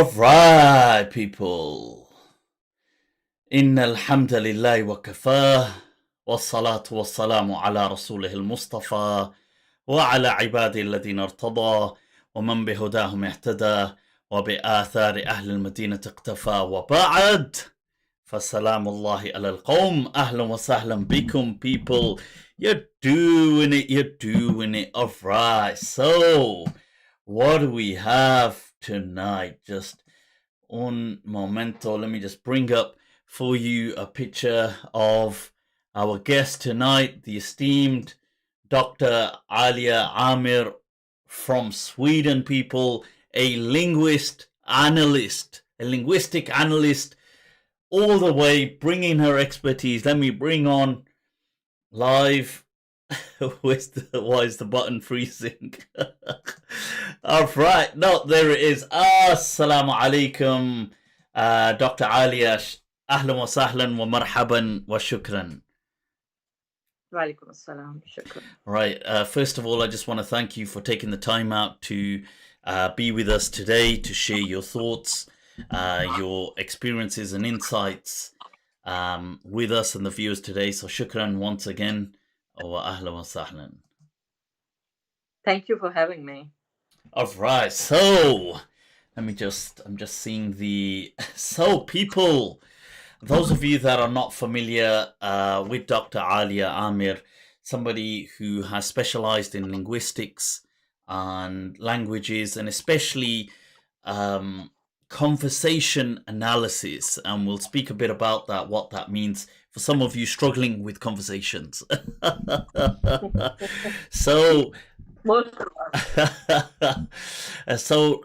Alright, people. Inna alhamdulillahi wa kafah. Wassalatu wassalamu ala rasulih al-Mustafa. Wa ala ibadi alladhina irtada. Wa man bihudahum ihtada. Wa bi athari ahli al-Madinah iqtafa. Wa ba'd. Fassalamu Allahi ala al-qawm. Ahlan wa sahlan bikum, people. You're doing it. Alright, so what do we have tonight? Just un momento. Let me just bring up for you a picture of our guest tonight, the esteemed Dr. Alia Amir from Sweden, people, a linguistic analyst, all the way, bringing her expertise. Let me bring on live. Why is the button freezing? All right, no, there it is. Assalamu alaikum, Dr. Alia. Ahlan wa sahlan wa marhaban wa shukran. Wa alaikum assalam, shukran. Right, first of all, I just want to thank you for taking the time out to be with us today, to share your thoughts, your experiences and insights with us and the viewers today. So shukran once again. Wa ahlan wa sahlan. Thank you for having me. All right, so I'm just seeing so people, those of you that are not familiar with Dr. Alia Amir, somebody who has specialized in linguistics and languages, and especially conversation analysis, and we'll speak a bit about that, what that means for some of you struggling with conversations. So Most of us. so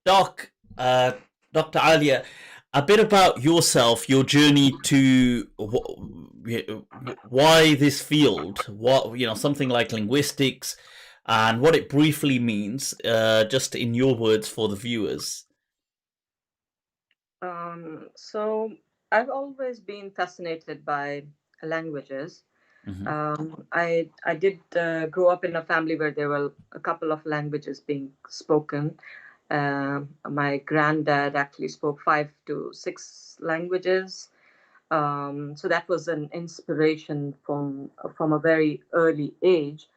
Dr. Alia, a bit about yourself, your journey to why this field, something like linguistics, and what it briefly means, just in your words for the viewers. So I've always been fascinated by languages. Mm-hmm. I did grow up in a family where there were a couple of languages being spoken. My granddad actually spoke 5 to 6 languages. So that was an inspiration from a very early age.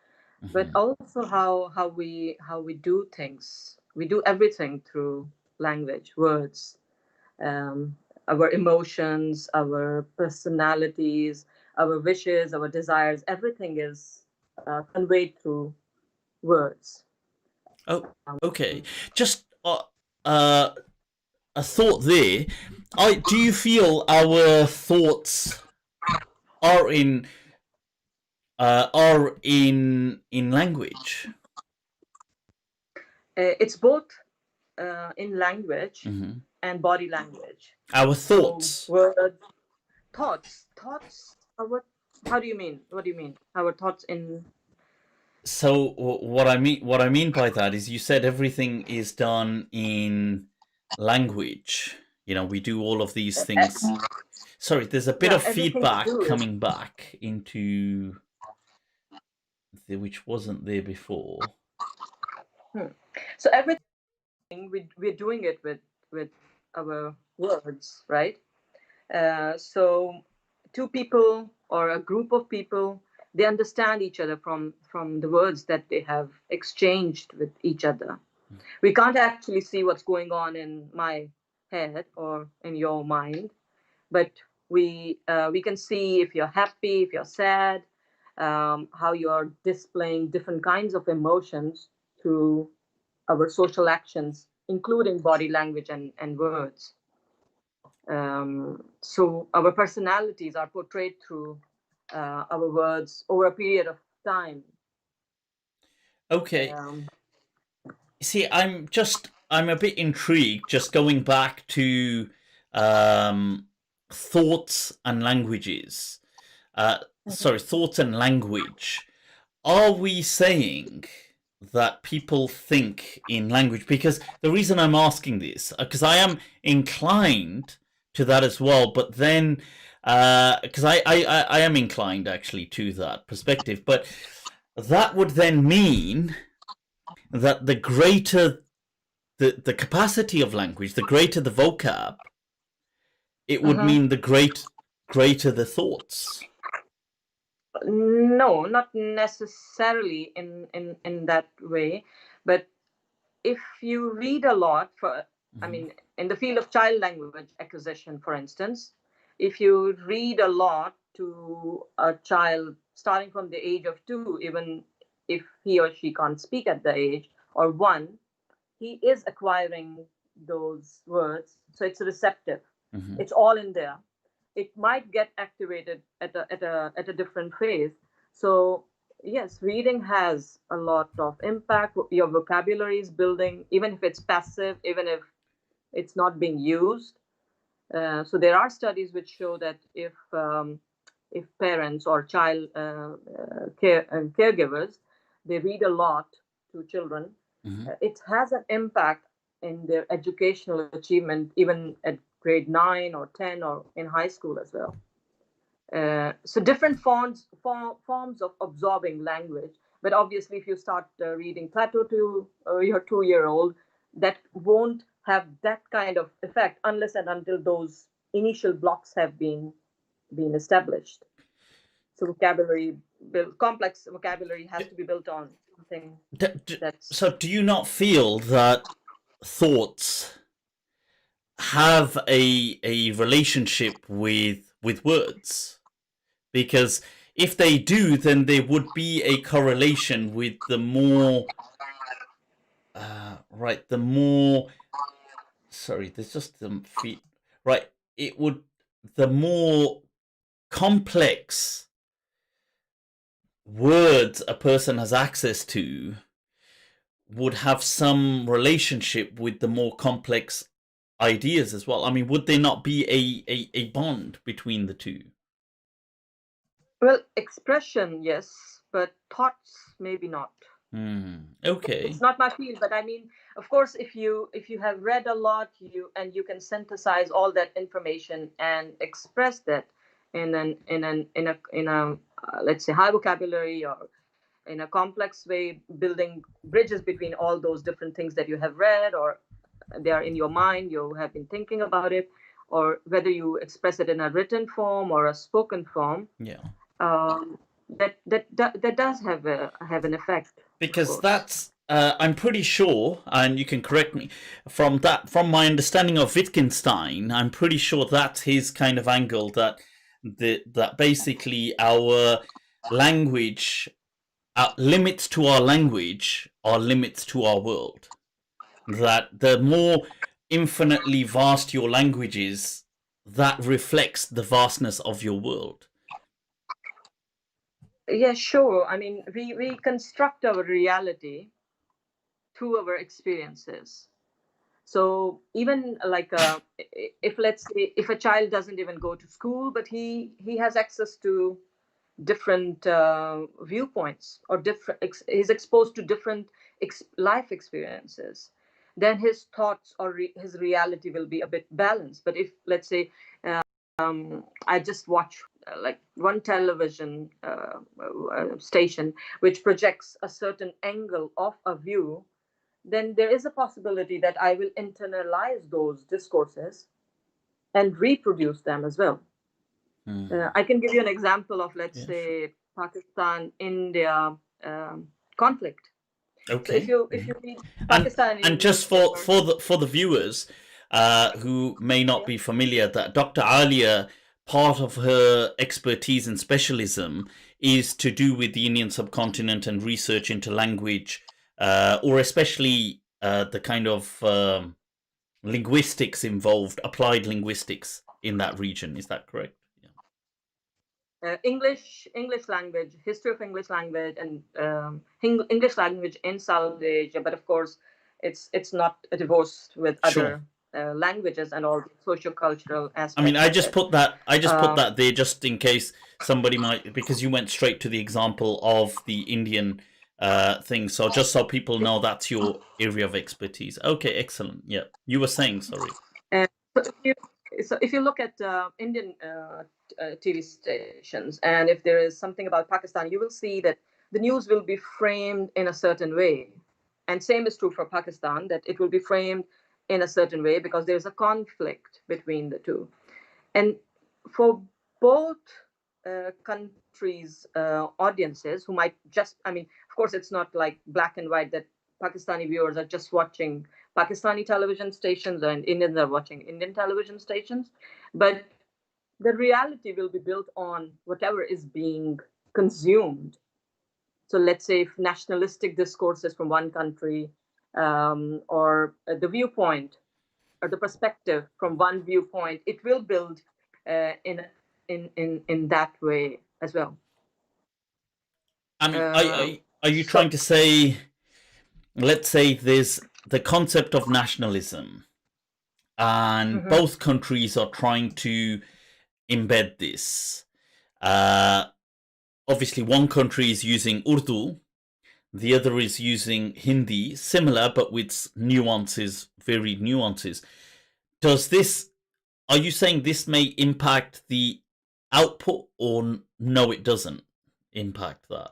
Mm-hmm. But also how we do things. We do everything through language, words. Our emotions, our personalities, our wishes, our desires, everything is conveyed through words. Oh, okay. Just a thought there. Do you feel our thoughts are in language? It's both in language Mm-hmm. and body language. Our thoughts. So, words, thoughts. How do you mean? What do you mean? Our thoughts in. So what I mean by that is, you said everything is done in language. We do all of these things. Sorry, there's a bit of feedback coming back into which wasn't there before. So everything we're doing it with our words, right? So 2 people or a group of people, they understand each other from the words that they have exchanged with each other. We can't actually see what's going on in my head or in your mind, but we can see if you're happy, if you're sad, how you're displaying different kinds of emotions through our social actions, including body language and words. So our personalities are portrayed through our words over a period of time. Okay. See, I'm a bit intrigued, just going back to thoughts and languages. Thoughts and language. Are we saying that people think in language? Because the reason I'm asking this, because I am inclined to that as well, but then because I am inclined actually to that perspective, but that would then mean that the greater the capacity of language, the greater the vocab, it would Uh-huh. mean the greater the thoughts. No, not necessarily in that way, but if you read a lot I mean, in the field of child language acquisition, for instance, if you read a lot to a child starting from the age of 2, even if he or she can't speak at the age or 1, he is acquiring those words, so it's receptive. It's all in there. It might get activated at a different phase. So yes, reading has a lot of impact. Your vocabulary is building, even if it's passive, even if it's not being used. So there are studies which show that if parents or child caregivers, they read a lot to children, it has an impact in their educational achievement, even at grade 9 or 10 or in high school as well. So different forms of absorbing language. But obviously, if you start reading Plato to your 2-year-old, that won't have that kind of effect unless and until those initial blocks have been established. So complex vocabulary has to be built on something that's. So do you not feel that thoughts have a relationship with words? Because if they do, then there would be a correlation with the more the more, sorry, there's just the feet, right, it would, the more complex words a person has access to would have some relationship with the more complex ideas as well. I mean, would there not be a bond between the two? Well, expression, yes, but thoughts, maybe not. Okay. It's not my field, but I mean, of course, if you have read a lot, you can synthesize all that information and express that in a let's say high vocabulary or in a complex way, building bridges between all those different things that you have read or they are in your mind, you have been thinking about it, or whether you express it in a written form or a spoken form. Yeah. That does have an effect. Because that's I'm pretty sure, and you can correct me, from my understanding of Wittgenstein, I'm pretty sure that's his kind of angle, that basically our language, limits to our language are limits to our world. That the more infinitely vast your language is, that reflects the vastness of your world. Yeah, sure. I mean, we construct our reality through our experiences. So even like if let's say if a child doesn't even go to school, but he has access to different viewpoints or he's exposed to different life experiences, then his thoughts or his reality will be a bit balanced. But if let's say I just watch like one television station which projects a certain angle of a view, then there is a possibility that I will internalize those discourses and reproduce them as well. I can give you an example of, let's say, Pakistan-India conflict. Okay. So if you read Pakistan and just for the viewers who may not be familiar, that Dr. Alia, part of her expertise and specialism is to do with the Indian subcontinent and research into language, or especially the kind of linguistics involved, applied linguistics in that region. Is that correct? English language, history of English language, and English language in South Asia. But of course, it's not divorced with other languages and all the socio-cultural aspects. I mean, I just put that there just in case somebody might, because you went straight to the example of the Indian thing. So just so people know that's your area of expertise. Okay, excellent. Yeah, you were saying, sorry. So if you look at Indian TV stations, and if there is something about Pakistan, you will see that the news will be framed in a certain way. and same is true for Pakistan, that it will be framed in a certain way because there's a conflict between the two. And for both countries' audiences who might just, I mean, of course, it's not like black and white that Pakistani viewers are just watching Pakistani television stations and Indians are watching Indian television stations. But the reality will be built on whatever is being consumed. So let's say if nationalistic discourses from one country or the viewpoint or the perspective from one viewpoint, it will build in that way as well. I mean, are you trying to say, let's say there's the concept of nationalism, and both countries are trying to embed this. Obviously, one country is using Urdu, the other is using Hindi, similar but with nuances, varied nuances. Does this, are you saying this may impact the output, or no, it doesn't impact that?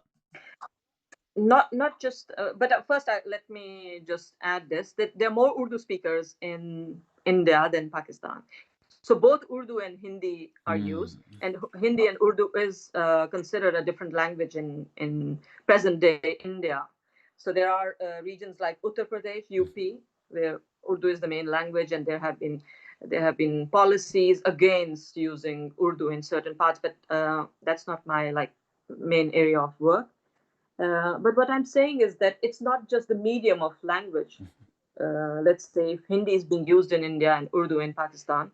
Not just, but first let me just add this, that there are more Urdu speakers in India than Pakistan. So both Urdu and Hindi are used, and Hindi and Urdu is considered a different language in present day India. So there are regions like Uttar Pradesh, UP, where Urdu is the main language, and there have been policies against using Urdu in certain parts, but that's not my main area of work. But what I'm saying is that it's not just the medium of language. Let's say if Hindi is being used in India and Urdu in Pakistan,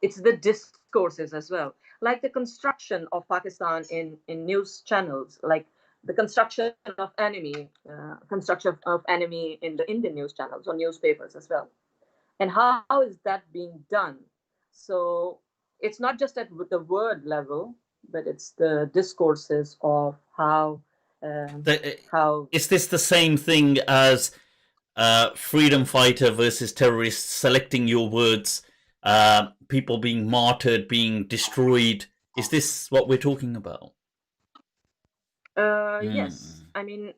it's the discourses as well. Like the construction of Pakistan in news channels, like the construction of enemy in the Indian news channels or newspapers as well. And how is that being done? So it's not just at the word level, but it's the discourses of how. Is this the same thing as freedom fighter versus terrorist, selecting your words, people being martyred, being destroyed? Is this what we're talking about? Yes. I mean,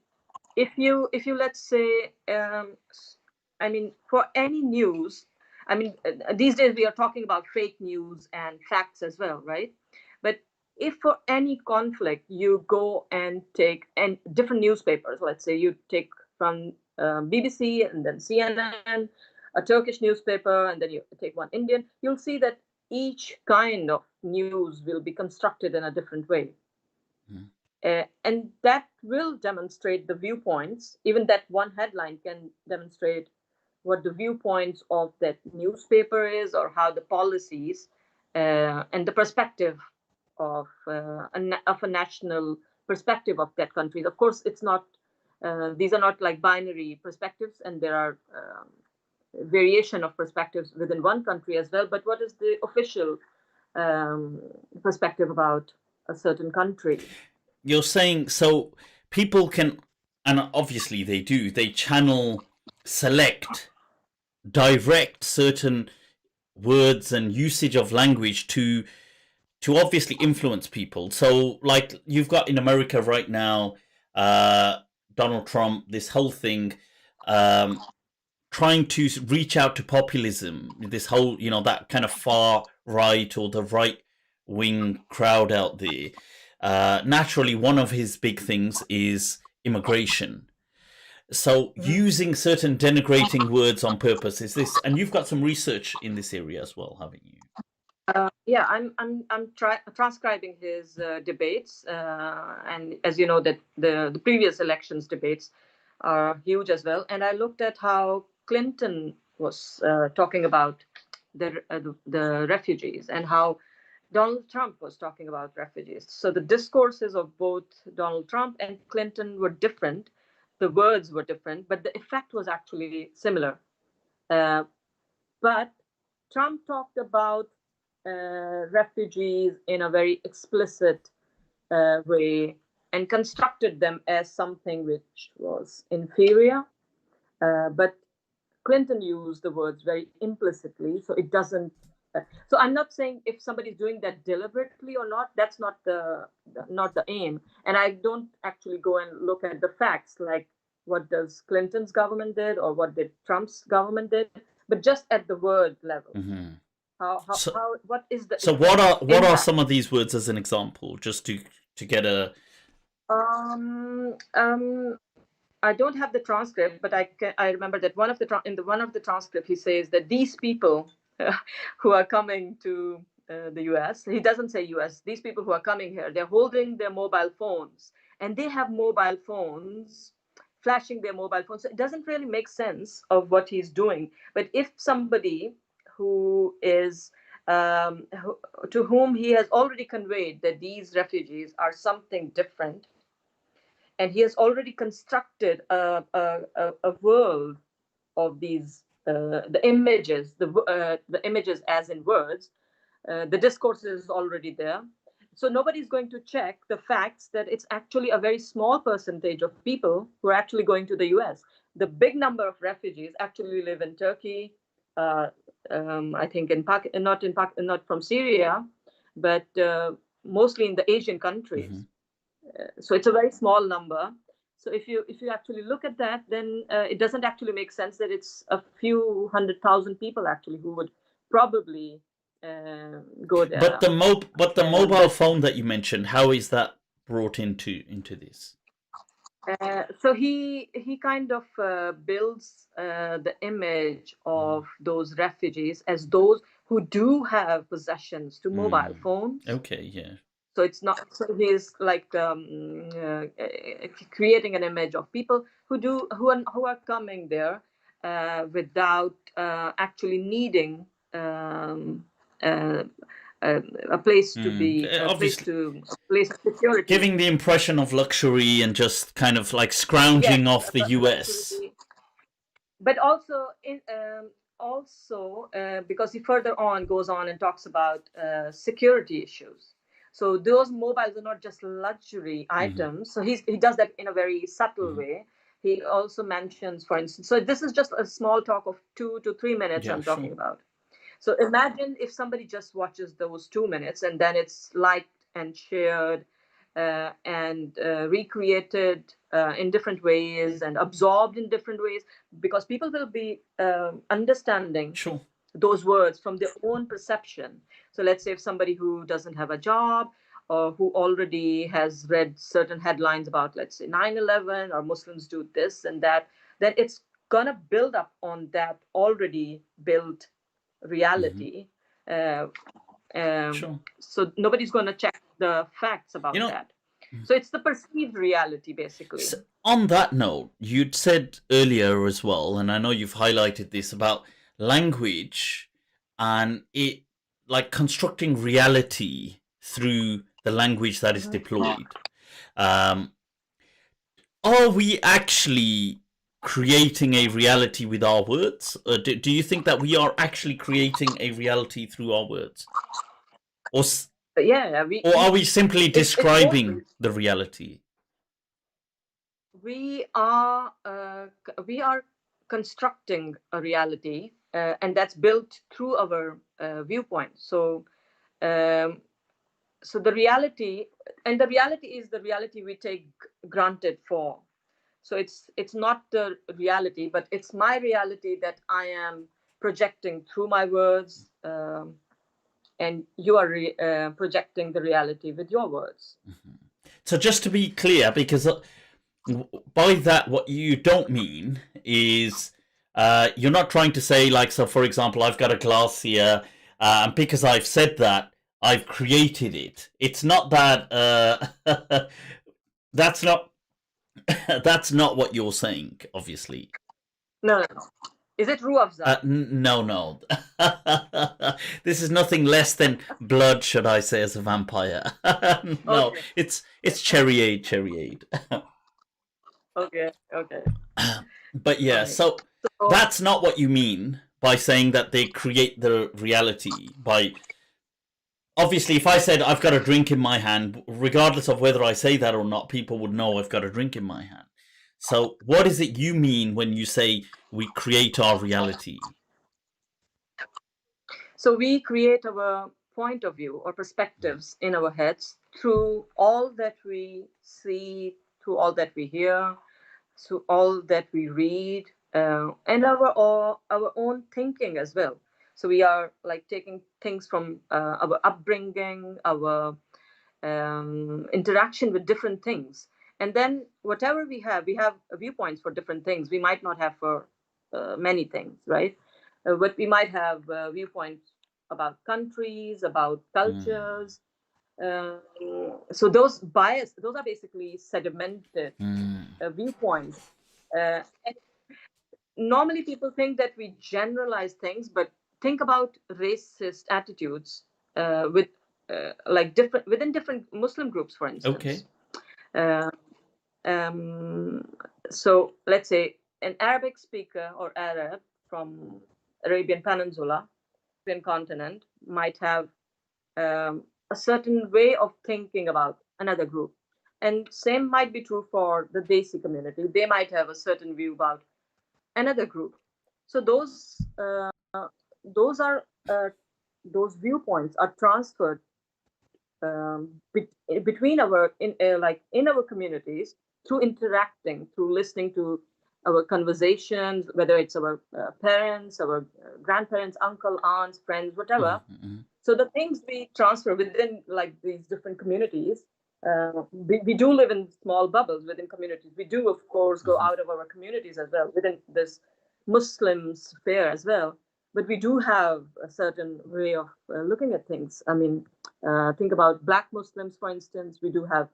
if you let's say, I mean, for any news, I mean, these days we are talking about fake news and facts as well, right? But if for any conflict you go and take different newspapers, let's say you take from BBC and then CNN, a Turkish newspaper, and then you take one Indian, you'll see that each kind of news will be constructed in a different way. And that will demonstrate the viewpoints. Even that one headline can demonstrate what the viewpoints of that newspaper is, or how the policies and the perspective of a national perspective of that country. Of course, it's not; these are not like binary perspectives, and there are variation of perspectives within one country as well. But what is the official perspective about a certain country? You're saying so people can, and obviously they do, they channel, select, direct certain words and usage of language to obviously influence people. So like you've got in America right now, Donald Trump, this whole thing, trying to reach out to populism, this whole, that kind of far right or the right wing crowd out there. Naturally, one of his big things is immigration. So using certain denigrating words on purpose is this, and you've got some research in this area as well, haven't you? Yeah, I'm transcribing his debates, and as you know, that the previous elections debates are huge as well. And I looked at how Clinton was talking about the refugees, and how Donald Trump was talking about refugees. So the discourses of both Donald Trump and Clinton were different. The words were different, but the effect was actually similar. But Trump talked about refugees in a very explicit way and constructed them as something which was inferior. But Clinton used the words very implicitly, so it doesn't. So I'm not saying if somebody's doing that deliberately or not. That's not the aim. And I don't actually go and look at the facts. Like what does Clinton's government did or what did Trump's government did, but just at the word level. Mm-hmm. What is the so what are impact? some of these words as an example, just to get a I don't have the transcript, but I remember that in one of the transcript he says that these people who are coming to the US, he doesn't say US, these people who are coming here, they're holding their mobile phones and they have mobile phones, flashing their mobile phones. So it doesn't really make sense of what he's doing. But if somebody who is to whom he has already conveyed that these refugees are something different, and he has already constructed a world of these the images as in words. The discourse is already there, so nobody's going to check the facts that it's actually a very small percentage of people who are actually going to the US. The big number of refugees actually live in Turkey, I think not from Syria, but mostly in the Asian countries. Mm-hmm. So it's a very small number. So if you actually look at that, then it doesn't actually make sense that it's a few 100,000 people actually who would probably go there. But the mobile phone that you mentioned, how is that brought into this? So he kind of builds the image of those refugees as those who do have possessions to mobile phones. Okay, yeah. So it's not. So he's like creating an image of people who are coming there without actually needing a place to be, a place of security, giving the impression of luxury and just kind of like scrounging off the US. But also because he further on goes on and talks about security issues. So those mobiles are not just luxury items. So he does that in a very subtle way. He also mentions, for instance, so this is just a small talk of 2 to 3 minutes I'm talking about. So imagine if somebody just watches those 2 minutes and then it's liked and shared and recreated in different ways and absorbed in different ways, because people will be understanding those words from their own perception. So let's say if somebody who doesn't have a job or who already has read certain headlines about, let's say, 9/11 or Muslims do this and that, then it's going to build up on that already built reality. So nobody's going to check the facts about that. So it's the perceived reality, basically. So on that note, you'd said earlier as well, and I know you've highlighted this, about language and it like constructing reality through the language that is deployed. Are we actually creating a reality with our words? Do you think that we are actually creating a reality through our words? Or are we simply describing the reality? We are constructing a reality, and that's built through our viewpoint. So the reality, and the reality is the reality we take granted for. So it's not the reality, but it's my reality that I am projecting through my words, and you are projecting the reality with your words. So just to be clear, because by that, what you don't mean is you're not trying to say, like, so for example, I've got a glass here, and because I've said that, I've created it. It's not that that's not what you're saying, obviously. No. Is it ruafza? No. This is nothing less than blood, should I say, as a vampire. No, okay. It's cherryade. Okay. But yeah, so that's not what you mean by saying that they create the reality by... Obviously, if I said I've got a drink in my hand, regardless of whether I say that or not, people would know I've got a drink in my hand. So what is it you mean when you say we create our reality? So we create our point of view or perspectives in our heads through all that we see, through all that we hear, so all that we read, and our own thinking as well. So we are like taking things from our upbringing, our interaction with different things, and then whatever we have viewpoints for different things. We might not have for many things, right? But we might have viewpoints about countries, about cultures. So those are basically sedimented viewpoints. And normally people think that we generalize things, but think about racist attitudes with like different within different Muslim groups, for instance. Okay. So let's say an Arabic speaker or Arab from Arabian Peninsula, Arabian continent, might have a certain way of thinking about another group, and same might be true for the Desi community. They might have a certain view about another group. So those are those viewpoints are transferred between our in our communities through interacting, through listening to our conversations, whether it's our parents, our grandparents, uncle, aunts, friends, whatever. So the things we transfer within like these different communities, we do live in small bubbles within communities. We do, of course, go out of our communities as well within this Muslim sphere as well. But we do have a certain way of looking at things. I mean, think about Black Muslims, for instance. We do have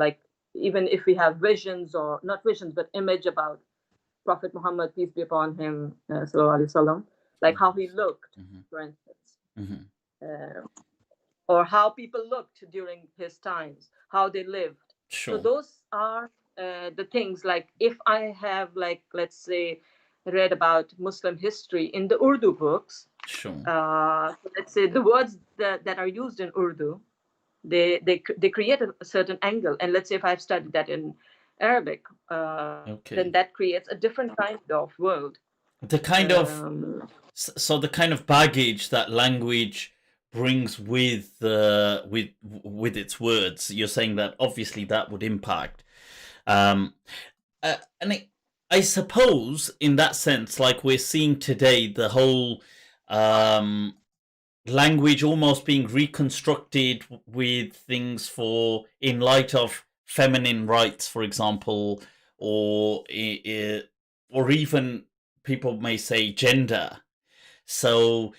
like, even if we have visions, or not visions, but image about Prophet Muhammad, peace be upon him, sallallahu alaihi wasallam, like how he looked, for instance, or how people looked during his times, how they lived. Sure. So those are the things. Like if I have, like, let's say, read about Muslim history in the Urdu books, Sure. So let's say the words that are used in Urdu, they create a certain angle. And let's say if I've studied that in Arabic, then that creates a different kind of world. The kind of so the kind of baggage that language brings with its words. You're saying that obviously that would impact, and I suppose in that sense, like we're seeing today, the whole language almost being reconstructed with things for in light of feminine rights, for example, or even people may say gender. So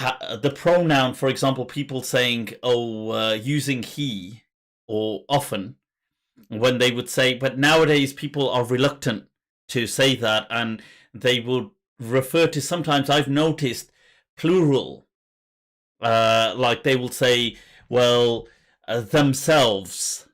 the pronoun, for example, people saying, using he, or often, when they would say, but nowadays people are reluctant to say that, and they would refer to, sometimes I've noticed, plural. Like they will say, well, themselves,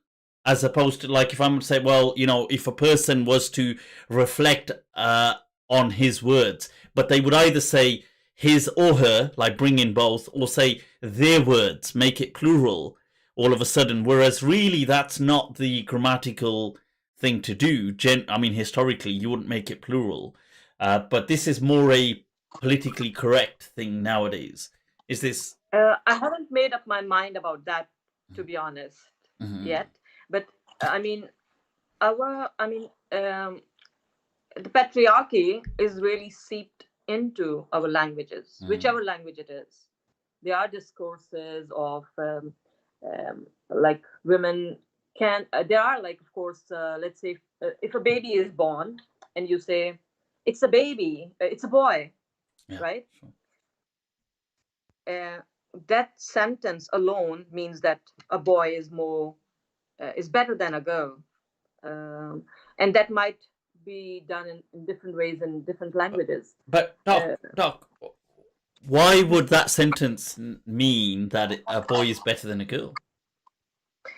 as opposed to, like, if I'm going to say, well, if a person was to reflect on his words, but they would either say his or her, like bring in both, or say their words, make it plural all of a sudden, whereas really that's not the grammatical thing to do. I mean, historically, you wouldn't make it plural, but this is more a politically correct thing nowadays. Is this? I haven't made up my mind about that, to be honest, yet. But I mean, the patriarchy is really seeped into our languages, whichever language it is. There are discourses of like women can. There are, like, of course, let's say if a baby is born and you say it's a baby, it's a boy, right? Sure. That sentence alone means that a boy is better than a girl, and that might be done in different ways in different languages. But Doc, why would that sentence mean that a boy is better than a girl?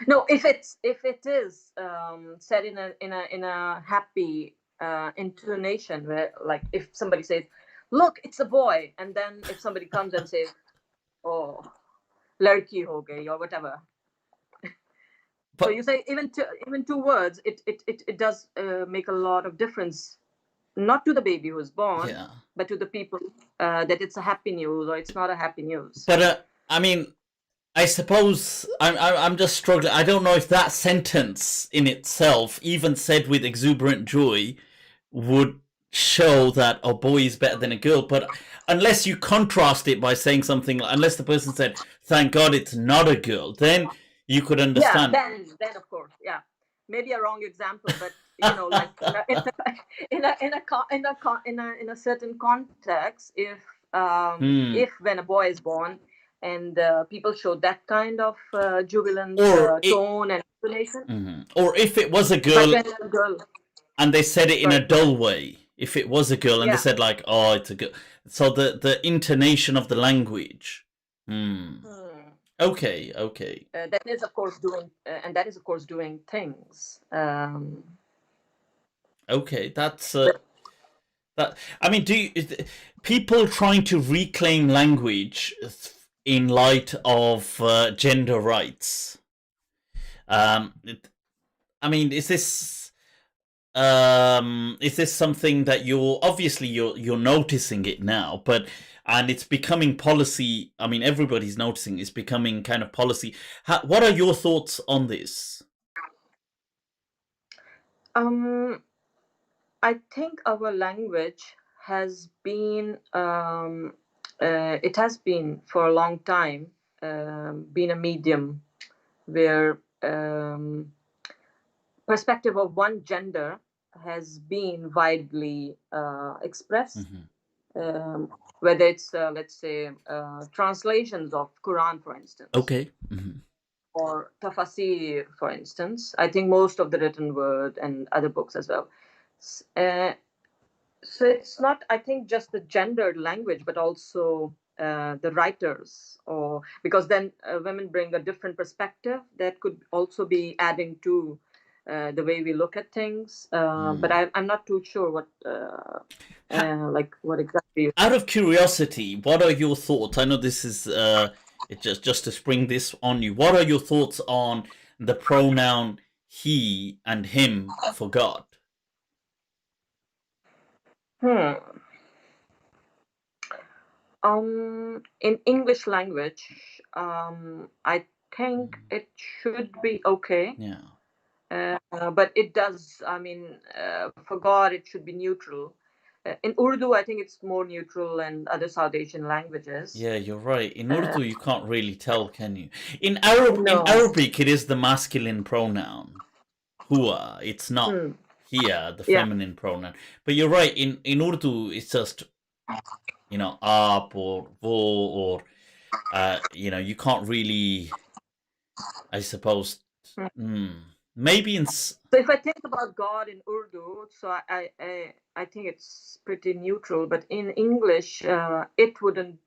No, if it is said in a happy intonation, where, like, if somebody says, "Look, it's a boy," and then if somebody comes and says, "Oh, larki ho gayi," or whatever. But, so you say even two words, it does make a lot of difference, not to the baby who is born, but to the people, that it's a happy news or it's not a happy news. But I mean, I suppose I'm just struggling. I don't know if that sentence in itself, even said with exuberant joy, would show that a boy is better than a girl. But unless you contrast it by saying something, unless the person said, "Thank God it's not a girl," then you could Yeah, understand. then of course, yeah, maybe a wrong example, but like in a certain context, Hmm. if when a boy is born and people show that kind of jubilant Or it, tone and explanation, or if it was a but girl when a girl, and they said it in a sorry, go ahead. dull way. If it was a girl and they Yeah. said like, "Oh, it's a girl," so the intonation of the language. Okay, okay, That is of course doing, and that is of course doing things. okay. That's But that. I mean, people trying to reclaim language in light of gender rights? Um, I mean, is this something that you're noticing it now, but and it's becoming policy? I mean, everybody's noticing it's becoming kind of policy. What are your thoughts on this? I think our language has been, it has been for a long time, been a medium where perspective of one gender has been widely expressed. Whether it's, let's say, translations of Quran, for instance, Okay. or tafasir, for instance. I think most of the written word and other books as well. Uh, so it's not, I think, just the gendered language, but also the writers, or because then women bring a different perspective that could also be adding to the way we look at things. But I'm not too sure what like what exactly. Out of curiosity, what are your thoughts? I know this is it just to spring this on you. What are your thoughts on the pronoun he and him for God? Hmm. In English language, I think it should be okay. Yeah. But it does, I mean, for God, it should be neutral. In Urdu, I think it's more neutral, and other South Asian languages. Yeah, you're right. In Uh, Urdu, you can't really tell, can you? In no. Arabic, it is the masculine pronoun, huwa. It's not Hmm. here, the Yeah. feminine pronoun. But you're right. In Urdu, it's just aap or wo or you can't really, I suppose. Maybe in. So if I think about God in Urdu, so I think it's pretty neutral. But in English, it wouldn't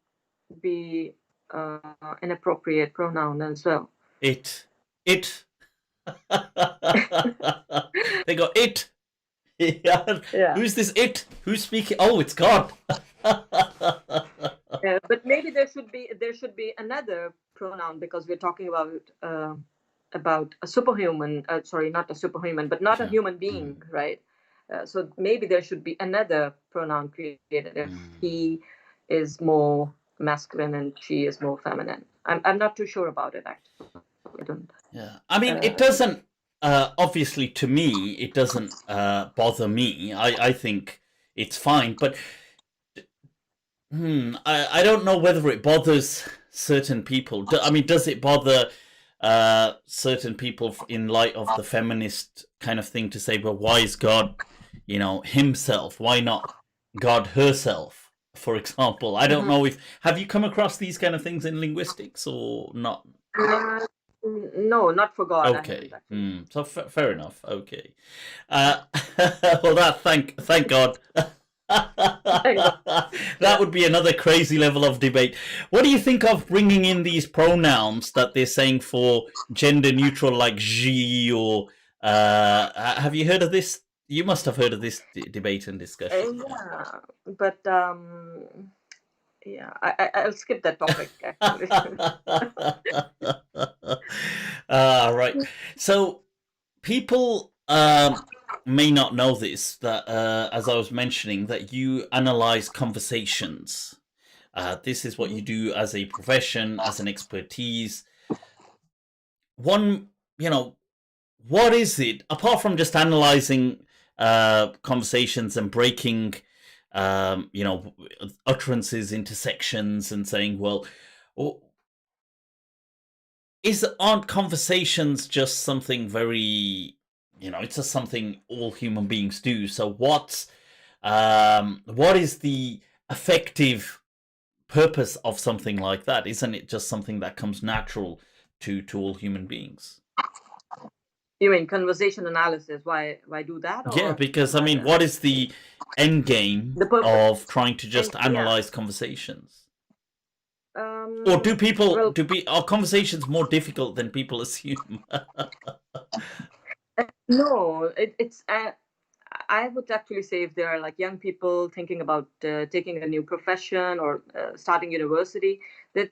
be an appropriate pronoun as well. It. They go it. Yeah. Yeah. Who's this it? Who's speaking? Oh, it's God. But maybe there should be another pronoun, because we're talking about a superhuman. Sorry, not a superhuman, but not a Sure. human being, right? So maybe there should be another pronoun created if he is more masculine and she is more feminine. I'm not too sure about it, actually. I don't. Yeah. I mean, it doesn't. Obviously, to me, it doesn't bother me. I think it's fine, but I don't know whether it bothers certain people. I mean, does it bother certain people in light of the feminist kind of thing to say, well, why is God, himself? Why not God herself, for example? I don't know if have you come across these kind of things in linguistics or not? No, not for God. I haven't Okay. actually. So fair enough. Okay. Well, thank God. That would be another crazy level of debate. What do you think of bringing in these pronouns that they're saying for gender neutral, like "she" or have you heard of this? You must have heard of this debate and discussion. Yeah, but yeah, I'll skip that topic actually. Right. So people may not know this, that as I was mentioning, that you analyze conversations. This is what you do as a profession, as an expertise. one, what is it, apart from just analyzing conversations and breaking, utterances into sections and saying, well, aren't conversations just something very, it's just something all human beings do. So what is the effective purpose of something like that? Isn't it just something that comes natural to all human beings? You mean conversation analysis? Why do that? Yeah, Or because what is the end game the purpose of trying to just analyze conversations? Or are conversations more difficult than people assume? No, it's I would actually say if there are like young people thinking about taking a new profession or starting university, that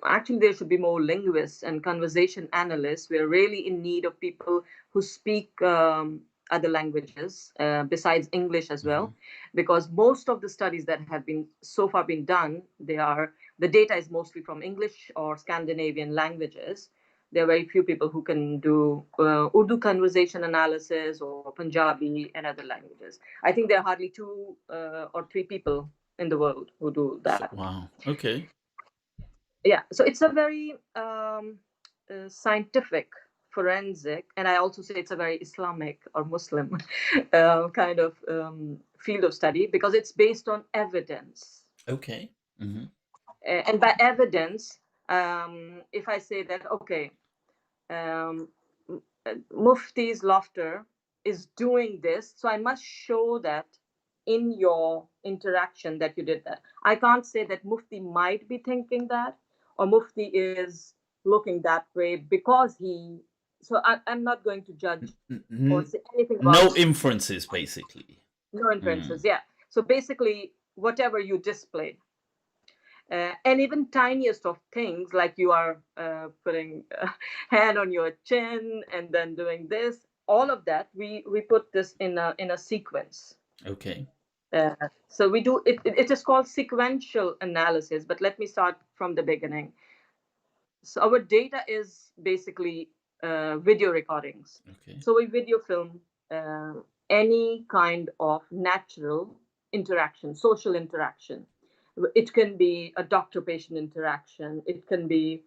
actually there should be more linguists and conversation analysts. We're really in need of people who speak other languages besides English as well, because most of the studies that have been so far been done, the data is mostly from English or Scandinavian languages. There are very few people who can do Urdu conversation analysis or Punjabi and other languages. I think there are hardly 2 or 3 people in the world who do that. Wow. Okay. Yeah. So it's a very scientific, forensic, and I also say it's a very Islamic or Muslim kind of field of study, because it's based on evidence. Okay. And by evidence, if I say that, okay, Mufti's laughter is doing this, so I must show that in your interaction that you did that. I can't say that Mufti might be thinking that, or Mufti is looking that way because I'm not going to judge or say anything about no inferences, basically. No inferences. Yeah. So basically, whatever you display, and even tiniest of things, like you are putting a hand on your chin and then doing this, all of that, we put this in a sequence. Okay. So we do it. It is called sequential analysis. But let me start from the beginning. So our data is basically video recordings. Okay. So we video film any kind of natural interaction, social interaction. It can be a doctor-patient interaction. It can be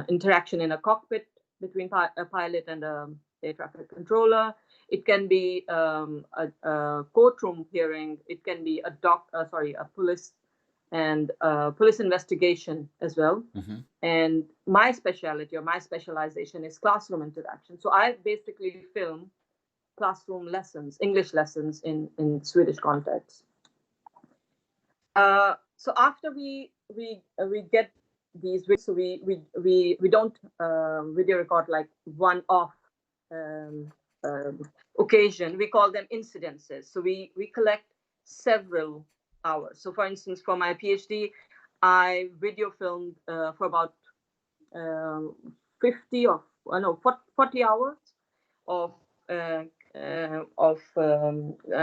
interaction in a cockpit between a pilot and a air traffic controller. It can be a courtroom hearing. It can be a police and police investigation as well. And my specialty or my specialization is classroom interaction. So I basically film classroom lessons, English lessons in Swedish context. So after we get these, so we don't video record like one-off occasion. We call them incidences. So we collect several hours. So for instance, for my PhD, I video filmed for about 40 hours of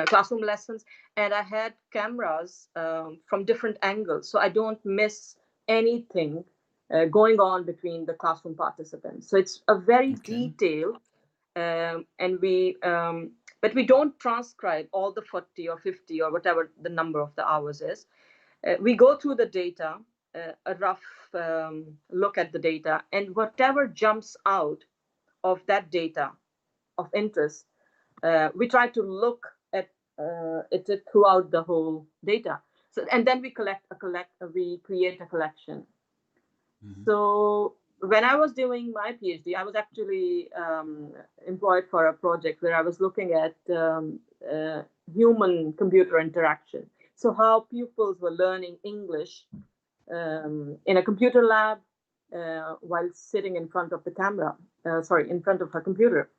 classroom lessons, and I had cameras from different angles, so I don't miss anything going on between the classroom participants. So it's a very detailed, and but we don't transcribe all the 40 or 50 or whatever the number of the hours is. We go through the data, a rough look at the data, and whatever jumps out of that data of interest, we try to look at it throughout the whole data. So, and then we create a collection. So when I was doing my PhD, I was actually employed for a project where I was looking at human-computer interaction. So how pupils were learning English in a computer lab while sitting in front of the camera, in front of a computer.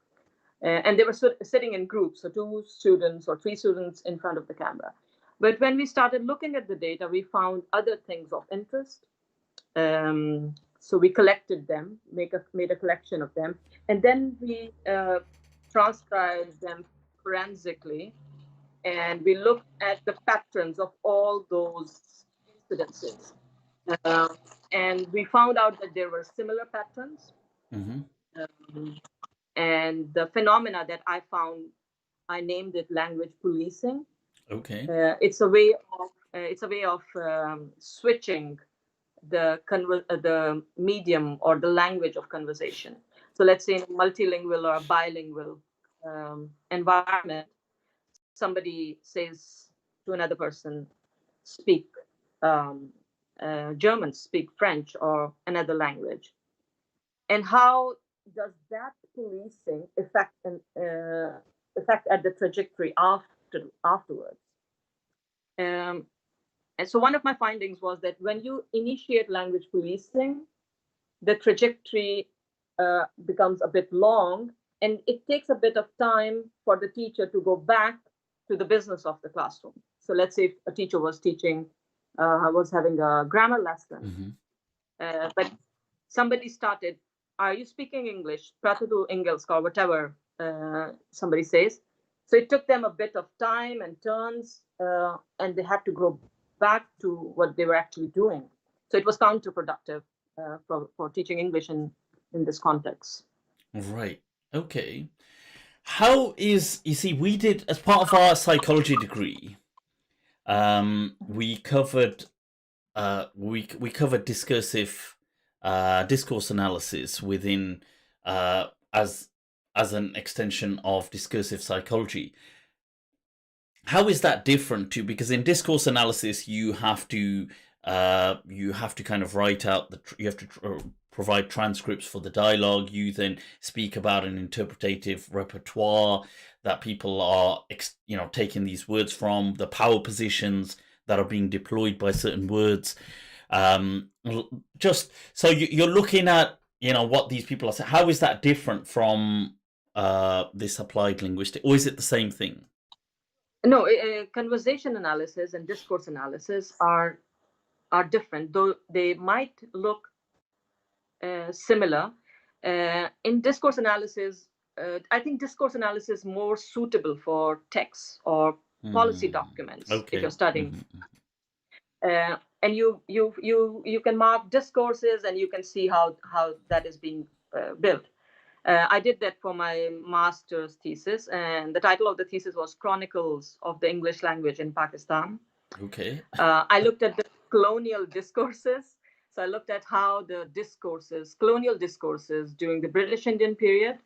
And they were sitting in groups, so 2 students or 3 students in front of the camera. But when we started looking at the data, we found other things of interest. So we collected them, made a collection of them, and then we transcribed them forensically, and we looked at the patterns of all those incidences. and we found out that there were similar patterns. Mm-hmm. And the phenomena that I found, I named it language policing. Okay. It's a way of switching the medium or the language of conversation. So let's say in a multilingual or a bilingual environment, somebody says to another person, speak German, speak French, or another language. And how does that policing affect at the trajectory afterwards? And so one of my findings was that when you initiate language policing, the trajectory becomes a bit long, and it takes a bit of time for the teacher to go back to the business of the classroom. So let's say if a teacher was teaching, was having a grammar lesson, but somebody started, are you speaking English? Prata du engelska, or whatever somebody says. So it took them a bit of time and turns, and they had to go back to what they were actually doing. So it was counterproductive for teaching English in this context. Right. Okay. How is, you see, we did, as part of our psychology degree, we covered we covered discursive discourse analysis within as an extension of discursive psychology. How is that different to, because in discourse analysis you have to kind of write out you have to provide transcripts for the dialogue. You then speak about an interpretative repertoire that people are taking these words from, the power positions that are being deployed by certain words. Just so you're looking at what these people are saying. How is that different from this applied linguistic, or is it the same thing? No, conversation analysis and discourse analysis are different, though they might look similar. In discourse analysis, I think discourse analysis is more suitable for texts or policy documents. Okay. If you're studying. And you can mark discourses, and you can see how that is being built. I did that for my master's thesis, and the title of the thesis was Chronicles of the English Language in Pakistan. Okay. I looked at the colonial discourses. So I looked at how the colonial discourses during the British Indian period,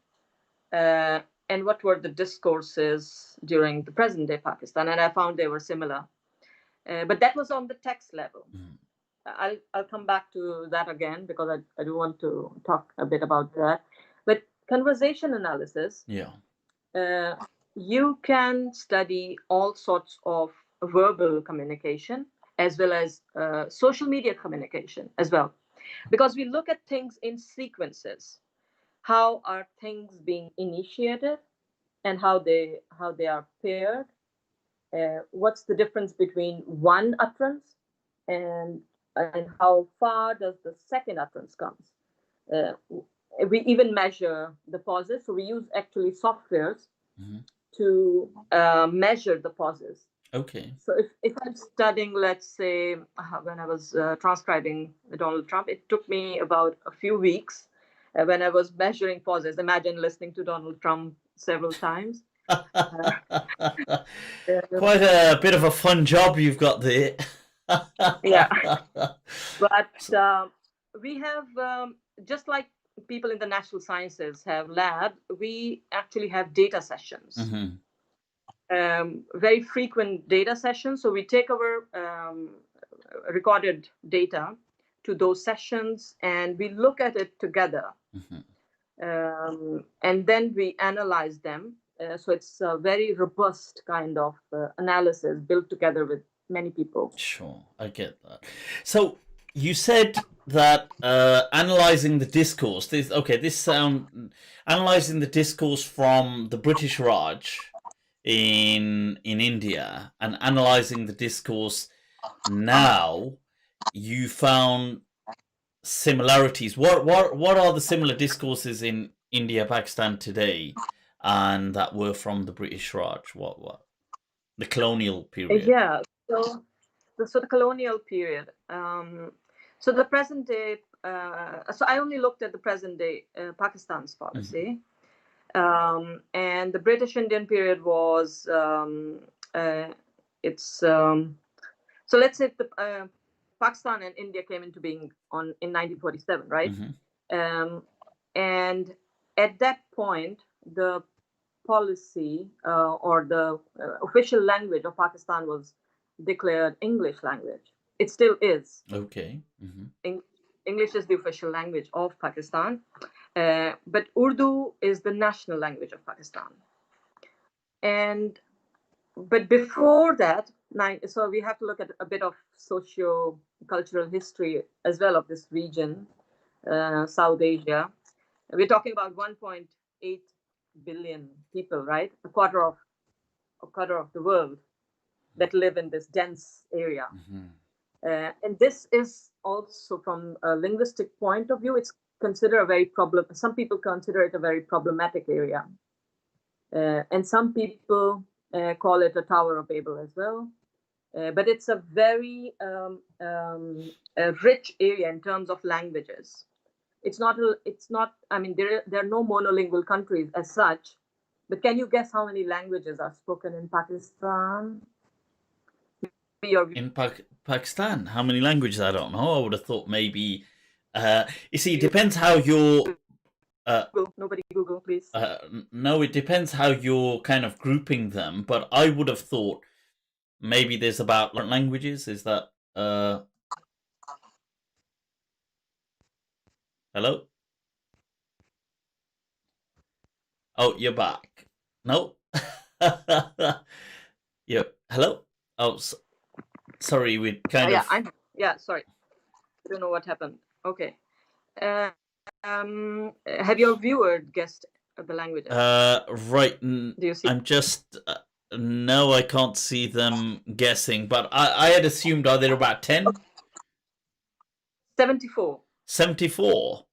and what were the discourses during the present day Pakistan, and I found they were similar. But that was on the text level. I'll come back to that again, because I do want to talk a bit about that. But conversation analysis, you can study all sorts of verbal communication as well as social media communication as well, because we look at things in sequences. How are things being initiated, and how they are paired? What's the difference between one utterance and how far does the second utterance comes? We even measure the pauses. So we use actually softwares to measure the pauses. Okay. So if I'm studying, let's say, when I was transcribing Donald Trump, it took me about a few weeks when I was measuring pauses. Imagine listening to Donald Trump several times. Quite a bit of a fun job you've got there. Yeah. But we have, just like people in the natural sciences have lab, we actually have data sessions. Very frequent data sessions. So we take our recorded data to those sessions, and we look at it together. And then we analyze them. So it's a very robust kind of analysis built together with many people. Sure, I get that. So you said that analyzing the discourse. Analyzing the discourse from the British Raj in India and analyzing the discourse now, you found similarities. What are the similar discourses in India, Pakistan today, and that were from the British Raj? What the colonial period? Yeah. So the colonial period. So the present day, so I only looked at the present day Pakistan's policy. And the British Indian period was, so let's say Pakistan and India came into being in 1947, right? And at that point, the policy or the official language of Pakistan was declared English language. It still is. Okay. English is the official language of Pakistan, but Urdu is the national language of Pakistan. But before that, so we have to look at a bit of socio-cultural history as well of this region, South Asia. We're talking about 1.8 billion people, right? A quarter of the world that live in this dense area. And this is also, from a linguistic point of view, it's considered a very some people consider it a very problematic area. And some people call it a Tower of Babel as well. But it's a very rich area in terms of languages. It's not, I mean, there are no monolingual countries as such, but can you guess how many languages are spoken in Pakistan? In Pakistan, how many languages? I don't know. I would have thought maybe, you see, it depends how you're... Nobody Google, please. No, it depends how you're kind of grouping them, but I would have thought maybe there's about languages. Is that... Hello? Oh, you're back. No? Yeah. Hello? Oh, sorry, we kind of... sorry. I don't know what happened. Okay. Have your viewer guessed the languages? Right. Do you see? I'm just... no, I can't see them guessing, but I had assumed, are there about 10? 74. 74?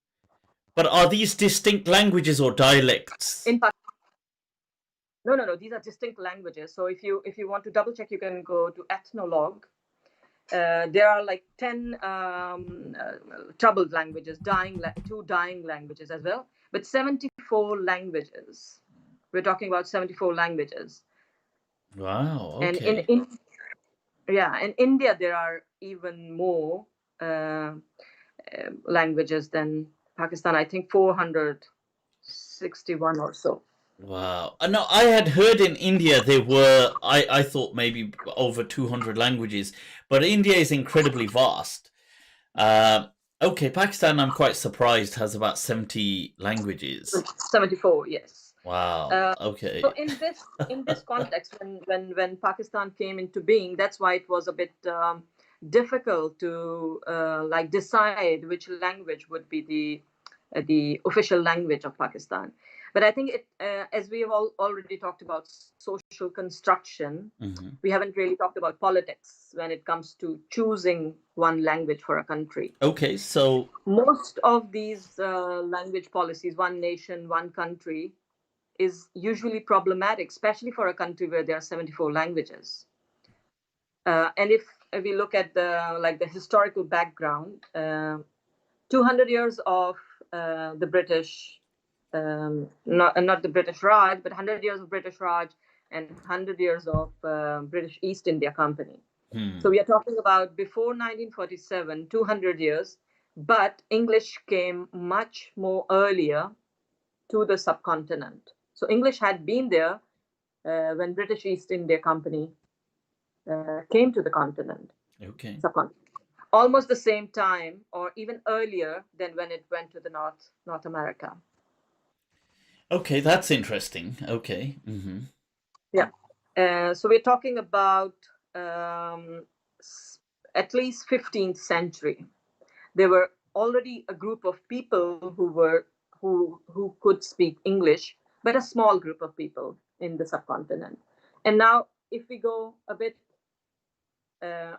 But are these distinct languages or dialects? No. These are distinct languages. So if you want to double check, you can go to Ethnologue. There are like 10 troubled languages, two dying languages as well, but 74 languages. We're talking about 74 languages. Wow. Okay. And in India there are even more languages than Pakistan. I think 461 or so. Wow. No, I had heard in India there were, I thought maybe over 200 languages, but India is incredibly vast. Okay, Pakistan, I'm quite surprised, has about 70 languages. 74, yes. Wow. Okay. So in this context, when Pakistan came into being, that's why it was a bit difficult to decide which language would be the official language of Pakistan. But I think as we have already talked about social construction, we haven't really talked about politics when it comes to choosing one language for a country. Okay, so most of these language policies, one nation, one country, is usually problematic, especially for a country where there are 74 languages. And if we look at the historical background, 200 years of the British, not the British Raj, but 100 years of British Raj and 100 years of British East India Company. So we are talking about before 1947, 200 years, but English came much more earlier to the subcontinent. So English had been there when British East India Company came to the continent. Okay. Subcontinent. Almost the same time, or even earlier than when it went to the North America. Okay, that's interesting. Okay. Yeah. So we're talking about at least 15th century. There were already a group of people who could speak English, but a small group of people in the subcontinent. And now, if we go a bit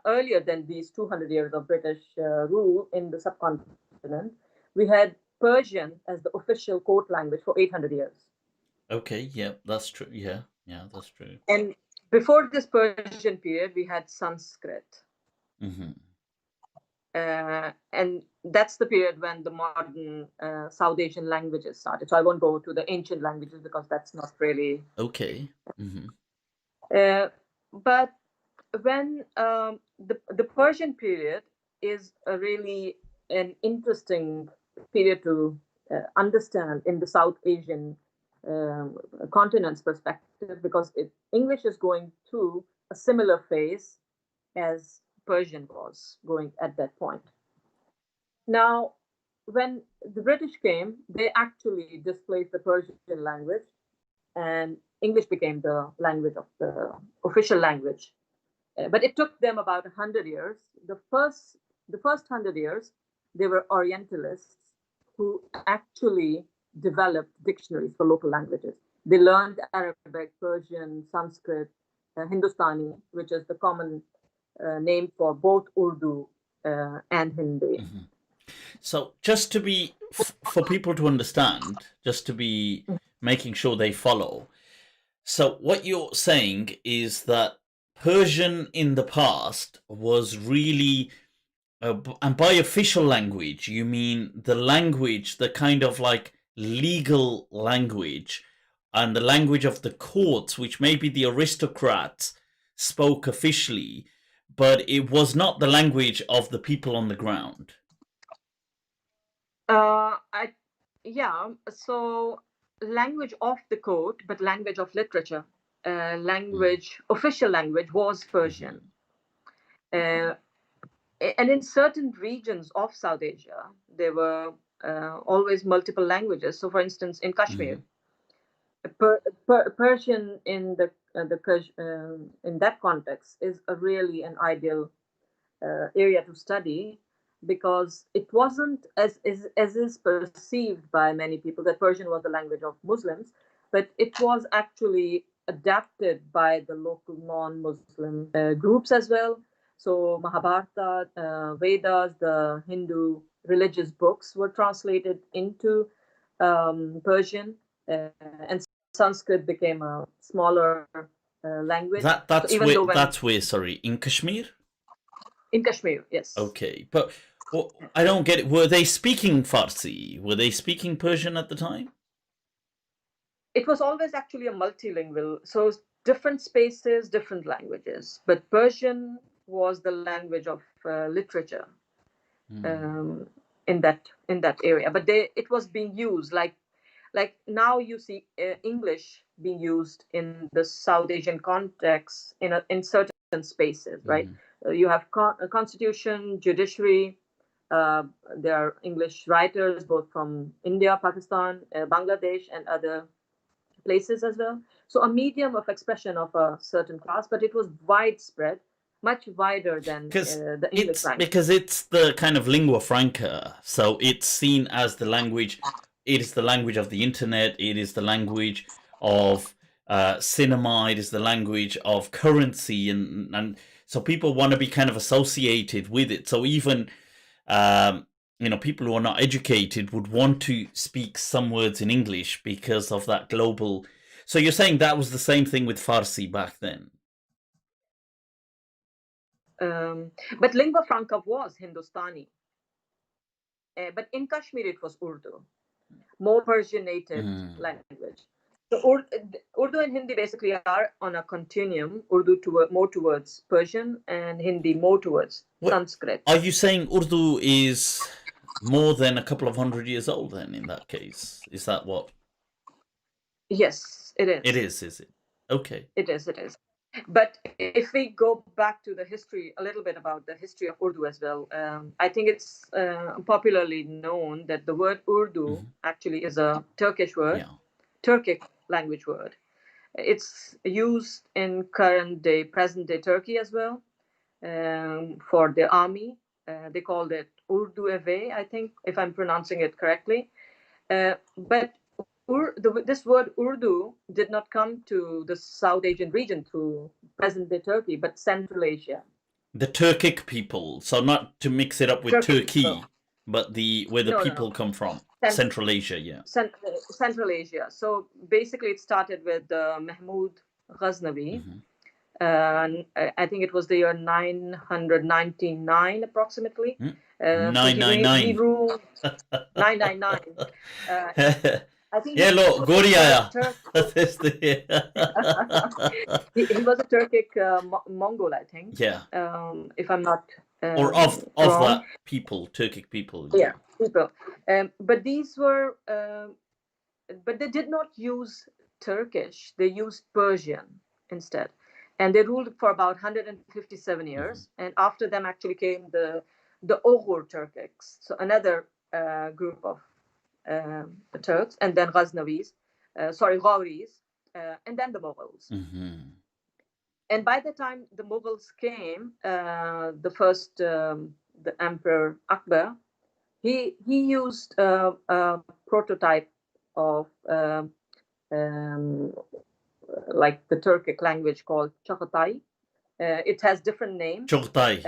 earlier than these 200 years of British rule in the subcontinent, we had Persian as the official court language for 800 years. Okay, yeah, that's true. Yeah, that's true. And before this Persian period, we had Sanskrit. And that's the period when the modern South Asian languages started. So I won't go to the ancient languages because that's not really Okay. Mm-hmm. But when the Persian period is a really an interesting period to understand in the South Asian continent's perspective, because English is going through a similar phase as Persian was going at that point. Now, when the British came, they actually displaced the Persian language, and English became the language of the official language. But it took them about 100 years. The first 100 years, they were Orientalists who actually developed dictionaries for local languages. They learned Arabic, Persian, Sanskrit, Hindustani, which is the common name for both Urdu and Hindi. Mm-hmm. So just to be, for people to understand, just to be making sure they follow. So what you're saying is that Persian in the past was really, and by official language, you mean the language, the kind of like legal language and the language of the courts, which maybe the aristocrats spoke officially, but it was not the language of the people on the ground. So language of the court, but language of literature, official language was Persian. And in certain regions of South Asia, there were always multiple languages. So, for instance, in Kashmir, Persian in in that context is really an ideal area to study, because it wasn't as is perceived by many people that Persian was the language of Muslims, but it was actually adapted by the local non-Muslim groups as well. So Mahabharata, Vedas, the Hindu religious books were translated into Persian, and Sanskrit became a smaller language. That's where, sorry, in Kashmir? In Kashmir, yes. Okay, but well, I don't get it. Were they speaking Farsi? Were they speaking Persian at the time? It was always actually a multilingual, so different spaces, different languages. But Persian was the language of literature in that area. But it was being used like now you see English being used in the South Asian context in certain spaces, right? You have a constitution, judiciary. There are English writers both from India, Pakistan, Bangladesh, and other places as well. So a medium of expression of a certain class, but it was widespread, much wider than the English language. Because it's the kind of lingua franca, so it's seen as the language. It is the language of the internet. It is the language of cinema. It is the language of currency, and so people want to be kind of associated with it. So even people who are not educated would want to speak some words in English because of that global. So you're saying that was the same thing with Farsi back then? But lingua franca was Hindustani. But in Kashmir, it was Urdu, more Persianated language. So Urdu and Hindi basically are on a continuum. Urdu more towards Persian, and Hindi more towards Sanskrit. Are you saying Urdu is more than a couple of 100 years old then, in that case? Is that what? Yes, it is. It is it? Okay. It is. But if we go back to the history, a little bit about the history of Urdu as well, I think it's popularly known that the word Urdu actually is a Turkish word, Turkic language word. It's used in present-day Turkey as well, for the army. They called it Urdu Eve, I think, if I'm pronouncing it correctly. But this word Urdu did not come to the South Asian region through present-day Turkey, but Central Asia. The Turkic people, so not to mix it up with Turkey, but where the people come from. Central Asia, yeah. Central Asia. So basically it started with Mahmud Ghaznavi, I think it was the year 999 approximately. So he 999. ruled 999. I think Yeah, lo, Goria. he was a Turkic Mongol, I think. Yeah. If I'm not Or of wrong. that people, Turkic people. Yeah, people. But these were, but they did not use Turkish. They used Persian instead, and they ruled for about 157 years. And after them, actually came the Oghur Turkics, so another group of Turks, and then Ghaznavis, Ghauris, and then the Mughals. And by the time the Mughals came, the first, the Emperor Akbar, he used a prototype of like the Turkic language called Çağatay. It has different names. Çağatay.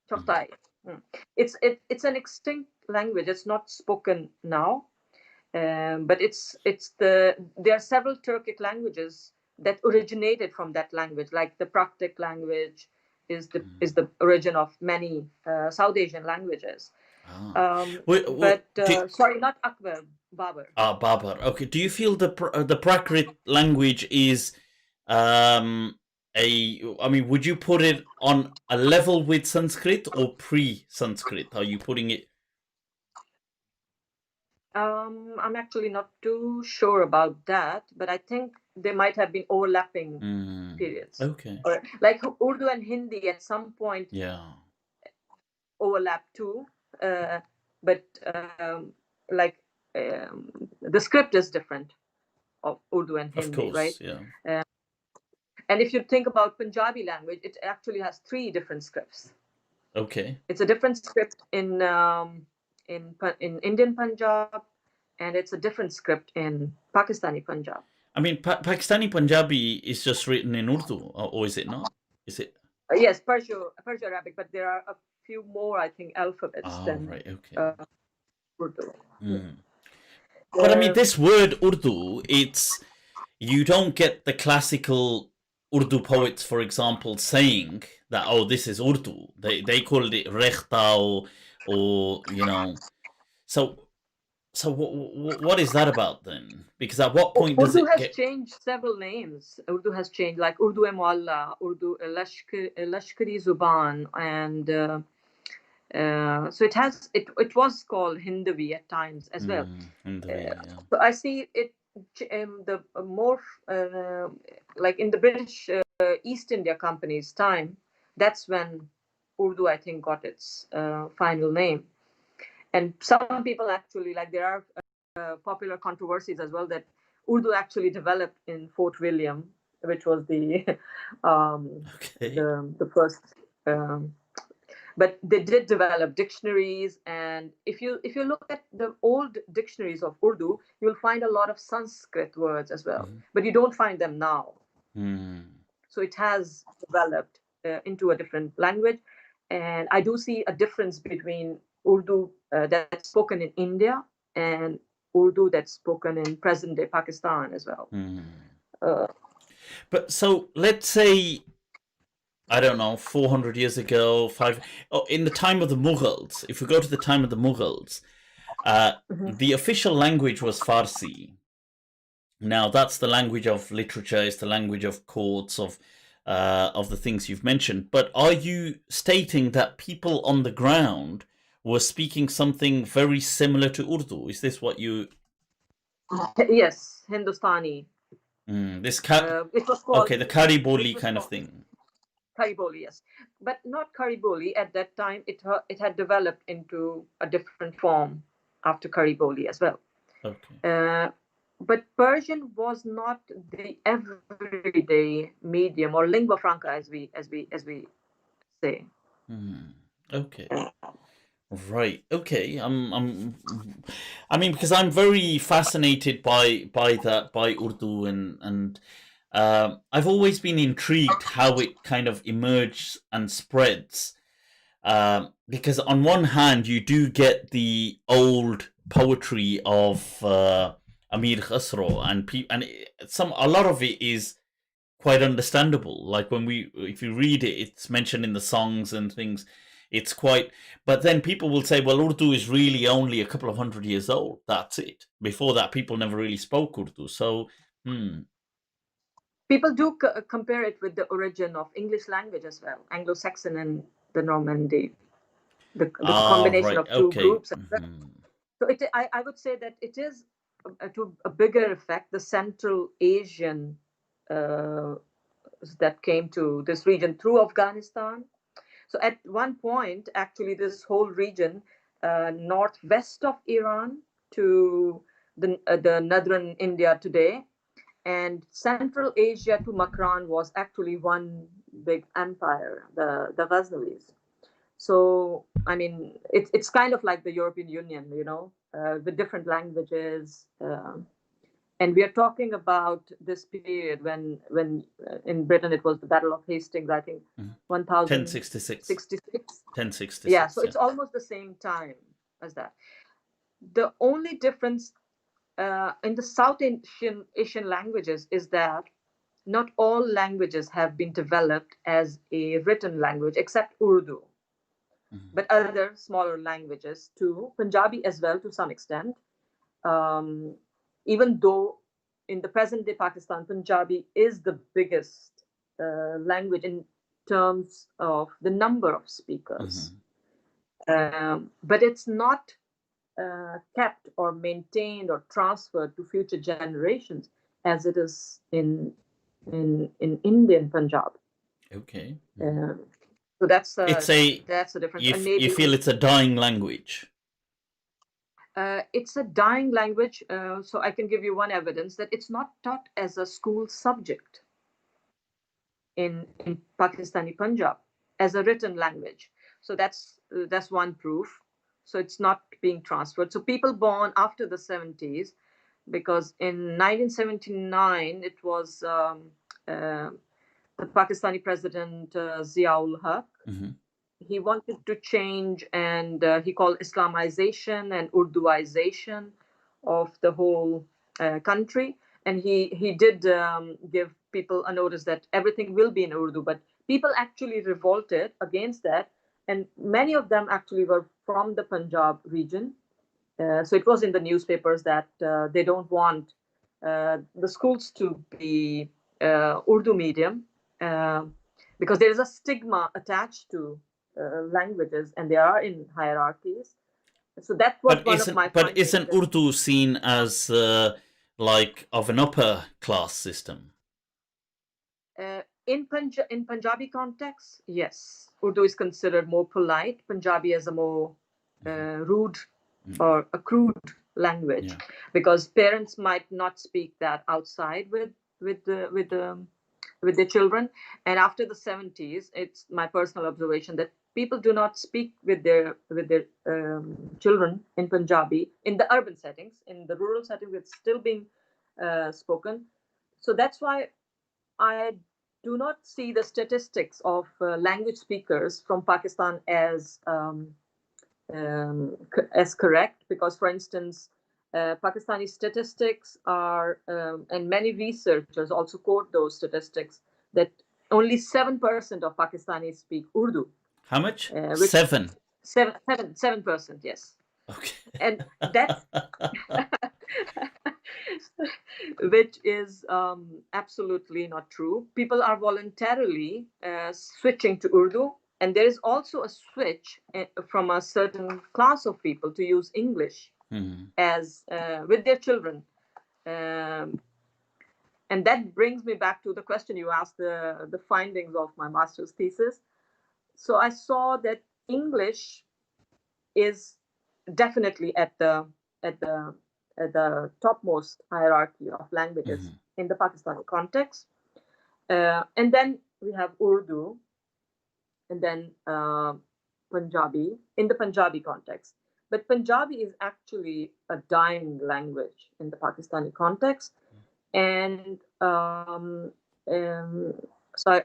Çağatay. It's an extinct language. It's not spoken now, but there are several Turkic languages that originated from that language. Like the Praktic language is the origin of many South Asian languages. Sorry, not Akbar, Babur. Babur. Okay. Do you feel the Prakrit language is I mean, would you put it on a level with Sanskrit or pre-Sanskrit? Are you putting it? I'm actually not too sure about that, but I think there might have been overlapping periods. Okay. Or like Urdu and Hindi at some point. Yeah. Overlap too, but the script is different of Urdu and Hindi, of course, right? Yeah. And if you think about Punjabi language, it actually has 3 different scripts. Okay. It's a different script in Indian Punjab, and it's a different script in Pakistani Punjab. I mean, Pakistani Punjabi is just written in Urdu, or is it not? Is it? Yes, Perso-Arabic, but there are a few more, I think, alphabets than right, okay. Urdu. But I mean, this word Urdu, you don't get the classical Urdu poets, for example, saying that, oh, this is Urdu. They called it Rekhta or you know. So what is that about then? Because at what point does Urdu it has changed several names. Urdu has changed, like Urdu Mualla, Urdu Lashkari Zuban, and so it was called Hindavi at times as well. Hindavi, yeah. So I see it the more like in the British East India Company's time. That's when Urdu, I think, got its final name. And some people actually, like, there are popular controversies as well that Urdu actually developed in Fort William, which was the the first. But they did develop dictionaries, and if you look at the old dictionaries of Urdu, you'll find a lot of Sanskrit words as well, but you don't find them now. So it has developed into a different language, and I do see a difference between Urdu that's spoken in India and Urdu that's spoken in present-day Pakistan as well. But so let's say, I don't know, 400 years ago, in the time of the Mughals, if we go to the time of the Mughals, the official language was Farsi. Now, that's the language of literature, it's the language of courts, of the things you've mentioned. But are you stating that people on the ground were speaking something very similar to Urdu? Is this what you... Yes, Hindustani. It was called, the Khari Boli kind of thing. Khari Boli, yes. But not Khari Boli. At that time, it had developed into a different form after Khari Boli as well. Okay. But Persian was not the everyday medium or lingua franca, as we say. Okay. Right. Okay. I mean, because I'm very fascinated by Urdu, and I've always been intrigued how it kind of emerges and spreads. Because on one hand, you do get the old poetry of Amir Khusro, and a lot of it is quite understandable. Like if you read it, it's mentioned in the songs and things. It's quite, but then people will say, well, Urdu is really only a couple of 100 years old. That's it. Before that, people never really spoke Urdu. So, People do compare it with the origin of English language as well, Anglo-Saxon and the Normandy, the combination right, of two okay. groups. So I would say that it is to a bigger effect the Central Asian that came to this region through Afghanistan. So at one point, actually, this whole region, northwest of Iran to the northern India today, and Central Asia to Makran was actually one big empire, the Ghaznavis. So, I mean, it's kind of like the European Union, with different languages. And we are talking about this period when in Britain it was the Battle of Hastings, I think, 1066. 1066. Yeah, so it's almost the same time as that. The only difference in the South Asian languages is that not all languages have been developed as a written language except Urdu, but other smaller languages too, Punjabi as well to some extent. Even though in the present day Pakistan, Punjabi is the biggest language in terms of the number of speakers. But it's not kept or maintained or transferred to future generations as it is in Indian Punjab. Okay. So that's the difference. You feel it's a dying language? It's a dying language. So I can give you one evidence that it's not taught as a school subject in Pakistani Punjab as a written language. So that's one proof. So it's not being transferred. So people born after the 70s, because in 1979 it was the Pakistani president Ziaul Haq. He wanted to change, and he called Islamization and Urduization of the whole country. And he did give people a notice that everything will be in Urdu, but people actually revolted against that. And many of them actually were from the Punjab region. So it was in the newspapers that they don't want the schools to be Urdu medium because there is a stigma attached to languages, and they are in hierarchies. So that was one of my findings. But isn't Urdu seen as like of an upper class system? In Punjabi context, yes. Urdu is considered more polite. Punjabi as a more rude or a crude language, because parents might not speak that outside with their children. And after the 70s, it's my personal observation that people do not speak with their children in Punjabi in the urban settings. In the rural settings, it's still being spoken. So that's why I do not see the statistics of language speakers from Pakistan as correct, because, for instance, Pakistani statistics are, and many researchers also quote those statistics, that only 7% of Pakistanis speak Urdu. How much? 7%, yes. Okay. And that's which is absolutely not true. People are voluntarily switching to Urdu, and there is also a switch from a certain class of people to use English as with their children. And that brings me back to the question you asked, the findings of my master's thesis. So I saw that English is definitely at the topmost hierarchy of languages in the Pakistani context. And then we have Urdu, and then Punjabi in the Punjabi context. But Punjabi is actually a dying language in the Pakistani context. And so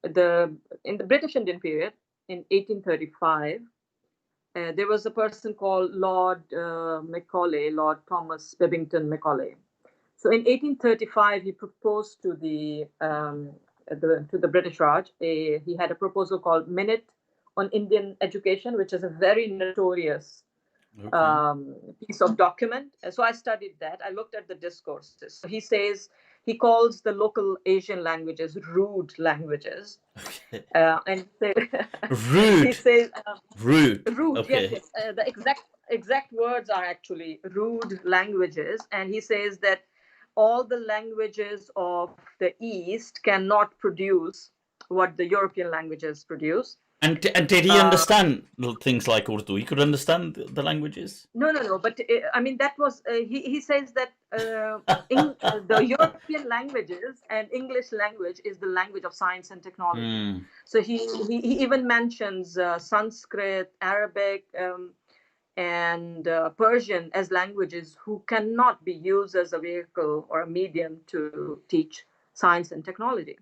in the British Indian period, in 1835, there was a person called Lord Macaulay, Lord Thomas Babington Macaulay. So in 1835, he proposed to the British Raj. He had a proposal called Minute on Indian Education, which is a very notorious piece of document. So I studied that. I looked at the discourses. So he calls the local Asian languages rude languages. Okay. And Rude. he says rude. Rude. Okay. Yes. The exact words are actually rude languages, and he says that all the languages of the East cannot produce what the European languages produce. And did he understand things like Urdu? He could understand the languages? No. But I mean, that was he says that the European languages and English language is the language of science and technology. So he even mentions Sanskrit, Arabic, and Persian as languages who cannot be used as a vehicle or a medium to teach science and technology.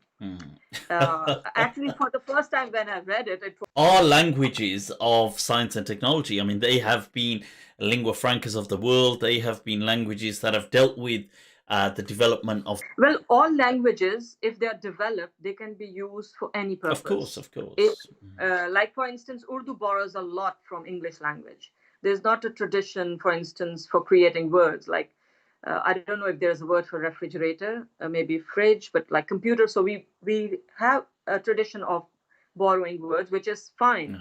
Actually, for the first time when I read it, are languages of science and technology. I mean, they have been lingua francas of the world. They have been languages that have dealt with the development of... Well, all languages, if they are developed, they can be used for any purpose. Of course. Like, for instance, Urdu borrows a lot from English language. There's not a tradition, for instance, for creating words. Like, I don't know if there's a word for refrigerator, maybe fridge, but like computer. So we have a tradition of borrowing words, which is fine.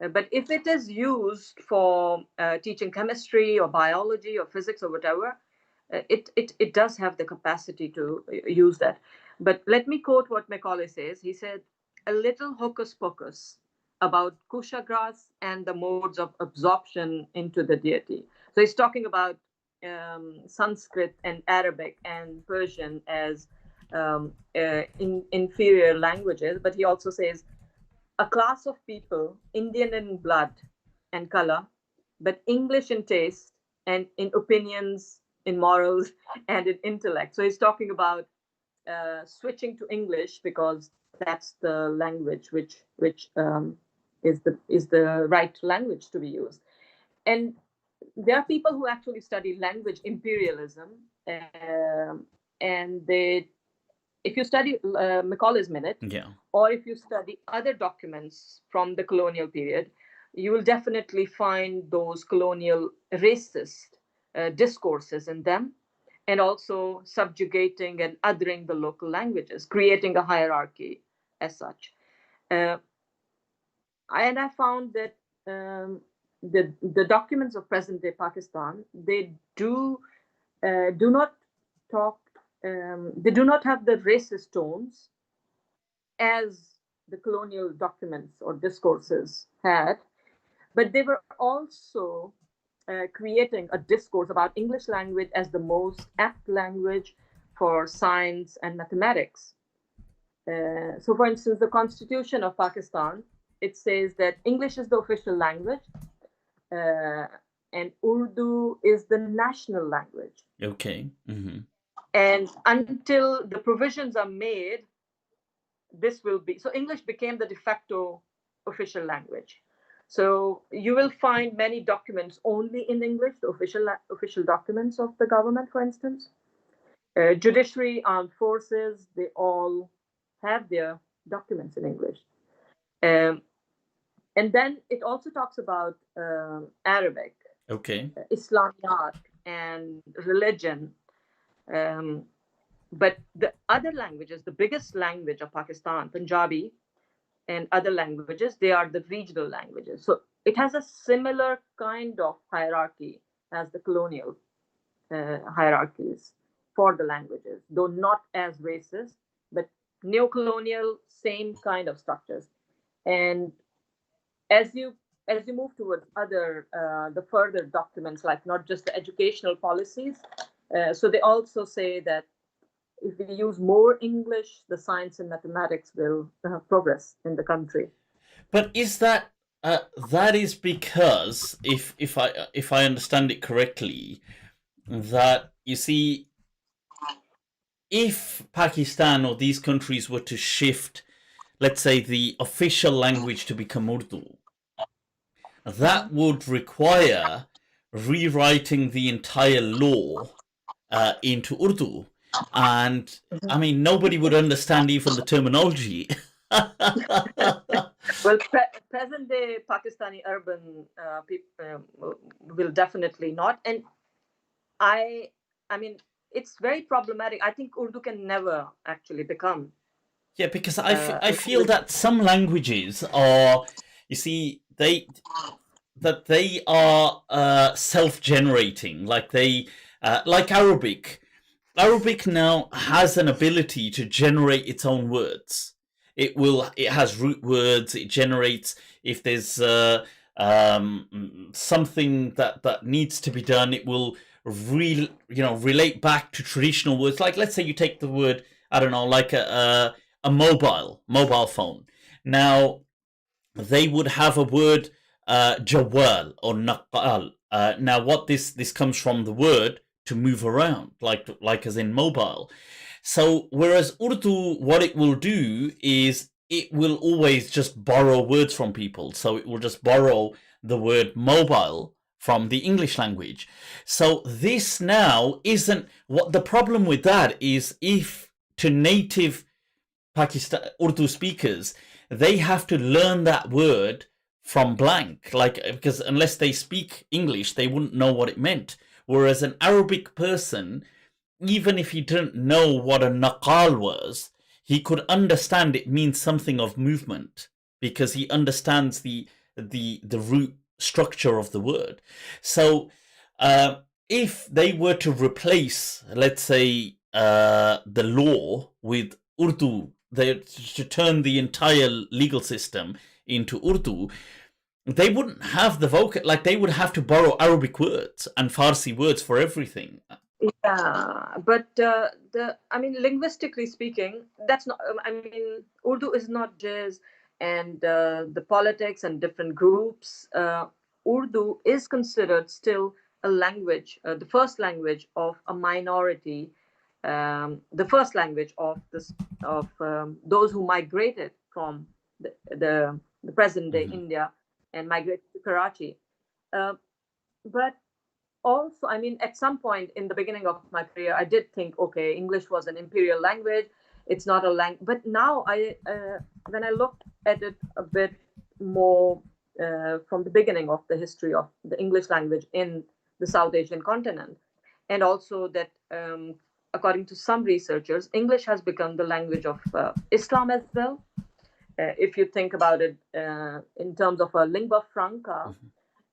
No. But if it is used for teaching chemistry or biology or physics or whatever, it does have the capacity to use that. But let me quote what Macaulay says. He said, "A little hocus pocus about kushagrass and the modes of absorption into the deity." So he's talking about Sanskrit and Arabic and Persian as inferior languages, but he also says a class of people, Indian in blood and color, but English in taste and in opinions, in morals, and in intellect. So he's talking about switching to English because that's the language which is the right language to be used. And there are people who actually study language imperialism, and if you study Macaulay's Minute, or if you study other documents from the colonial period, you will definitely find those colonial racist discourses in them, and also subjugating and othering the local languages, creating a hierarchy as such. And I found that the documents of present-day Pakistan, they do not talk. They do not have the racist tones as the colonial documents or discourses had, but they were also creating a discourse about English language as the most apt language for science and mathematics. So, for instance, the Constitution of Pakistan, it says that English is the official language, and Urdu is the national language. Okay. Mm-hmm. And until the provisions are made, this will be... So English became the de facto official language. So you will find many documents only in English, the official documents of the government, for instance. Judiciary, armed forces, they all have their documents in English. And then it also talks about Arabic, Islamiyat, and religion. But the other languages, the biggest language of Pakistan, Punjabi, and other languages, they are the regional languages. So it has a similar kind of hierarchy as the colonial hierarchies for the languages, though not as racist, but neo-colonial, same kind of structures. And as you move towards other, the further documents, like not just the educational policies, so they also say that if we use more English, the science and mathematics will progress in the country. But is that that is because if I understand it correctly, that you see, if Pakistan or these countries were to shift, let's say, the official language to become Urdu, that would require rewriting the entire law into Urdu. And I mean, nobody would understand even the terminology. Well, present day Pakistani urban people will definitely not. And I mean, it's very problematic. I think Urdu can never actually become. Yeah, because I feel that some languages are, you see, they are self-generating, like like Arabic. Arabic now has an ability to generate its own words. It has root words. It generates, if there's something that needs to be done, it will relate back to traditional words. Like, let's say you take the word, I don't know, like a mobile phone. Now they would have a word, jawal or naqal. Now what this comes from the word to move around, like as in mobile. So whereas Urdu, what it will do is it will always just borrow words from people. So it will just borrow the word mobile from the English language. So this now isn't what the problem with that is. If to native Pakistan Urdu speakers, they have to learn that word from blank, like, because unless they speak English, they wouldn't know what it meant. Whereas an Arabic person, even if he didn't know what a naqal was, he could understand it means something of movement because he understands the root structure of the word. So if they were to replace, let's say, the law with Urdu, to turn the entire legal system into Urdu, they wouldn't have the vocab. Like, they would have to borrow Arabic words and Farsi words for everything. Yeah, but I mean, linguistically speaking, that's not. I mean, Urdu is not just and the politics and different groups. Urdu is considered still a language, the first language of a minority, the first language of those who migrated from the present day India and migrated to Karachi. Uh, but also, I mean, at some point in the beginning of my career, I did think, okay, English was an imperial language. It's not a language. But now, when I look at it a bit more from the beginning of the history of the English language in the South Asian continent, and also that, according to some researchers, English has become the language of Islam as well. If you think about it in terms of a lingua franca,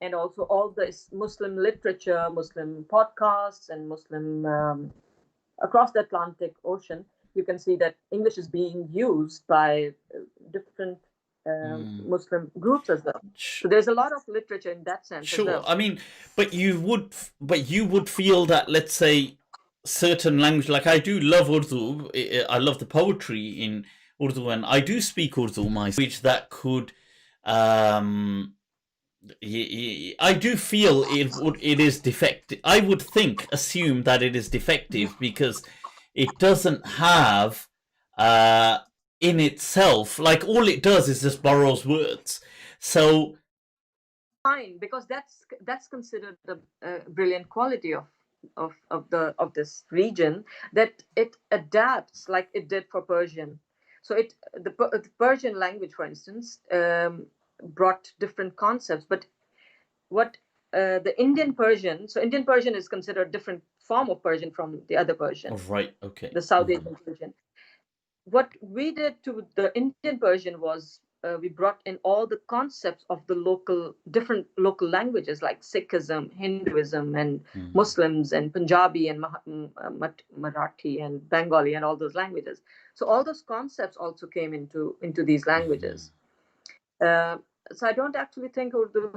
and also all this Muslim literature, Muslim podcasts, and Muslim across the Atlantic Ocean, you can see that English is being used by different Muslim groups as well. So there's a lot of literature in that sense. Sure. As well. I mean, but you would feel that, let's say, certain language, like I do love Urdu. I love the poetry in Urdu, and I do speak Urdu, my language that could. I do feel it is defective. I would assume that it is defective because it doesn't have in itself, like, all it does is just borrows words. So fine, because that's considered the brilliant quality of this region, that it adapts like it did for Persian. So the Persian language, for instance, brought different concepts, but what the Indian Persian, so Indian Persian is considered a different form of Persian from the other Persian. Right, okay. The South Asian Persian. What we did to the Indian Persian was we brought in all the concepts of the different local languages like Sikhism, Hinduism, and Muslims, and Punjabi, and Marathi, and Bengali, and all those languages. So all those concepts also came into these languages. So I don't actually think Urdu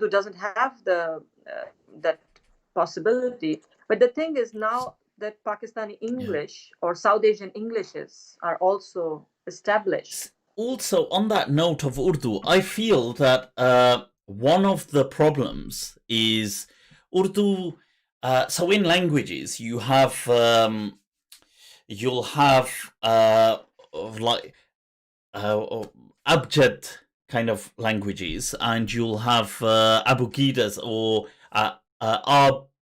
doesn't have that possibility. But the thing is, now that Pakistani English or South Asian Englishes are also established. Also, on that note of Urdu, I feel that one of the problems is Urdu. So in languages, you'll have like abjad kind of languages, and you'll have abugidas or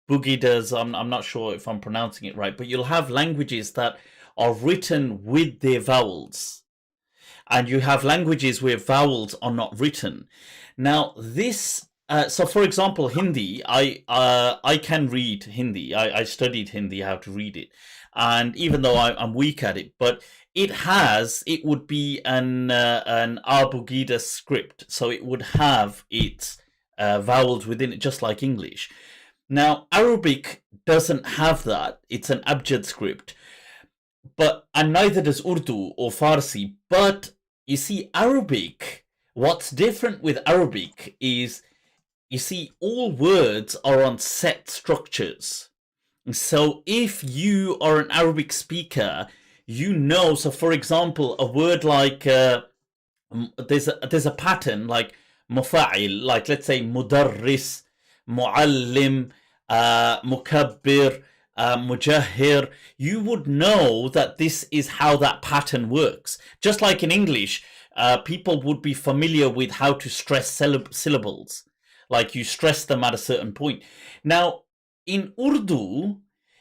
Bugidas, I'm not sure if I'm pronouncing it right, but you'll have languages that are written with their vowels. And you have languages where vowels are not written. Now, this, so for example, Hindi, I can read Hindi. I studied Hindi, how to read it. And even though I'm weak at it, but it would be an Abugida script. So it would have its vowels within it, just like English. Now, Arabic doesn't have that. It's an abjad script. And neither does Urdu or Farsi. But you see, Arabic, what's different with Arabic is, you see, all words are on set structures. So if you are an Arabic speaker, you know, so for example, a word like, there's a pattern like mufa'il, like let's say mudarris, muallim, mukabbir, mujahir. You would know that this is how that pattern works. Just like in English, people would be familiar with how to stress syllables. Like you stress them at a certain point. Now, in Urdu,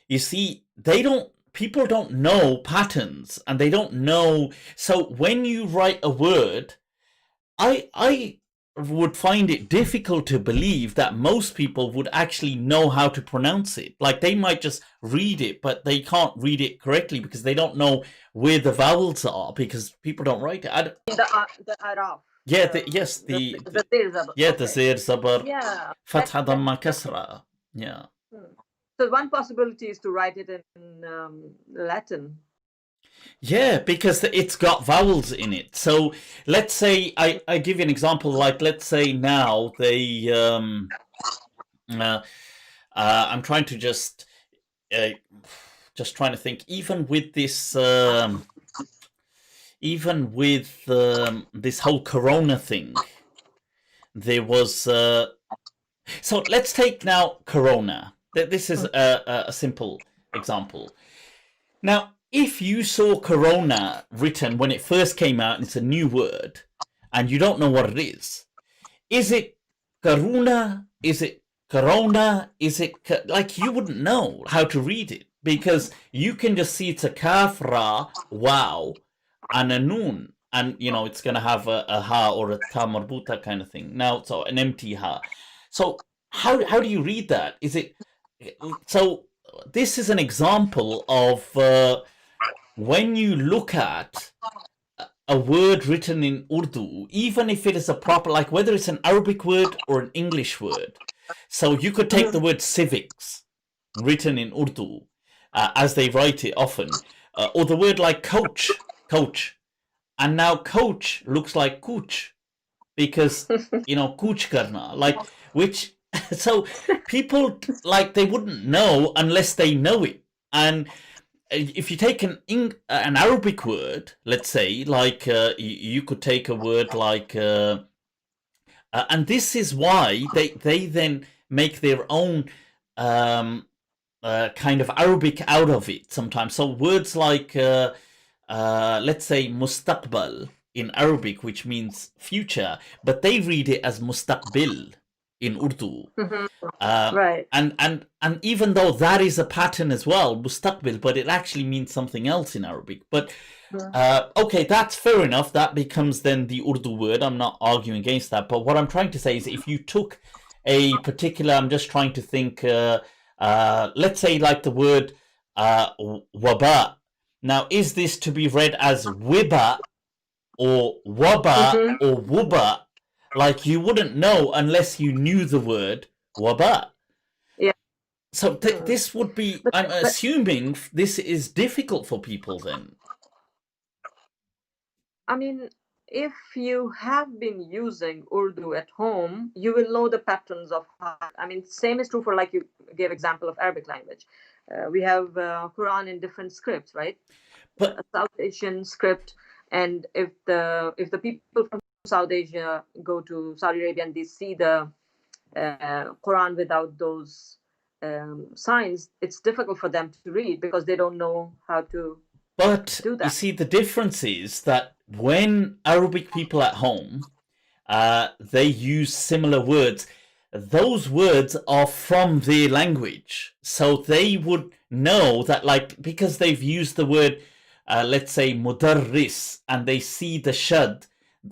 you see, people don't know patterns, and they don't know. So when you write a word, I would find it difficult to believe that most people would actually know how to pronounce it. Like they might just read it, but they can't read it correctly because they don't know where the vowels are, because people don't write it. The araf. Yeah, the zir zabar. Yeah, the zir zabar. Yeah. Fatha dhamma kasra. Yeah. So one possibility is to write it in Latin. Yeah, because it's got vowels in it. So let's say I give you an example. Like let's say now they I'm trying to just trying to think. Even with this this whole Corona thing, there was. So let's take now Corona. This is a simple example. Now, if you saw Corona written when it first came out and it's a new word and you don't know what it is it Karuna? Is it Corona? Is it like you wouldn't know how to read it because you can just see it's a kaf, ra, wow, and a noon, and you know it's going to have a ha or a ta marbuta kind of thing. Now, so an empty ha. So how do you read that? Is it so? This is an example of when you look at a word written in Urdu, even if it is a proper, like whether it's an Arabic word or an English word. So you could take the word civics written in Urdu as they write it often, or the word like coach, and now coach looks like kuch because you know kuch karna, like which. So people like they wouldn't know unless they know it. And if you take an Arabic word, let's say, like you could take a word like, and this is why they then make their own kind of Arabic out of it sometimes. So words like, let's say, mustaqbal in Arabic, which means future, but they read it as mustaqbil in Urdu. Right. And even though that is a pattern as well, mustaqbil, but it actually means something else in Arabic. But okay, that's fair enough. That becomes then the Urdu word. I'm not arguing against that. But what I'm trying to say is if you took a particular, I'm just trying to think, let's say like the word waba. Now, is this to be read as wiba or waba or wuba? Like you wouldn't know unless you knew the word waba. Yeah. So this would be, I'm assuming this is difficult for people then. I mean, if you have been using Urdu at home, you will know the patterns of how, I mean, same is true for, like you gave example of Arabic language. We have Quran in different scripts, right? But a South Asian script, and if the people from South Asia go to Saudi Arabia and they see the Quran without those signs, it's difficult for them to read because they don't know how to do that. You see, the difference is that when Arabic people at home, they use similar words, those words are from their language. So they would know that, like, because they've used the word, let's say, mudarris, and they see the shad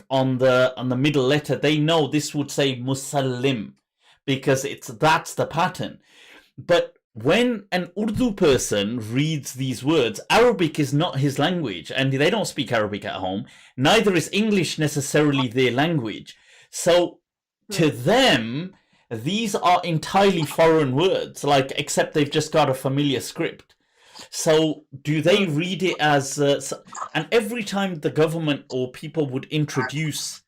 on the middle letter, they know this would say musallim, because that's the pattern. But when an Urdu person reads these words, Arabic is not his language, and they don't speak Arabic at home. Neither is English necessarily their language. So to them, these are entirely foreign words, like, except they've just got a familiar script. So do they read it as... and every time the government or people would introduce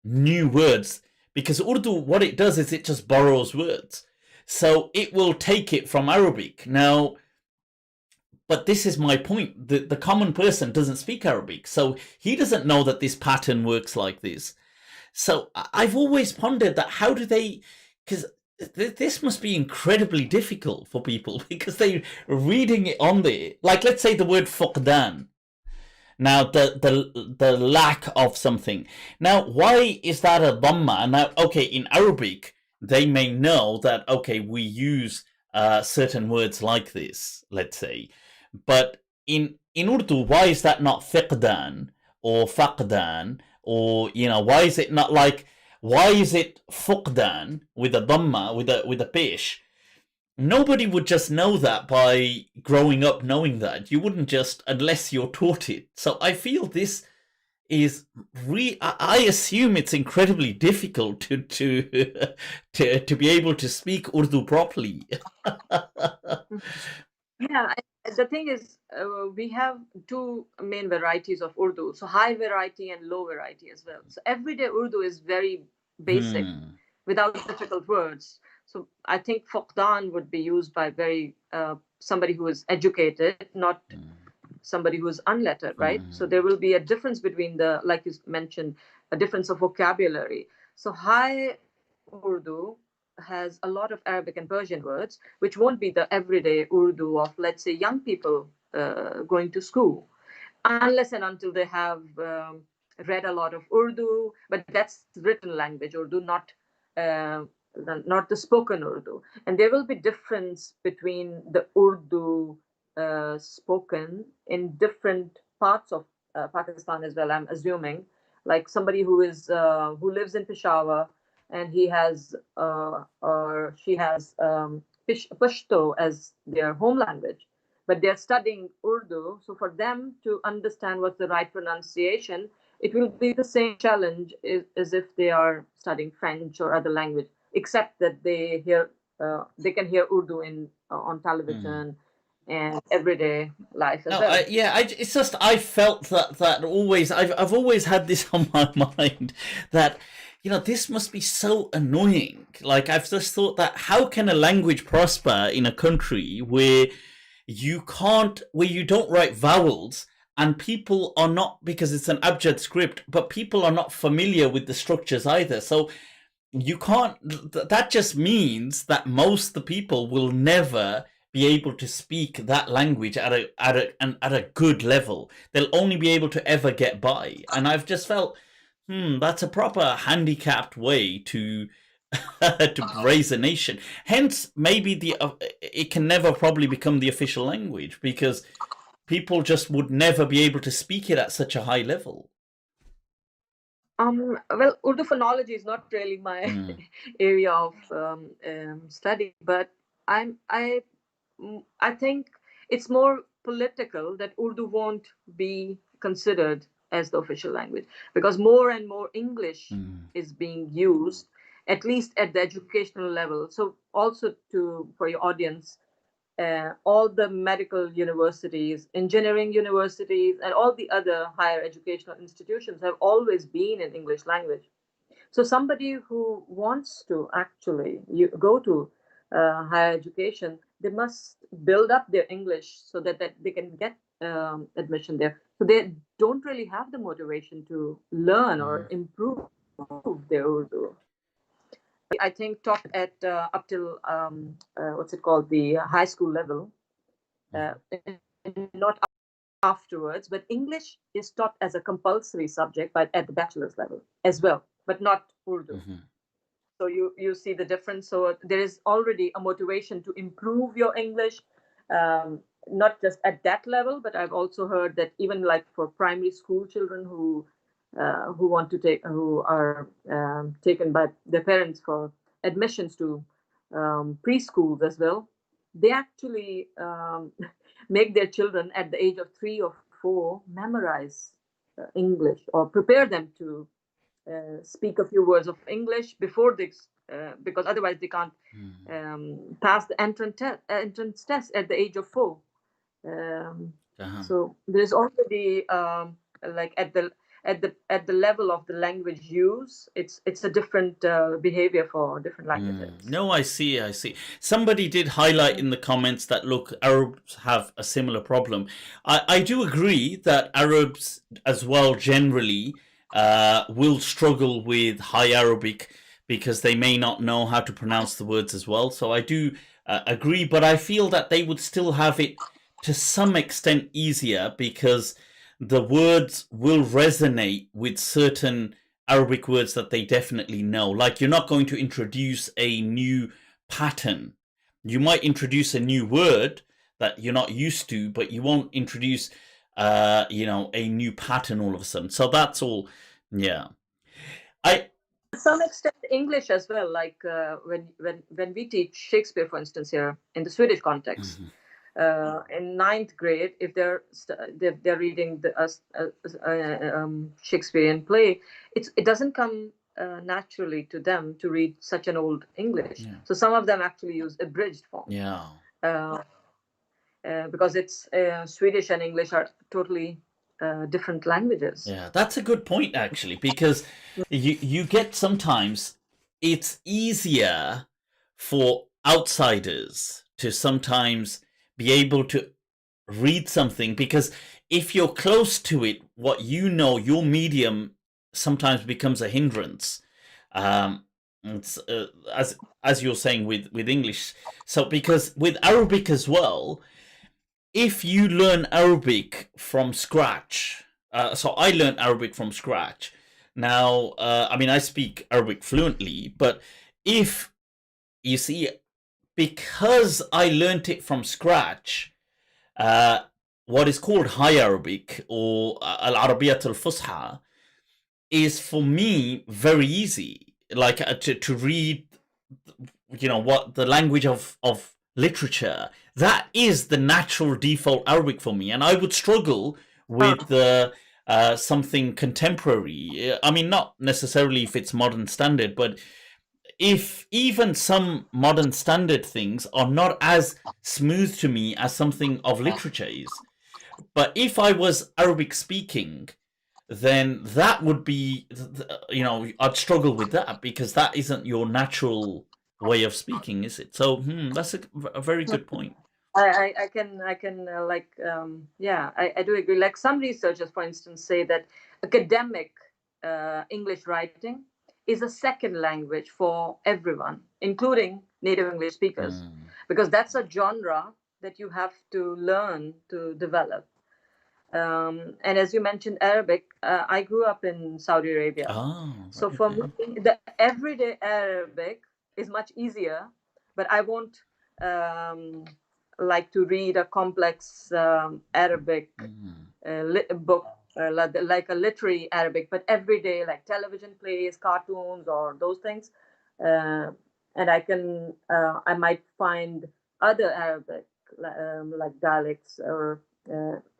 new words, because Urdu, what it does is it just borrows words. So it will take it from Arabic. Now, but this is my point. The common person doesn't speak Arabic, so he doesn't know that this pattern works like this. So I've always pondered that, how do they... Because this must be incredibly difficult for people, because they're reading it on there. Like, let's say the word fuqdan. Now, the lack of something. Now, why is that a dhamma? Now, okay, in Arabic, they may know that, okay, we use certain words like this, let's say. But in Urdu, why is that not fiqdan or faqdan? Or, why is it not like... Why is it fuqdan with a dhamma, with a pesh? Nobody would just know that by growing up knowing that. You wouldn't just, unless you're taught it. So I feel this is I assume it's incredibly difficult to be able to speak Urdu properly. Yeah, the thing is, we have two main varieties of Urdu. So high variety and low variety as well. So everyday Urdu is very basic, without difficult words. So I think fuqdan would be used by somebody who is educated, not somebody who is unlettered, right? So there will be a difference between like you mentioned, a difference of vocabulary. So high Urdu has a lot of Arabic and Persian words, which won't be the everyday Urdu of, let's say, young people going to school, unless and until they have read a lot of Urdu, but that's written language Urdu, not the spoken Urdu. And there will be difference between the Urdu spoken in different parts of Pakistan as well, I'm assuming. Like somebody who lives in Peshawar, and he has or she has Pashto as their home language, but they're studying Urdu. So for them to understand what's the right pronunciation, it will be the same challenge as if they are studying French or other language, except that they can hear Urdu on television and everyday life as well. It's just, I felt that always, I've always had this on my mind, that this must be so annoying. Like, I've just thought that, how can a language prosper in a country where you don't write vowels, and people are not, because it's an abjad script, but people are not familiar with the structures either. So you can't, that just means that most of the people will never be able to speak that language at a good level. They'll only be able to ever get by. And I've just felt, that's a proper handicapped way to raise a nation. Hence, maybe it can never probably become the official language, because people just would never be able to speak it at such a high level. Well, Urdu phonology is not really my area of study, but I think it's more political that Urdu won't be considered as the official language, because more and more English is being used, at least at the educational level. So also for your audience, all the medical universities, engineering universities, and all the other higher educational institutions have always been in English language. So somebody who wants to actually go to higher education, they must build up their English so that they can get admission there. So they don't really have the motivation to learn or improve their Urdu. I think taught at up till the high school level, not afterwards. But English is taught as a compulsory subject, but at the bachelor's level as well, but not Urdu. So you see the difference. So there is already a motivation to improve your English, not just at that level, but I've also heard that even like for primary school children who want to take, who are taken by their parents for admissions to preschools as well, they actually make their children at the age of 3 or 4 memorize English, or prepare them to speak a few words of English before they, because otherwise they can't pass the entrance test at the age of 4. So there's already like at the level of the language use, it's a different behavior for different languages. No, I see. Somebody did highlight in the comments that, look, Arabs have a similar problem. I do agree that Arabs as well generally will struggle with High Arabic because they may not know how to pronounce the words as well. So I do agree, but I feel that they would still have it to some extent easier because the words will resonate with certain Arabic words that they definitely know. Like, you're not going to introduce a new pattern. You might introduce a new word that you're not used to, but you won't introduce a new pattern all of a sudden. So that's all. Yeah. To some extent English as well, like when we teach Shakespeare, for instance, here in the Swedish context, in 9th grade, if they're reading the Shakespearean play, it doesn't come naturally to them to read such an old English. So some of them actually use abridged form. Because it's Swedish and English are totally different languages. Yeah, that's a good point, actually, because you get sometimes it's easier for outsiders to sometimes be able to read something, because if you're close to it, what you know, your medium sometimes becomes a hindrance. It's, as you're saying with English. So because with Arabic as well, if you learn Arabic from scratch, so I learned Arabic from scratch. Now, I mean, I speak Arabic fluently, but if you see, because I learned it from scratch, what is called High Arabic or Al-Arabiyyat al-Fusha is for me very easy, like to read, what the language of literature, that is the natural default Arabic for me, and I would struggle with something contemporary. I mean, not necessarily if it's modern standard, but if even some modern standard things are not as smooth to me as something of literature is. But if I was Arabic speaking, then that would be, I'd struggle with that because that isn't your natural way of speaking, is it? So that's a very good point. I can I do agree. Like some researchers, for instance, say that academic English writing is a second language for everyone, including native English speakers, because that's a genre that you have to learn to develop. And as you mentioned, Arabic, I grew up in Saudi Arabia. So for me, the everyday Arabic is much easier, but I won't like to read a complex Arabic book, like a literary Arabic, but everyday, like television plays, cartoons, or those things. And I might find other Arabic, like dialects or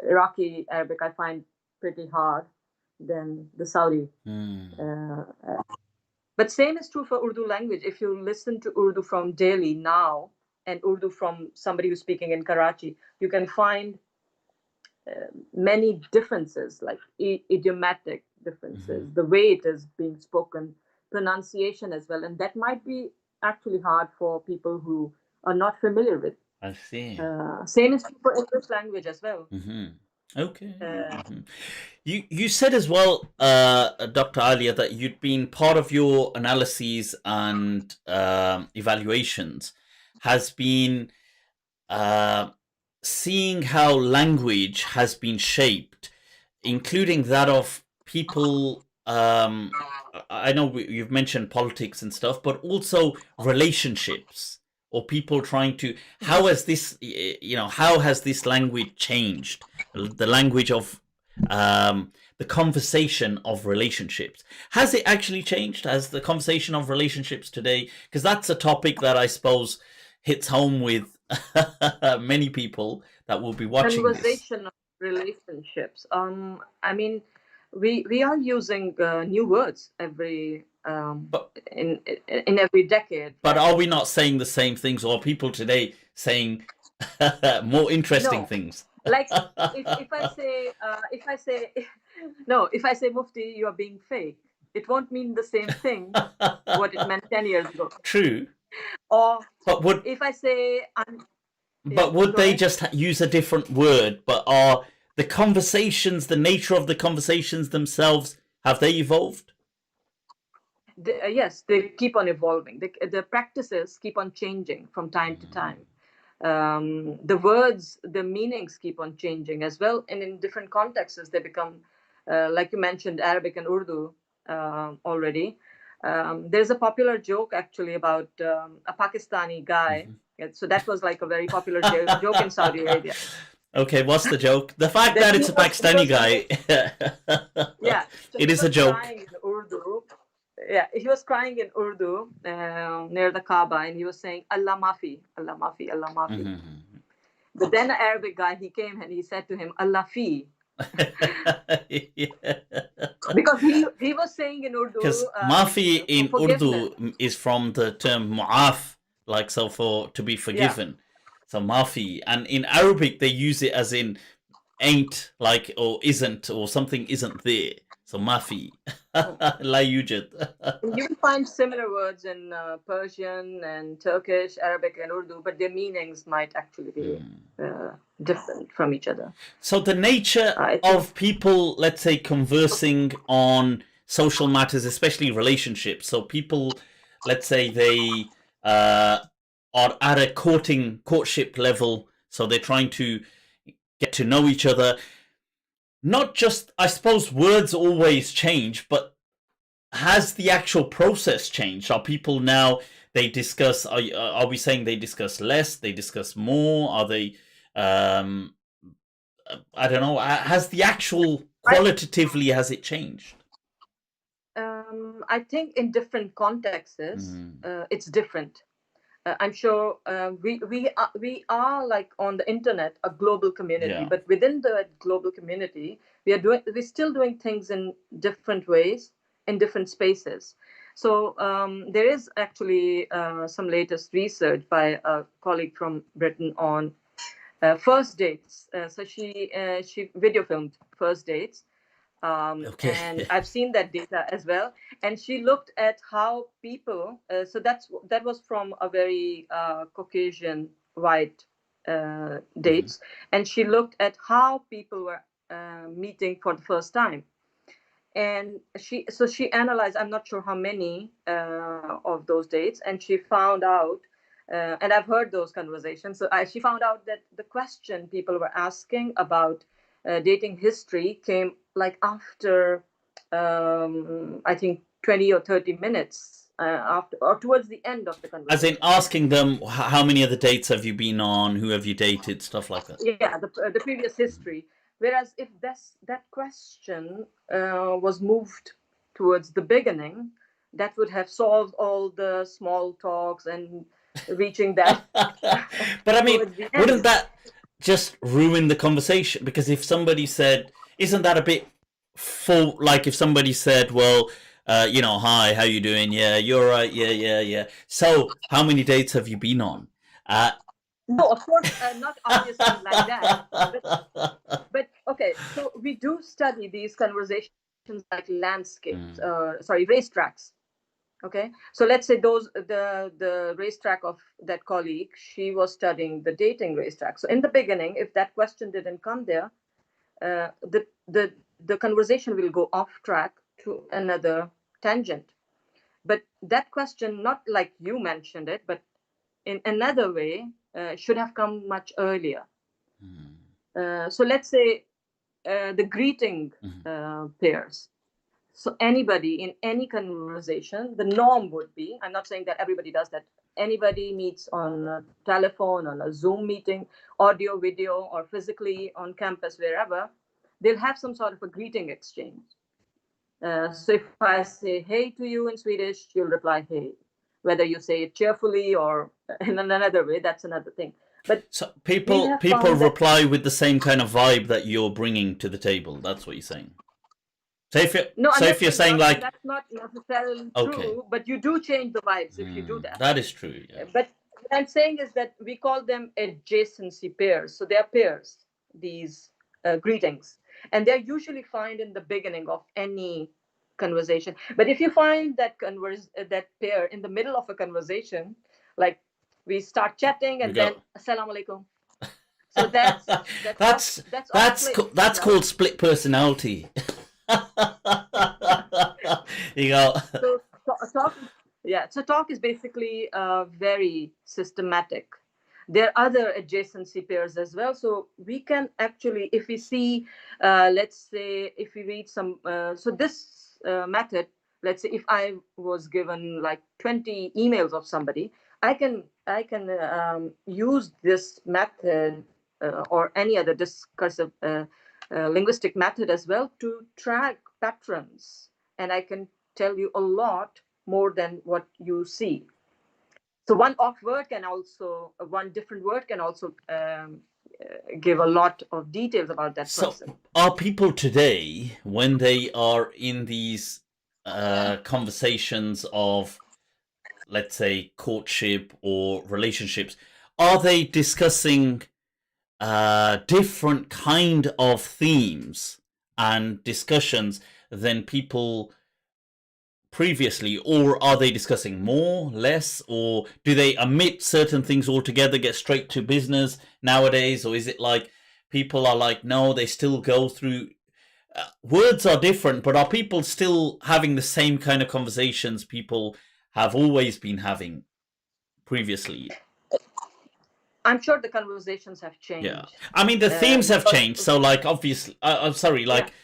Iraqi Arabic, I find pretty hard than the Saudi. But same is true for Urdu language. If you listen to Urdu from Delhi now and Urdu from somebody who's speaking in Karachi, you can find many differences, like idiomatic differences, the way it is being spoken, pronunciation as well. And that might be actually hard for people who are not familiar with. I see. Same is true for English language as well. Okay. You said as well, Dr. Alia, that you'd been part of your analyses and evaluations has been seeing how language has been shaped, including that of people I know you've mentioned politics and stuff, but also relationships or people trying to. How has this, how has this language changed? The language of the conversation of relationships. Has it actually changed? Has the conversation of relationships today? Because that's a topic that I suppose hits home with many people that will be watching this. Conversation of relationships. I mean, we are using new words every in every decade. But are we not saying the same things, or are people today saying more interesting things? Like if I say no, if I say Mufti, you are being fake, it won't mean the same thing what it meant 10 years ago. True. Or but if I say would they just use a different word? But are the conversations, the nature of the conversations themselves, have they evolved? Yes, they keep on evolving. The practices keep on changing from time to time. The words, the meanings keep on changing as well, and in different contexts they become, like you mentioned, Arabic and Urdu already. There's a popular joke actually about a Pakistani guy. So that was like a very popular joke in Saudi Arabia. Okay, what's the joke? The fact that it's a Pakistani guy. Yeah, so it is a joke. Crying in Urdu. Yeah, he was crying in Urdu near the Kaaba, and he was saying Allah Mafi, Allah Mafi, Allah Mafi. But then an Arabic guy, he came and he said to him, Allah Fi. Because he was saying in Urdu. Because Mafi in Urdu is from the term mu'af, like so for to be forgiven. Yeah. So Mafi. And in Arabic, they use it as in ain't, like, or isn't, or something isn't there. So Mafi. La yujad. You will find similar words in Persian and Turkish, Arabic and Urdu, but their meanings might actually be different from each other. So the nature of people, let's say, conversing on social matters, especially relationships. So people, let's say they are at a courtship level. So they're trying to get to know each other. Not just, I suppose, words always change, but has the actual process changed? Are people now, they discuss, are we saying they discuss less, they discuss more? Are they, I don't know, has the actual, qualitatively, has it changed? I think in different contexts, it's different. I'm sure we are like on the internet a global community, but within the global community, we're still doing things in different ways in different spaces. So there is actually some latest research by a colleague from Britain on first dates. So she video filmed first dates. And I've seen that data as well. And she looked at how people, so that was from a very Caucasian white dates. And she looked at how people were meeting for the first time. And she analyzed, I'm not sure how many of those dates, and she found out, and I've heard those conversations. So she found out that the question people were asking about dating history came like after I think 20 or 30 minutes after, or towards the end of the conversation. As in asking them, how many other dates have you been on, who have you dated, stuff like that. Yeah, the previous history. Whereas if that question was moved towards the beginning, that would have solved all the small talks and reaching that. But I mean, wouldn't that just ruin the conversation? Because if somebody said, isn't that a bit full? Like if somebody said, well, hi, how you doing? Yeah, you're right. Yeah. So how many dates have you been on? No, of course, not obviously like that. But okay, so we do study these conversations like landscapes, racetracks. Okay, so let's say the racetrack of that colleague, she was studying the dating racetrack. So in the beginning, if that question didn't come there, the conversation will go off track to another tangent. But that question, not like you mentioned it, but in another way, should have come much earlier. So let's say the greeting pairs. So anybody in any conversation, the norm would be, I'm not saying that everybody does that, anybody meets on a telephone, on a Zoom meeting, audio, video, or physically on campus, wherever, they'll have some sort of a greeting exchange. So if I say hey to you in Swedish, you'll reply hey. Whether you say it cheerfully or in another way, that's another thing. But so we people have found that, reply with the same kind of vibe that you're bringing to the table. That's what you're saying. So if you're, no, I'm so not if you're saying saying like, that's not necessarily okay, true, but you do change the vibes if you do that. that is true. Yeah. But what I'm saying is that we call them adjacency pairs. So they are pairs, these greetings. And they're usually found in the beginning of any conversation. But if you find that that pair in the middle of a conversation, like we start chatting and then assalamu alaikum. So that's that's called split personality. You go. So talk is basically very systematic. There are other adjacency pairs as well. So we can actually, if we see, let's say, if we read some, so this method, let's say if I was given like 20 emails of somebody, I can use this method or any other discursive linguistic method as well to track patterns, and I can tell you a lot more than what you see. So one different word can also give a lot of details about that person. So are people today, when they are in these conversations of, let's say, courtship or relationships, are they discussing different kind of themes and discussions than people previously, or are they discussing more, less, or do they omit certain things altogether, get straight to business nowadays, or is it like people are like, no, they still go through words are different, but are people still having the same kind of conversations people have always been having previously? I'm sure the conversations have changed. Yeah, I mean the themes have changed. So, like, obviously, I'm sorry. Like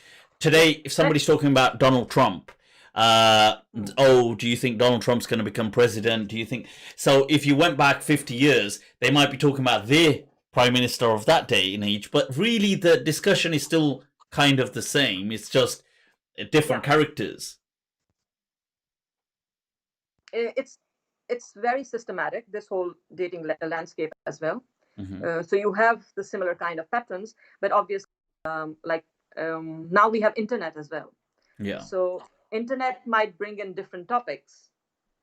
today, if somebody's talking about Donald Trump, oh, do you think Donald Trump's going to become president? Do you think so? If you went back 50 years, they might be talking about their prime minister of that day and age, but really the discussion is still kind of the same. It's just different characters. It's very systematic, this whole dating landscape as well. Mm-hmm. So you have the similar kind of patterns, but obviously, now we have internet as well. Yeah. So internet might bring in different topics,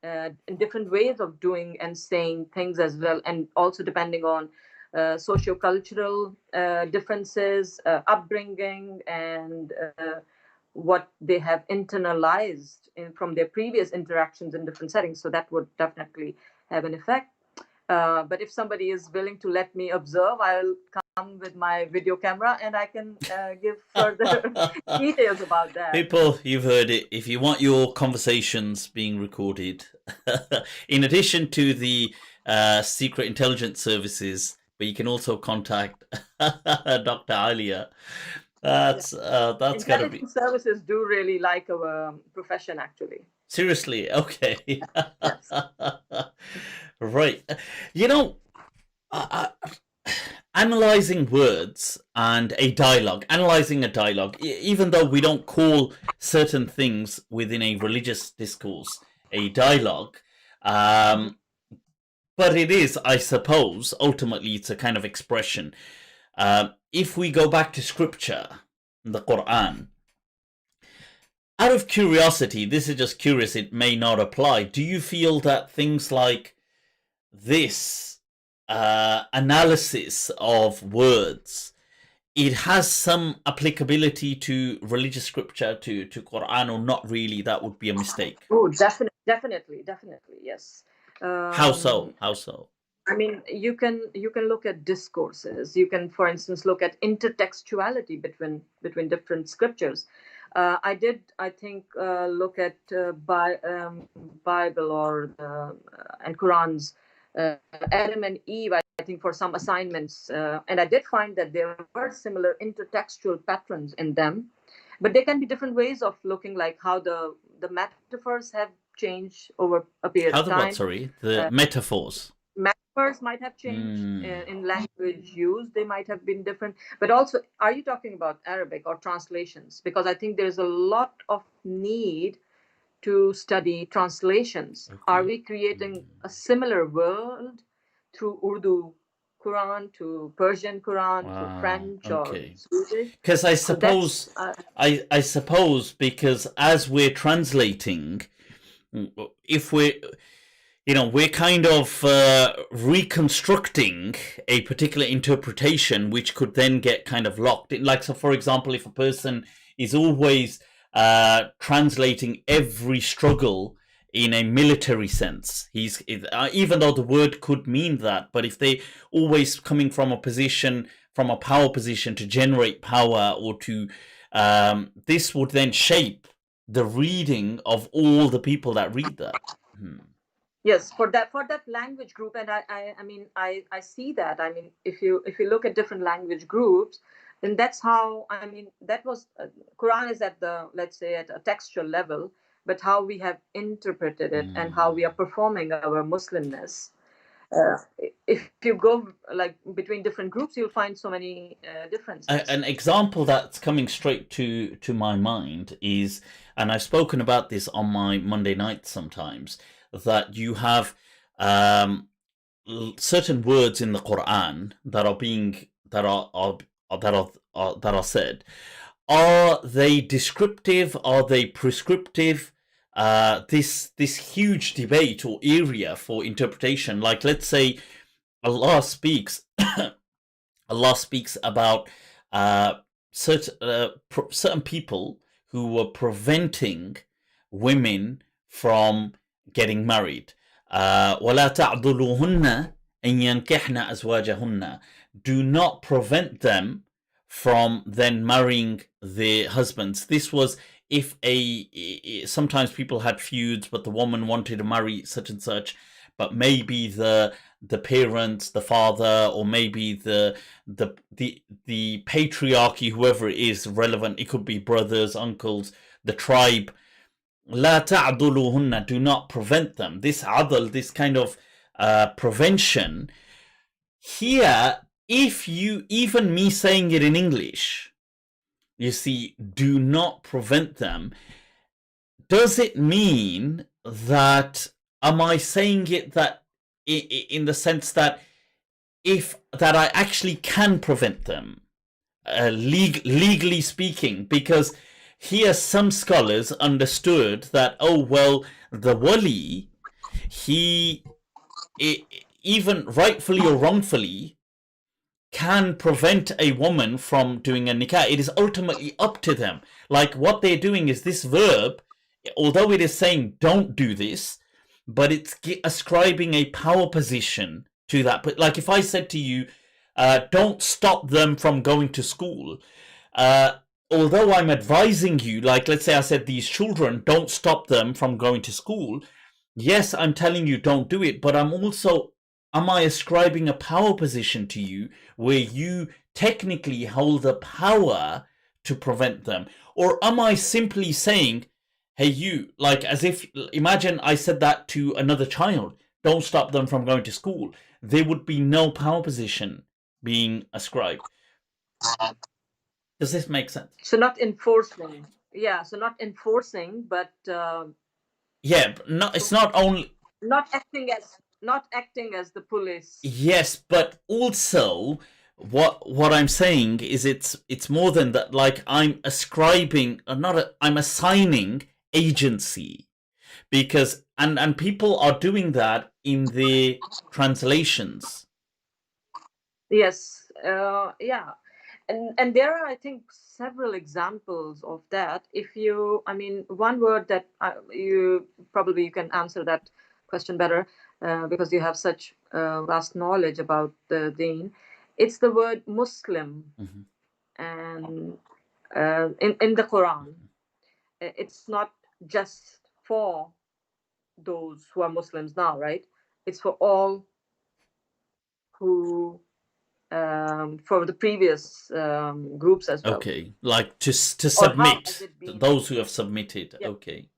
and different ways of doing and saying things as well, and also depending on socio-cultural differences, upbringing, and what they have internalized from their previous interactions in different settings. So that would definitely have an effect. But if somebody is willing to let me observe, I'll come with my video camera and I can give further details about that. People, you've heard it. If you want your conversations being recorded, in addition to the secret intelligence services, but you can also contact Dr. Alia. That's gotta be. Services do really like our profession, actually. Seriously, okay. Yes. Right. You know, analyzing words and analyzing a dialogue, even though we don't call certain things within a religious discourse a dialogue, but it is, I suppose, ultimately it's a kind of expression. If we go back to scripture, the Quran, out of curiosity, this is just curious, it may not apply, do you feel that things like this analysis of words, it has some applicability to religious scripture, to Quran, or not really? That would be a mistake. Oh, definitely, yes. How so? I mean, you can look at discourses. You can, for instance, look at intertextuality between different scriptures. I think, look at Bible or and Quran's Adam and Eve, I think, for some assignments, and I did find that there were similar intertextual patterns in them. But there can be different ways of looking, like how the metaphors have changed over a period How of the what? time. Sorry, the metaphors. Metaphors might have changed in language use. They might have been different. But also, are you talking about Arabic or translations? Because I think there's a lot of need to study translations. Are Okay. we creating a similar world through Urdu Quran to Persian Quran to Wow. French or Okay. Swedish? Because I So that's suppose, I suppose because as we're translating, if we're we're kind of reconstructing a particular interpretation which could then get kind of locked in. Like, so for example, if a person is always translating every struggle in a military sense, he's even though the word could mean that, but if they always coming from a position, from a power position to generate power or to this would then shape the reading of all the people that read that. yes, for that language group. And I mean, I see that. I mean, if you look at different language groups, then that's how, I mean, that was Quran is at the, let's say, at a textual level, but how we have interpreted it and how we are performing our Muslimness. uh, if you go like between different groups, you'll find so many differences. An example that's coming straight to my mind is, and I've spoken about this on my Monday nights sometimes, that you have certain words in the Quran that are being that are said. Are they descriptive? Are they prescriptive? This huge debate or area for interpretation. Like, let's say Allah speaks Allah speaks about certain people who were preventing women from getting married. وَلَا تَعْضُلُوهُنَّ أَن يَنْكِحْنَ أَزْوَاجَهُنَّ. Do not prevent them from then marrying their husbands. This was if sometimes people had feuds, but the woman wanted to marry such and such, but maybe the parents, the father, or maybe the patriarchy, whoever it is relevant, it could be brothers, uncles, the tribe. La ta'duluhunna, do not prevent them. This adl, this kind of prevention here, if you, even me saying it in English, you see, do not prevent them, does it mean that, am I saying it that in the sense that that I actually can prevent them, legally speaking? Because here some scholars understood that, oh well, the wali, he, even rightfully or wrongfully, can prevent a woman from doing a nikah. It is ultimately up to them. Like, what they're doing is this verb, although it is saying don't do this, but it's ascribing a power position to that. But like, if I said to you, don't stop them from going to school, although I'm advising you, like, let's say I said these children, don't stop them from going to school. Yes, I'm telling you don't do it, but I'm also, am I ascribing a power position to you where you technically hold the power to prevent them? Or am I simply saying, hey, you, like, as if, imagine I said that to another child, don't stop them from going to school. There would be no power position being ascribed. Does this make sense? So not enforcing, yeah, so not enforcing, but Yeah, but no, it's not only, not acting as the police. yes, but also what I'm saying is it's more than that. Like, I'm ascribing, I'm assigning agency, because and people are doing that in the translations. Yes, yeah, and there are, I think, several examples of that. If you, I mean, one word that you probably you can answer that question better because you have such vast knowledge about the Deen. It's the word Muslim, and in the Quran, it's not just for those who are Muslims now, right? It's for all who for the previous groups as well. Okay, like to Or how has submit, it been? those who have submitted. Yeah. Okay.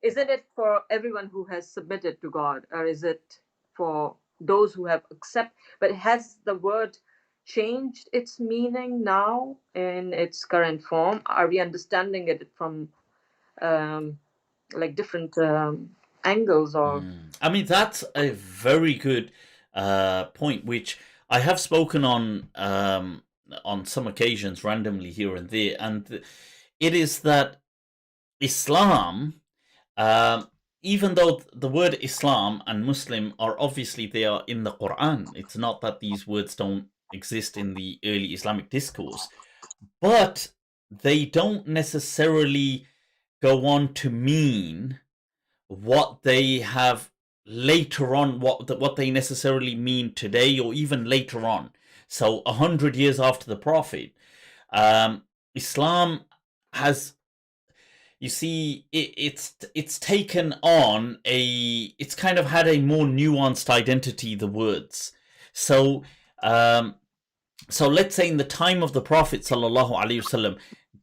Isn't it for everyone who has submitted to God, or is it for those who have accepted? But has the word changed its meaning now in its current form? Are we understanding it from like different angles, or? I mean, that's a very good point, which I have spoken on some occasions randomly here and there, and it is that Islam, even though the word Islam and Muslim are obviously they are in the Quran, it's not that these words don't exist in the early Islamic discourse, but they don't necessarily go on to mean what they have later on, what they necessarily mean today or even later on. So 100 years after the Prophet, Islam has, you see, it's taken on it's kind of had a more nuanced identity, the words. So so let's say in the time of the Prophet sallallahu alaihi wasallam,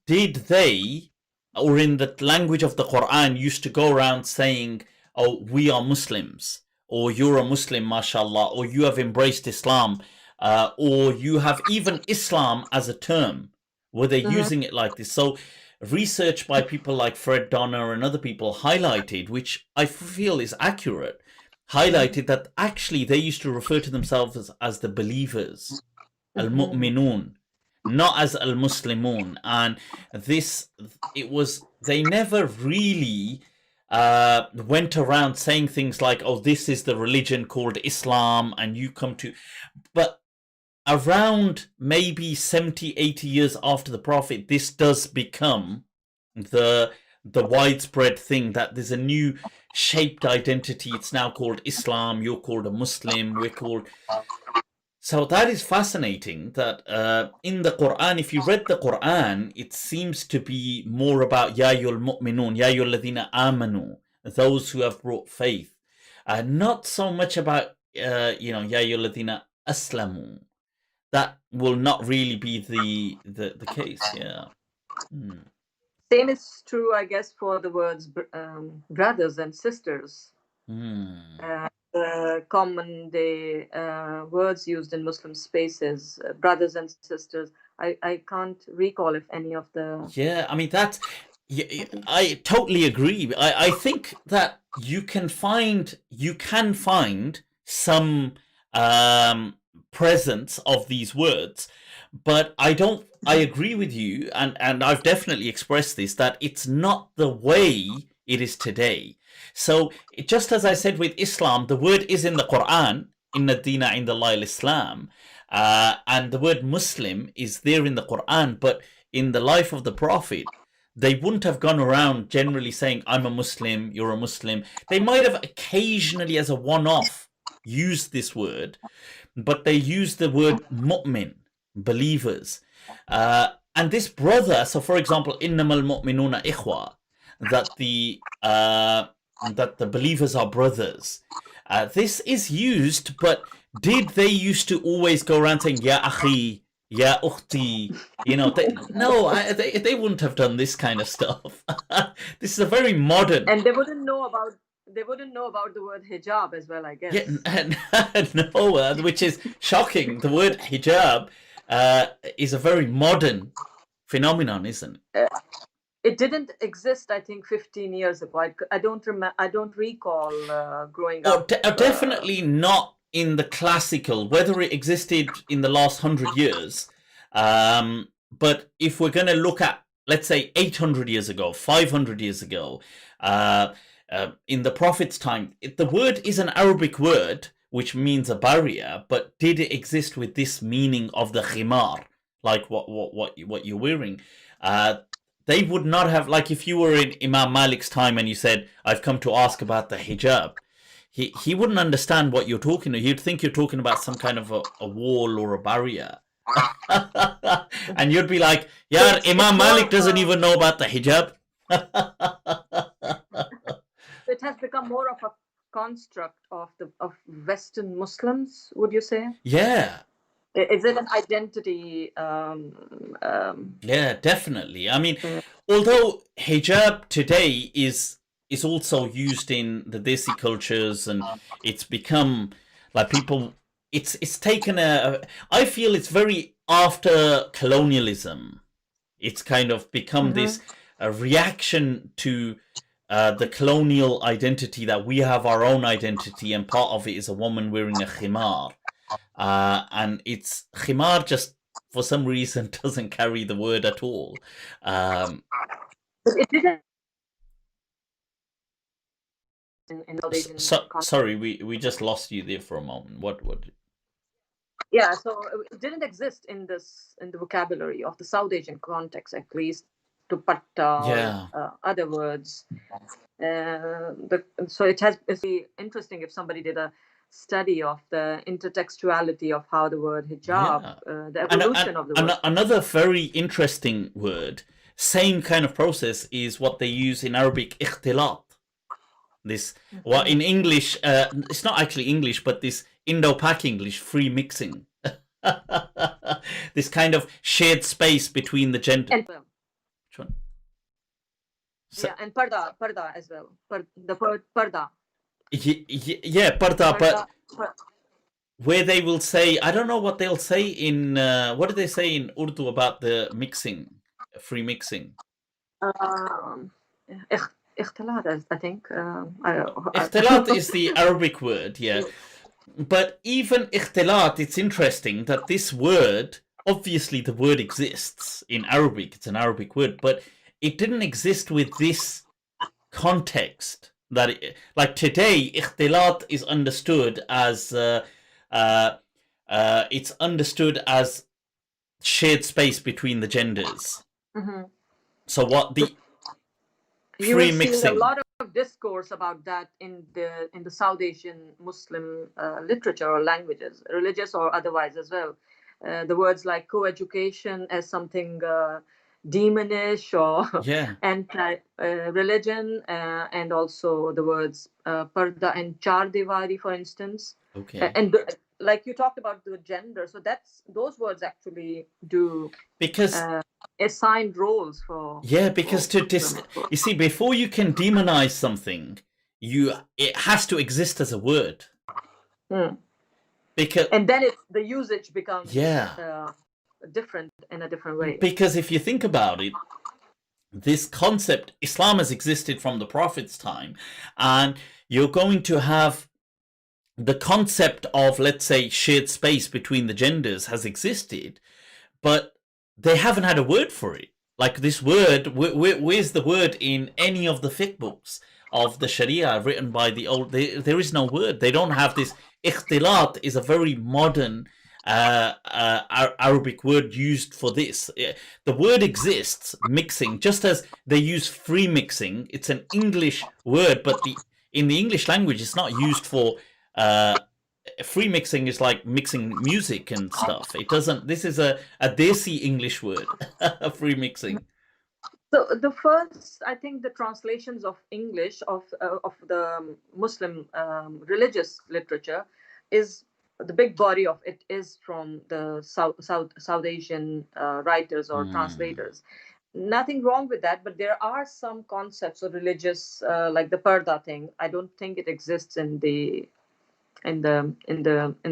did they, or in the language of the Quran, used to go around saying, oh, we are Muslims, or you're a Muslim, mashallah, or you have embraced Islam, or you have even Islam as a term? Were they using it like this? So research by people like Fred Donner and other people highlighted, which I feel is accurate, highlighted that actually they used to refer to themselves as the believers, al-mu'minun, not as al-muslimun. And this, it was, they never really went around saying things like, oh, this is the religion called Islam and you come to, but around maybe 70, 80 years after the Prophet, this does become the widespread thing, that there's a new shaped identity. It's now called Islam, you're called a Muslim, we're called. So that is fascinating that in the Quran, if you read the Quran, it seems to be more about Ya ayyuhal mu'minun, Ya ayyuhal ladhina amanu, those who have brought faith. Not so much about, Ya ayyuhal ladhina aslamu. That will not really be the case, yeah. Same is true, I guess, for the words brothers and sisters. Common day words used in Muslim spaces, brothers and sisters. I can't recall if any of the. Yeah, I mean, that's, I totally agree. I think that you can find some presence of these words, but I agree with you, and I've definitely expressed this, that it's not the way it is today. So just as I said with Islam, the word is in the Quran, inna dina indallahi al-Islam, and the word Muslim is there in the Quran, but in the life of the Prophet, they wouldn't have gone around generally saying, I'm a Muslim, you're a Muslim. They might have occasionally, as a one-off, used this word, but they used the word mu'min, believers. And this brother, so for example, innamal mu'minuna ikhwa, that the believers are brothers. This is used, but did they used to always go around saying, Ya akhi, Ya ukhti? They wouldn't have done this kind of stuff. This is a very modern. And they wouldn't know about the word hijab as well, I guess. Yeah, no, which is shocking. The word hijab is a very modern phenomenon, isn't it? It didn't exist, I think, 15 years ago. I don't recall growing up. Definitely not in the classical, whether it existed in the last 100 years. But if we're going to look at, let's say, 800 years ago, 500 years ago, in the Prophet's time, the word is an Arabic word, which means a barrier, but did it exist with this meaning of the khimar, like what you're wearing? They would not have, like if you were in Imam Malik's time and you said, I've come to ask about the hijab, he wouldn't understand what you're talking about. He'd think you're talking about some kind of a wall or a barrier. And you'd be like, yeah, Imam Malik doesn't even know about the hijab. It has become more of a construct of Western Muslims, would you say? Yeah. Is it an identity? Yeah, definitely. I mean, although hijab today is also used in the Desi cultures, and it's become like people. It's taken I feel it's very after colonialism. It's kind of become this a reaction to the colonial identity, that we have our own identity, and part of it is a woman wearing a khimar. And it's khimar just for some reason doesn't carry the word at all. But it didn't in South Asian Sorry, we just lost you there for a moment. What? Yeah, so it didn't exist in the vocabulary of the South Asian context, at least, to patta Yeah. or other words. So it's really interesting if somebody did a study of the intertextuality of how the word hijab, the evolution of the word. Another very interesting word, same kind of process, is what they use in Arabic, ikhtilat. This, well, in English, it's not actually English, but this Indo-Pak English, free mixing. This kind of shared space between the gender. Which one? Yeah, and parda as well. The word parda. Yeah, parda, but where they will say, I don't know what they'll say in, what do they say in Urdu about the mixing, free mixing? Ikhtilat, I think. Ikhtilat is the Arabic word, yeah. But even ikhtilat, it's interesting that this word, obviously the word exists in Arabic, it's an Arabic word, but it didn't exist with this context. That like today, ikhtilat is understood as it's understood as shared space between the genders. So what the you will see a lot of discourse about that in the South Asian Muslim literature or languages, religious or otherwise as well. The words like co-education as something demonish or anti-religion, and also the words parda and char diwari, for instance. Okay. And like you talked about the gender, so those words actually do because assigned roles for because you see, before you can demonize something, it has to exist as a word. Because and then the usage becomes different in a different way. Because if you think about it, this concept, Islam has existed from the Prophet's time, and you're going to have the concept of, let's say, shared space between the genders has existed, but they haven't had a word for it. Like this word, where's the word in any of the fiqh books of the Sharia written by the old? There is no word. They don't have this. Ikhtilat is a very modern Arabic word used for this. The word exists, mixing, just as they use free mixing. It's an English word, but in the English language, it's not used for. Free mixing is like mixing music and stuff. It doesn't. This is a Desi English word, free mixing. So the first, I think, the translations of English of the Muslim religious literature is the big body of it is from the South Asian writers or translators. Nothing wrong with that, but there are some concepts of religious, like the parda thing. I don't think it exists in the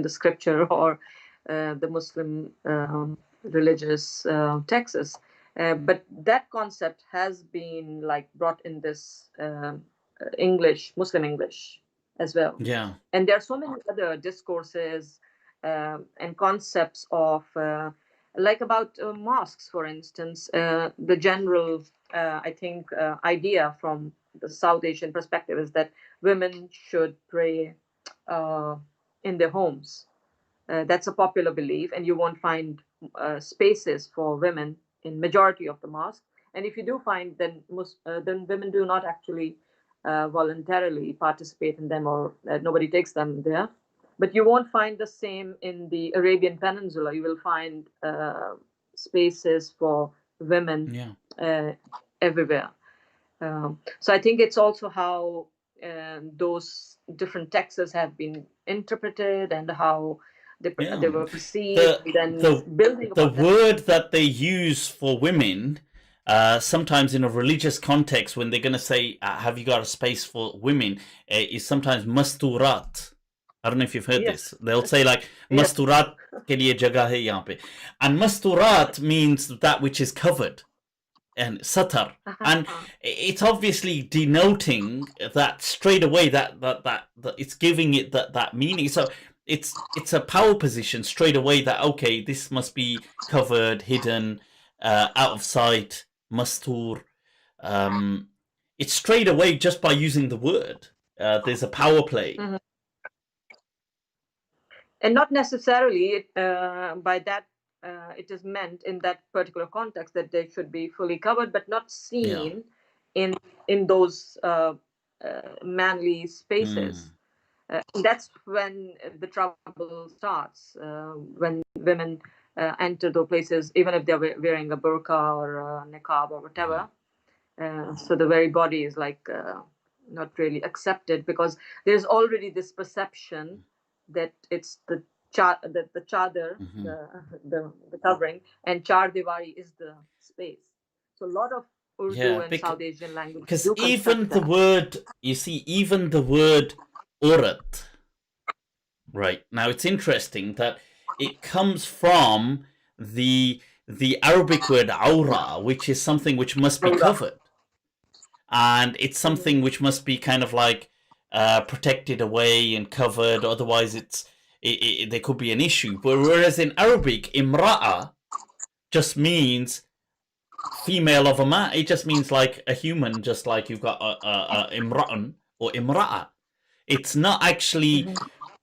scripture or the Muslim religious texts. But that concept has been like brought in this English, Muslim English as well. Yeah. And there are so many other discourses and concepts of like about mosques, for instance. The general, I think, idea from the South Asian perspective is that women should pray in their homes. That's a popular belief, and you won't find spaces for women in majority of the mosque. And if you do find, then women do not actually voluntarily participate in them, or nobody takes them there. But you won't find the same in the Arabian Peninsula. You will find spaces for women everywhere. So I think it's also how those different texts have been interpreted and how they Yeah. were perceived, and building The upon that. word that they use for women, sometimes in a religious context, when they're going to say, have you got a space for women, is sometimes masturat. I don't know if you've heard Yes. this. They'll say like, Yes. masturat ke liye jagah hai yahan pe. And masturat means that which is covered, and satar. And it's obviously denoting that straight away that it's giving it that meaning. So it's a power position straight away that, okay, this must be covered, hidden, out of sight, mastur. It's straight away just by using the word. There's a power play. Mm-hmm. And not necessarily by that it is meant in that particular context that they should be fully covered, but not seen in those manly spaces. That's when the trouble starts, when women enter those places, even if they're wearing a burqa or a niqab or whatever. So the very body is like not really accepted, because there's already this perception that it's the chadar, the covering, and char diwari is the space. So a lot of Urdu and South Asian language, because even the word, you see, even the word urat, right? Now it's interesting that it comes from the Arabic word aura, which is something which must be covered, and it's something which must be kind of like protected away and covered, otherwise there could be an issue. But whereas in Arabic, imra'a just means female of a man. It just means like a human, just like you've got a imra'un or imra'a. It's not actually,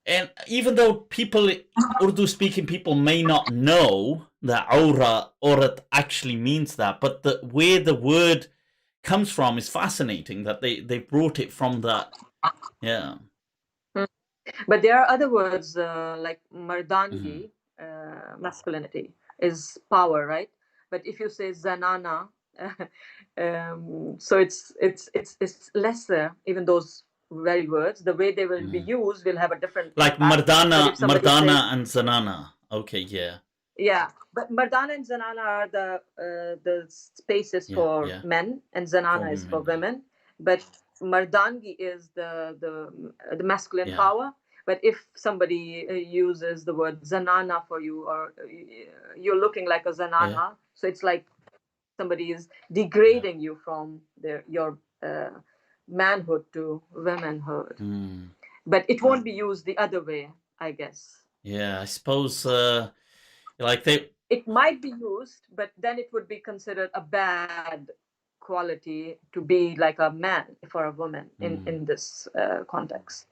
and even though people, Urdu speaking people, may not know that aurat actually means that, but where the word comes from is fascinating, that they brought it from that. Yeah. But there are other words like mardangi, masculinity is power, right? But if you say zanana, so it's lesser. Even those very words, the way they will be used will have a different like impact. mardana and zanana. Okay, yeah. Yeah, but mardana and zanana are the spaces for men, and zanana is for women. But mardangi is the masculine power. But if somebody uses the word zanana for you, or you're looking like a zanana, so it's like somebody is degrading you from your manhood to womanhood. But it won't be used the other way, I guess. Yeah, I suppose like it might be used, but then it would be considered a bad quality to be like a man for a woman in this context.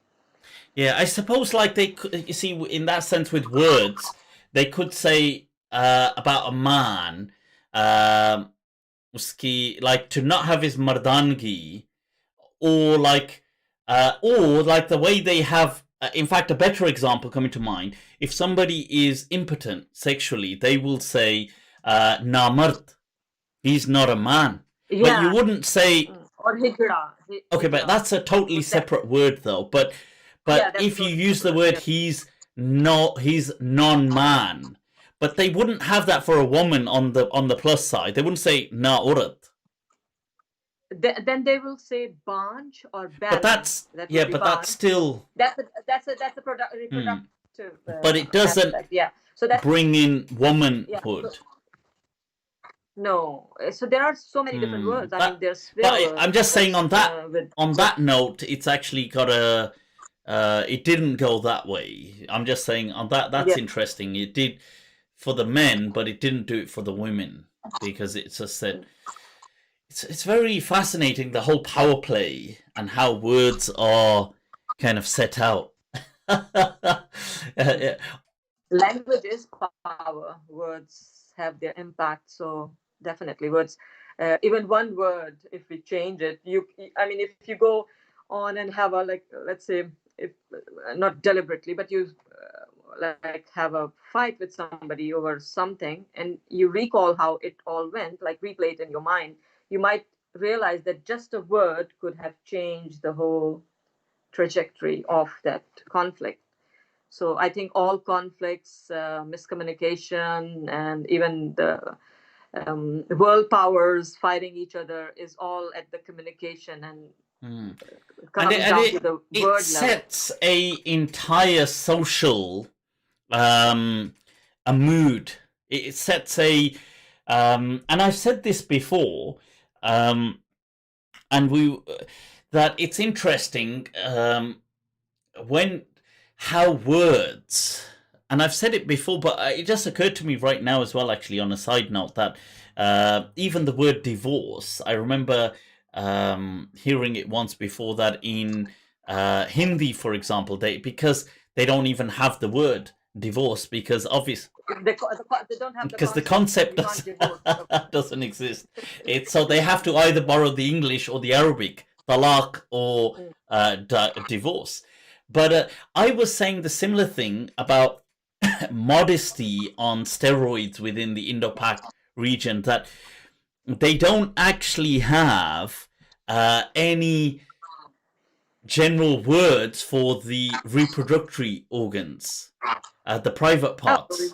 Yeah, I suppose like they could, you see, in that sense with words, they could say about a man, like to not have his mardangi, or like the way they have. In fact, a better example coming to mind: if somebody is impotent sexually, they will say "namard." He's not a man. Yeah. But you wouldn't say. Or hijra. Okay, but that's a totally separate word, though. But if you use the word he's non-man, but they wouldn't have that for a woman on the plus side. They wouldn't say na urat. Then they will say banj or ban. But that's that's still that's a reproductive. But it doesn't aspect. Yeah. So that bring in womanhood. Yeah, no, so there are so many different words. I mean, there's. But I'm just saying on that note, it's actually got a. It didn't go that way. I'm just saying on that. That's interesting. It did for the men, but it didn't do it for the women, because it's just that. It's very fascinating, the whole power play and how words are kind of set out. Language is power. Words have their impact. So definitely words, even one word, if we change it, if you go on and have a, like, let's say, if not deliberately, but you like have a fight with somebody over something, and you recall how it all went, like replay it in your mind, you might realize that just a word could have changed the whole trajectory of that conflict. So I think all conflicts, miscommunication, and even the world powers fighting each other is all at the communication and comes down to the word level. It sets a entire social a mood. It sets a and I've said this before, and that it's interesting how words, and I've said it before, but it just occurred to me right now as well, actually, on a side note, that even the word divorce, I remember hearing it once before, that in Hindi, for example, because they don't even have the word divorce, because obviously they don't have because the concept doesn't exist. So they have to either borrow the English or the Arabic, talaq or divorce. But I was saying the similar thing about modesty on steroids within the Indo-Pak region, that they don't actually have any general words for the reproductory organs, the private parts.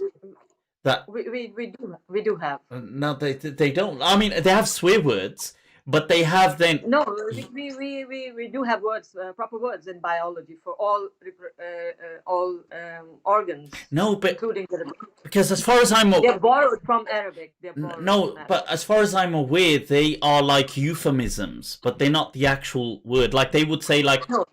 We do have. No, they don't. I mean, they have swear words, but they have then. No, we do have words, proper words in biology for all organs. No, but including the, because as far as I'm aware, they're borrowed from Arabic. But as far as I'm aware, they are like euphemisms, but they're not the actual word. Like they would say, like. No,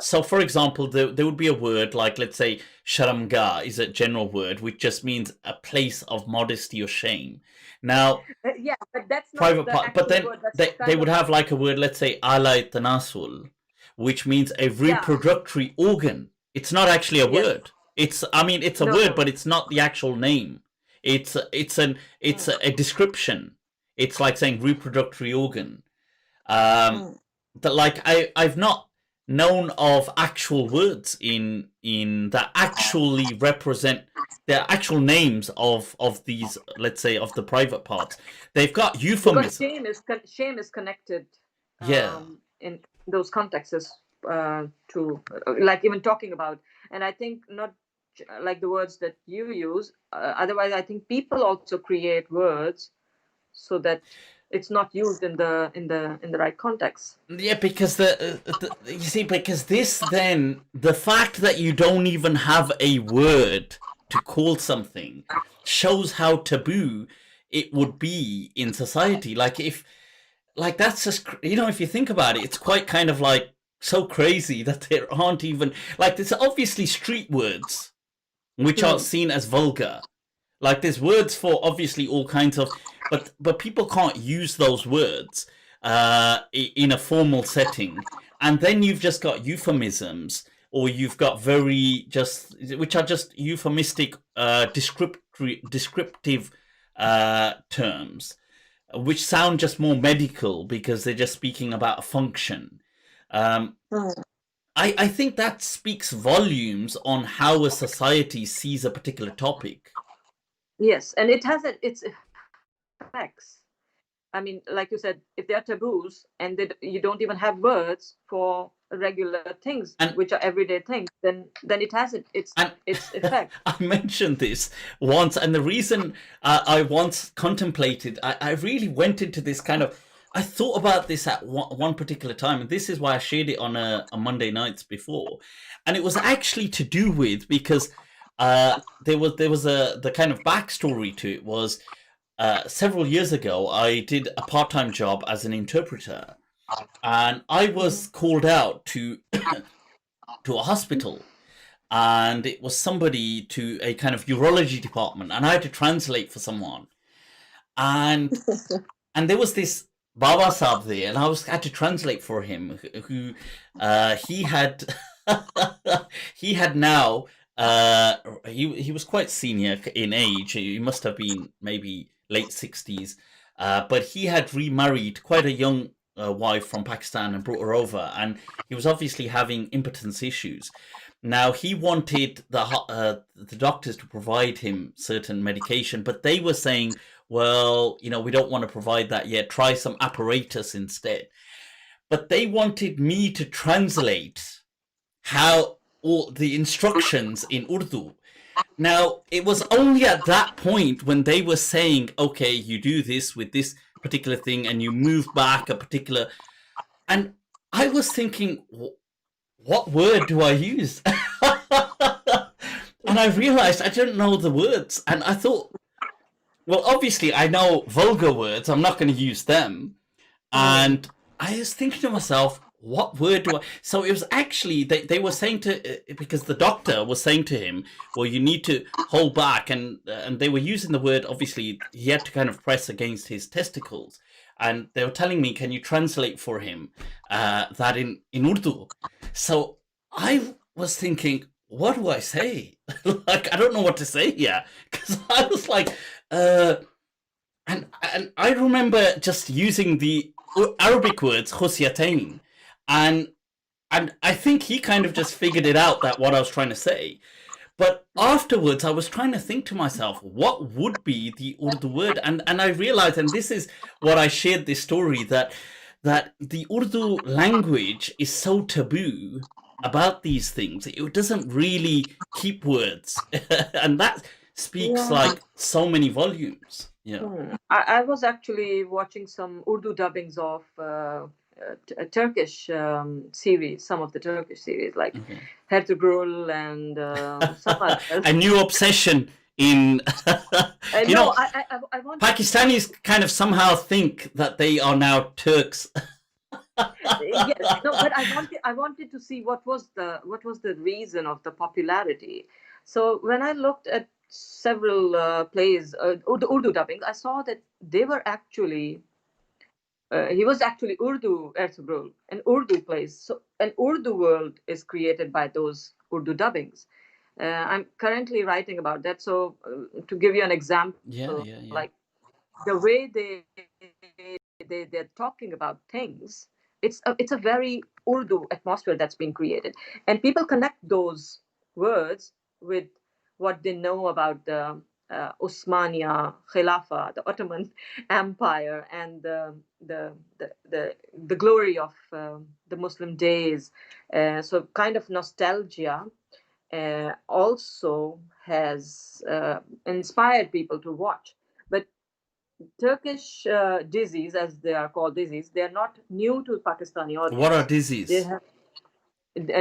So, for example, there would be a word like, let's say, sharamgah is a general word, which just means a place of modesty or shame. Now, yeah, but that's not private the part. But then word. they would have like a word, let's say, al-Tanasul, which means a reproductory organ. It's not actually a word. It's a word, but it's not the actual name. It's a description. It's like saying reproductory organ. That like I've not known of actual words in that actually represent the actual names of these, let's say, of the private parts. They've got euphemisms. Because shame is connected. In those contexts to like even talking about, and I think not like the words that you use. Otherwise, I think people also create words so that it's not used in the right context. Yeah, because you see, because this then, the fact that you don't even have a word to call something shows how taboo it would be in society. Like that's just, if you think about it, it's quite kind of like so crazy that there aren't even, like, there's obviously street words which are seen as vulgar. Like there's words for obviously all kinds of, but people can't use those words in a formal setting. And then you've just got euphemisms, or you've got which are just euphemistic descriptive terms, which sound just more medical because they're just speaking about a function. I think that speaks volumes on how a society sees a particular topic. Yes, and it has its effects. I mean, like you said, if there are taboos and you don't even have words for regular things, which are everyday things, then it has its effect. I mentioned this once, and the reason I once contemplated, I really went into this kind of, I thought about this at one particular time, and this is why I shared it on a Monday nights before, and it was actually to do with, because there was the kind of backstory to it was, several years ago I did a part-time job as an interpreter, and I was called out to a hospital, and it was somebody to a kind of urology department, and I had to translate for someone, and there was this Baba Saab there, and I had to translate for him, who he had he had now he was quite senior in age. He must have been maybe late 60s, but he had remarried quite a young wife from Pakistan and brought her over, and he was obviously having impotence issues. Now he wanted the doctors to provide him certain medication, but they were saying, well, we don't want to provide that yet, try some apparatus instead. But they wanted me to translate how all the instructions in Urdu. Now, it was only at that point when they were saying, okay, you do this with this particular thing and you move back a particular. And I was thinking, what word do I use? And I realized I didn't know the words. And I thought, well, obviously, I know vulgar words. I'm not going to use them. And I was thinking to myself, what word do I? So it was actually, they were saying to, because the doctor was saying to him, well, you need to hold back. And they were using the word, obviously, he had to kind of press against his testicles. And they were telling me, can you translate for him that in Urdu? So I was thinking, what do I say? Like, I don't know what to say here. Because I was like, and I remember just using the Arabic words khusyatain, and I think he kind of just figured it out, that what I was trying to say. But afterwards, I was trying to think to myself, what would be the Urdu word? And I realized, and this is what I shared this story, that the Urdu language is so taboo about these things. It doesn't really keep words, and that speaks like so many volumes. Yeah. I was actually watching some Urdu dubbings of Turkish series, some of the Turkish series, like Hertugrul and some others. A new obsession in, you know, I want Pakistanis kind of somehow think that they are now Turks. Yes, no, but I wanted to see what was the reason of the popularity. So when I looked at several plays, Urdu dubbings, I saw that they were actually he was actually Urdu Ertugrul, an Urdu plays. So an Urdu world is created by those Urdu dubbings. I'm currently writing about that. So to give you an example, like the way they're talking about things, it's a very Urdu atmosphere that's been created, and people connect those words with what they know about the Osmania Khilafah, the Ottoman Empire, and the glory of the Muslim days. So kind of nostalgia also has inspired people to watch. But Turkish dizzies, as they are called dizzies, they are not new to Pakistani audience. What are dizzies?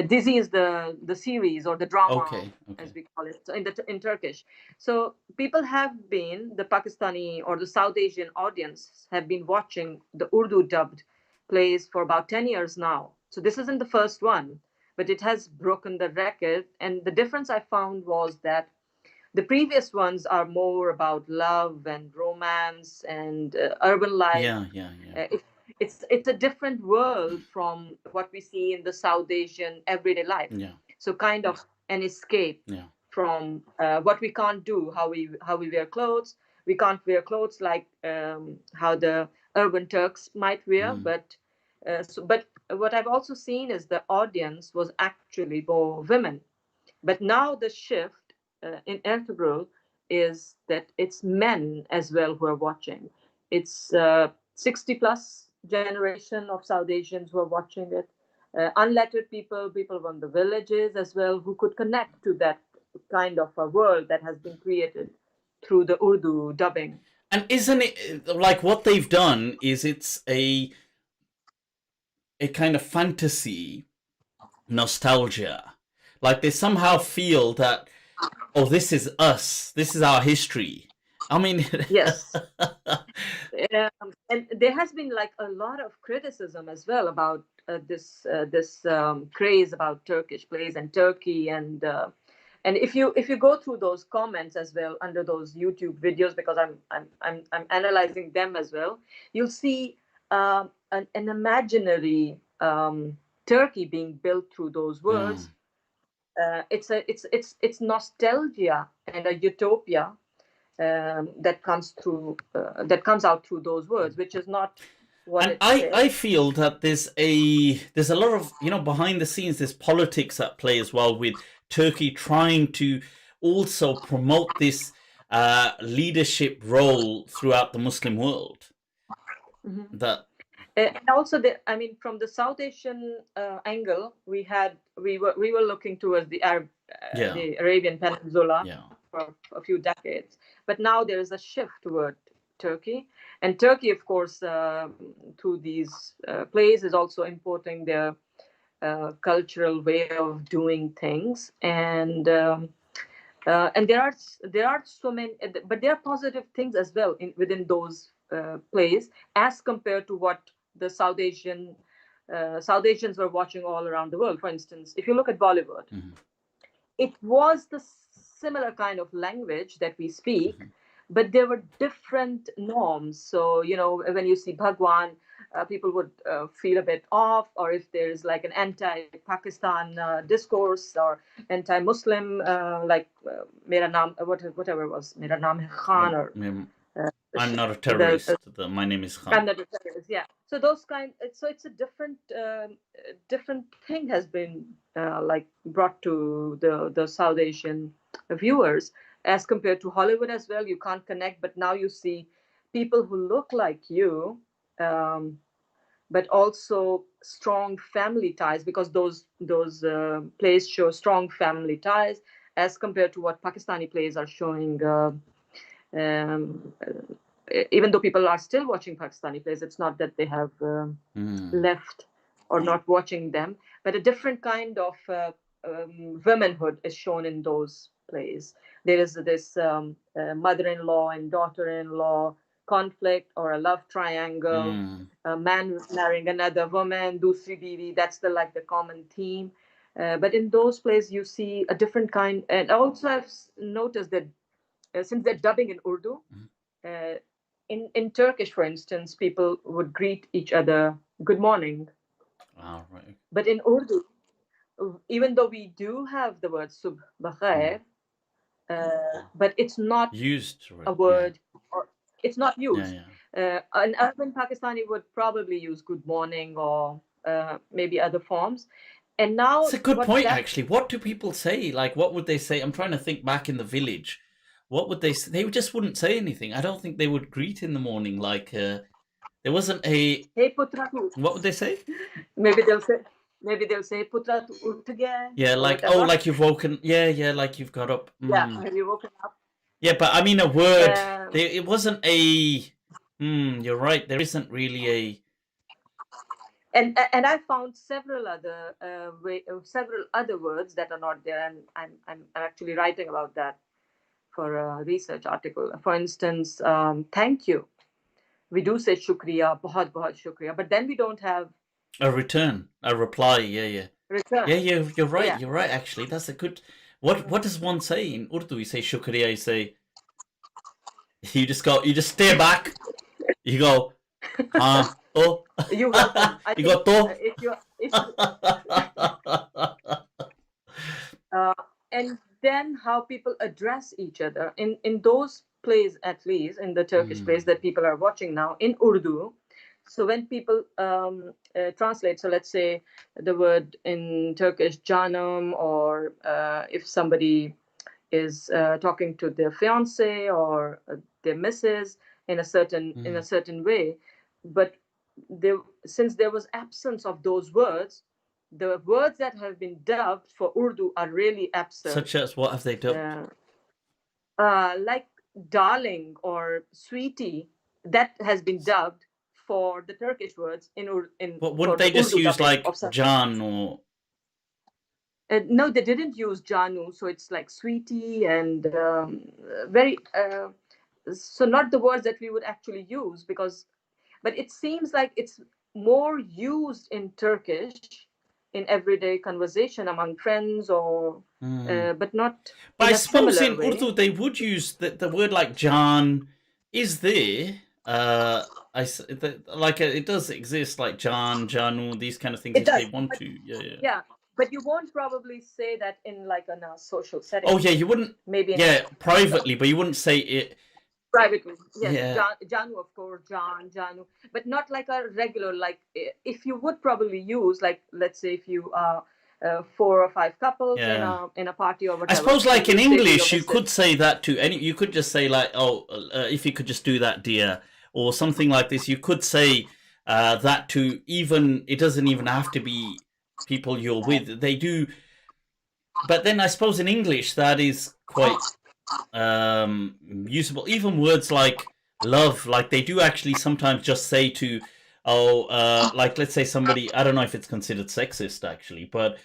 Dizzy is the series or the drama, okay. as we call it, in Turkish. So people have been, the Pakistani or the South Asian audience have been watching the Urdu dubbed plays for about 10 years now. So this isn't the first one, but it has broken the record. And the difference I found was that the previous ones are more about love and romance and urban life. It's a different world from what we see in the South Asian everyday life. So kind of an escape from what we can't do, how we wear clothes. We can't wear clothes like how the urban Turks might wear. But what I've also seen is the audience was actually more women. But now the shift in Ertugrul is that it's men as well who are watching. It's 60 plus generation of South Asians who are watching it. Unlettered people from the villages as well, who could connect to that kind of a world that has been created through the Urdu dubbing. And isn't it like what they've done is it's a kind of fantasy nostalgia. Like they somehow feel that, oh, this is us. This is our history. I mean, yes. And there has been like a lot of criticism as well about this craze about Turkish plays and Turkey, and if you go through those comments as well under those YouTube videos, because I'm analyzing them as well, you'll see an imaginary Turkey being built through those words. It's nostalgia and a utopia that comes out through those words, which is not what. And I feel that there's a lot of, you know, behind the scenes, there's politics at play as well, with Turkey trying to also promote this leadership role throughout the Muslim world. And also, from the South Asian angle, we were looking towards the the Arabian Peninsula for a few decades, but now there is a shift toward Turkey, and Turkey, of course, through these plays, is also importing their cultural way of doing things, and there are so many, but there are positive things as well within those plays as compared to what the South Asians were watching all around the world. For instance, if you look at Bollywood, it was the similar kind of language that we speak, but there were different norms. So, when you see Bhagwan, people would feel a bit off, or if there's like an anti-Pakistan discourse or anti-Muslim, like Mera Naam, whatever it was, Mera Naam hai Khan, or I'm not a terrorist. My name is Khan. I'm not a terrorist. Yeah. So those so it's a different thing has been brought to the South Asian viewers as compared to Hollywood as well. You can't connect, but now you see people who look like you, but also strong family ties, because those plays show strong family ties as compared to what Pakistani plays are showing. Even though people are still watching Pakistani plays, it's not that they have left or not watching them, but a different kind of womanhood is shown in those plays. There is this mother-in-law and daughter-in-law conflict, or a love triangle, a man marrying another woman, dusri biwi, that's the common theme. But in those plays, you see a different kind. And also I've noticed that since they're dubbing in Urdu, in Turkish, for instance, people would greet each other, good morning. Oh, right. But in Urdu, even though we do have the word subh bakhair, but it's not used a word, or it's not used. An urban Pakistani would probably use good morning, or maybe other forms. And now it's a good point, actually. What do people say? Like, what would they say? I'm trying to think back in the village. What would they say? They just wouldn't say anything. I don't think they would greet in the morning. Like, there wasn't a... Hey, putra. What would they say? Maybe they'll say, putra, tu ut gaya. Yeah, like, oh, like you've woken... Yeah, like you've got up. Yeah, have you woken up? Yeah, but I mean, a word. It wasn't a... you're right. There isn't really a... And I found several other words that are not there, and I'm actually writing about that for a research article. For instance, thank you. We do say shukriya, bahut shukriya, but then we don't have a return, a reply. Yeah. Return. Yeah, you're right. Yeah. You're right. Actually, that's a good. What does one say in Urdu? You say shukriya. You say. You just stay back. You go. Oh. You go. You go to. And then how people address each other in those plays, at least in the Turkish plays that people are watching now in Urdu. So when people translate, so let's say the word in Turkish janum, or if somebody is talking to their fiance or their missus in a certain way, but since there was absence of those words, the words that have been dubbed for Urdu are really absent. Such as, what have they dubbed? Like darling or sweetie, that has been dubbed for the Turkish words in Urdu. But wouldn't they just use like Jan or? No, they didn't use Janu, so it's like sweetie and very. So not the words that we would actually use, but it seems like it's more used in Turkish in everyday conversation among friends, or but not. But I suppose in Urdu they would use the word like Jan is there. It does exist, like Jan, Janu, these kind of things if they want to. Yeah. But you won't probably say that in like a social setting. Oh yeah, you wouldn't. Maybe. Privately, but you wouldn't say it. Privately, yes. Yeah. Janu, of course, Janu, but not like a regular. Like if you would probably use, like, let's say if you are 4 or 5 couples in a party or whatever. I suppose, like in English, you could say that to any. You could just say like, oh, if you could just do that, dear, or something like this. You could say, that to even, it doesn't even have to be people you're with. They do, but then I suppose in English that is quite usable. Even words like love, like they do actually sometimes just say to, like let's say somebody, I don't know if it's considered sexist actually, but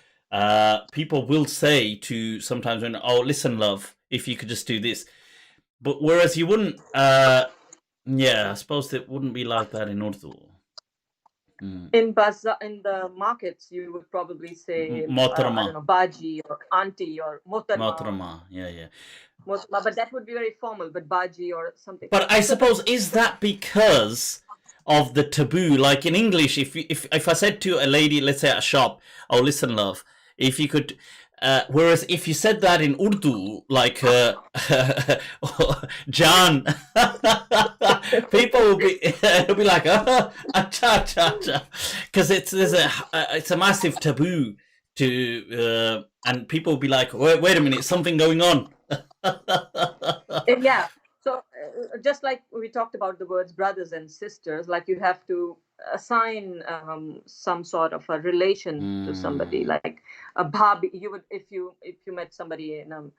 people will say to sometimes when, oh, listen, love, if you could just do this. But whereas you wouldn't, yeah, I suppose it wouldn't be like that in Urdu. In bazaar, in the markets, you would probably say, I Motarama. don't know, baji or auntie or motarma. Motarama, yeah. Motarma, but that would be very formal, but baji or something. But I suppose, is that because of the taboo? Like in English, if I said to a lady, let's say at a shop, oh, listen, love, if you could, whereas if you said that in Urdu, like John, people will be it'll be like, acha, because it's a massive taboo to, and people will be like, wait a minute, something going on. Yeah. So just like we talked about the words brothers and sisters, like you have to assign some sort of a relation to somebody, like a bhabi. You would, if you met somebody in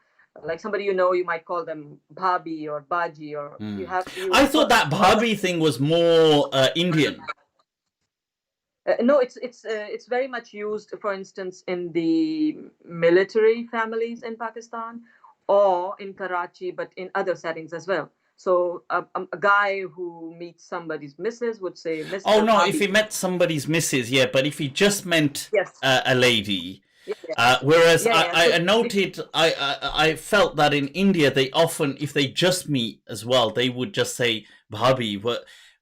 like somebody you know, you might call them bhabi or baji, or you have. I thought that bhabi thing was more Indian. No, it's very much used, for instance, in the military families in Pakistan or in Karachi, but in other settings as well. So a guy who meets somebody's missus would say, Mr. Oh no, Bhabi. if he met somebody's missus, yeah, but if he just meant a lady. Yeah. Whereas I noted, I felt that in India they often, if they just meet as well, they would just say bhabi.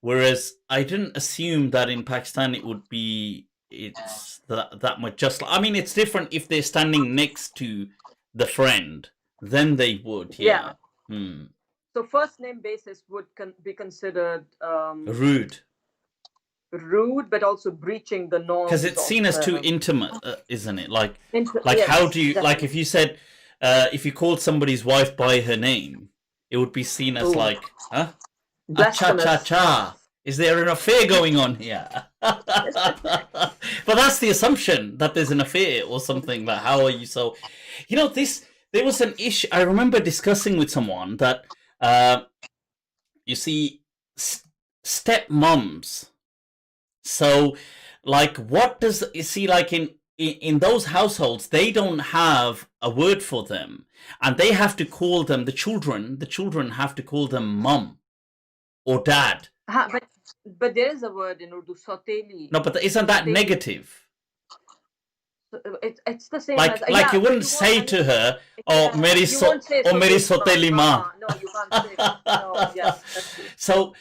Whereas I didn't assume that in Pakistan it would be, it's that much. Just, I mean, it's different if they're standing next to the friend, then they would. Yeah. So first name basis would be considered rude, but also breaching the norm. Because it's seen as too intimate, isn't it? Like yes, how do you, exactly. like if you said, if you called somebody's wife by her name, it would be seen as like, huh? Cha. Is there an affair going on here? But that's the assumption, that there's an affair or something. Like, how are you so... You know, there was an issue. I remember discussing with someone that, you see, stepmoms. So, like, what does... You see, like, in those households, they don't have a word for them. And they have to call them, the children have to call them mum or dad. But there is a word in Urdu, soteli. No, but isn't that negative? It's the same. Like, you wouldn't say to her, "Oh, meri soteli ma." No, you can't say. No, yes. So,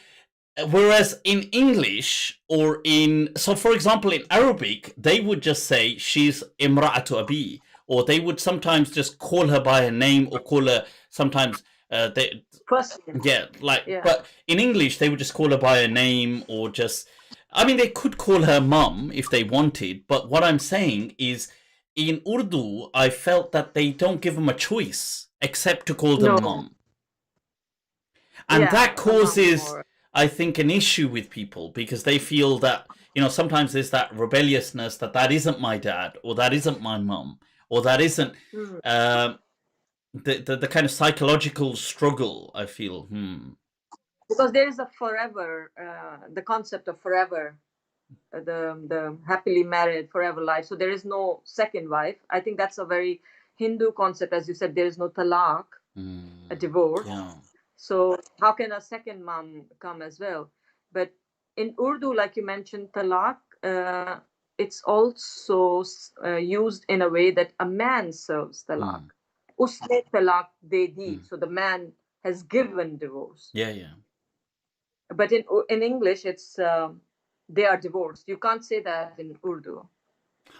whereas in English or so for example in Arabic, they would just say she's imra'atu abi, or they would sometimes just call her by her name, or call her sometimes. But in English they would just call her by her name, or just, I mean, they could call her mum if they wanted, but what I'm saying is in Urdu I felt that they don't give them a choice except to call them mum, and that causes, I think, an issue with people, because they feel that, you know, sometimes there's that rebelliousness that isn't my dad, or that isn't my mum, or that isn't the kind of psychological struggle, I feel. Because there is a forever, the concept of forever, the happily married forever life. So there is no second wife. I think that's a very Hindu concept. As you said, there is no talaq, a divorce. Yeah. So how can a second mom come as well? But in Urdu, like you mentioned, talaq, it's also used in a way that a man serves talaq. Usne talaq de di. So the man has given divorce. Yeah. But in English, it's they are divorced. You can't say that in Urdu.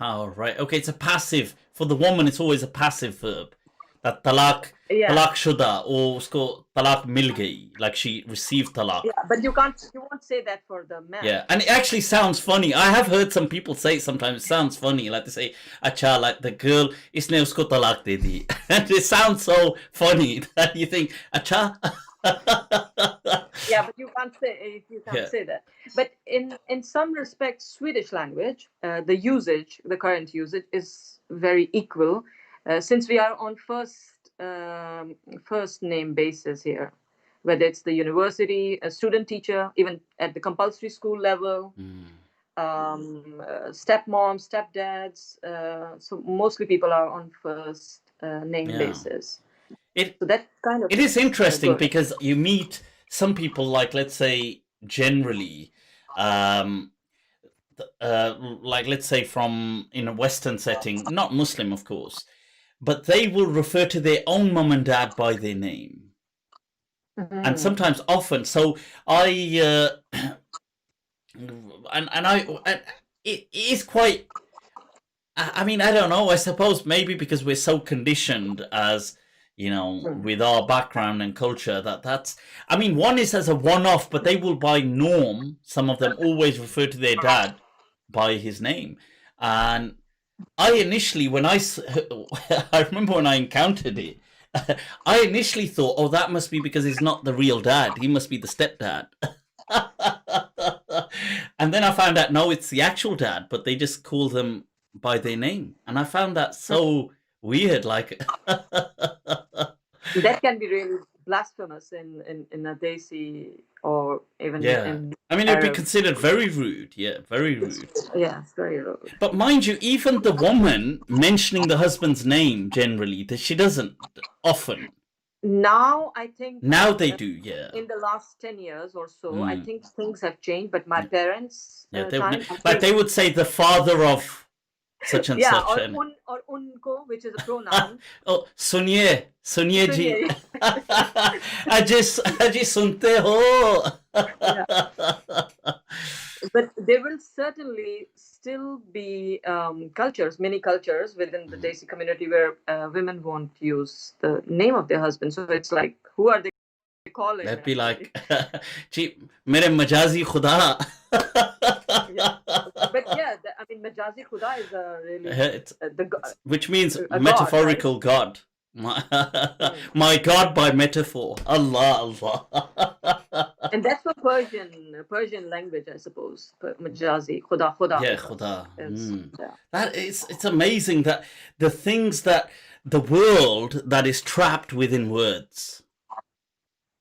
Oh, right. Okay, it's a passive. For the woman, it's always a passive verb. That talaq shuda, or usko talaq mil gayi, like she received talaq. Yeah, but you won't say that for the man. Yeah, and it actually sounds funny. I have heard some people say it sometimes. It sounds funny, like they say, acha, like the girl, isne usko talaq de di. And it sounds so funny that you think, acha. Yeah, but you can't say that. But in some respects, Swedish language, the current usage is very equal, since we are on first name basis here, whether it's the university, a student teacher, even at the compulsory school level, stepmom, stepdads. So mostly people are on first name basis. So that kind of it is interesting good. because you meet some people, like, let's say, generally, like, let's say, from in a Western setting, not Muslim, of course, but they will refer to their own mum and dad by their name. And sometimes often. So I it is quite, I mean, I don't know, I suppose maybe because we're so conditioned as, with our background and culture, that's, I mean, one is as a one-off, but they will by norm, some of them always refer to their dad by his name. And I initially, I remember when I encountered it, I initially thought, oh, that must be because he's not the real dad. He must be the stepdad. And then I found out, no, it's the actual dad, but they just call them by their name. And I found that so weird. Like, that can be really blasphemous in a Desi or even in I mean, it'd be Arab. considered very rude. Yeah, very rude. Yeah, it's very rude. But mind you, even the woman mentioning the husband's name generally, that she doesn't often. Now I think Now they do, yeah. in the last 10 years or so, I think things have changed. But my parents' time, like they would say the father of such and such. Or unko, which is a pronoun. Oh, suniye ji. Aji sunte ho. But there will certainly still be many cultures within the Desi community where women won't use the name of their husband. So it's like, who are they calling? That'd be like, ji, mere majazi khuda. But yeah, I mean, majazi khuda is really which means metaphorical God. My God by metaphor. Allah. And that's for Persian language, I suppose. Majazi, khuda. Yeah, khuda. It's amazing that the things that the world that is trapped within words,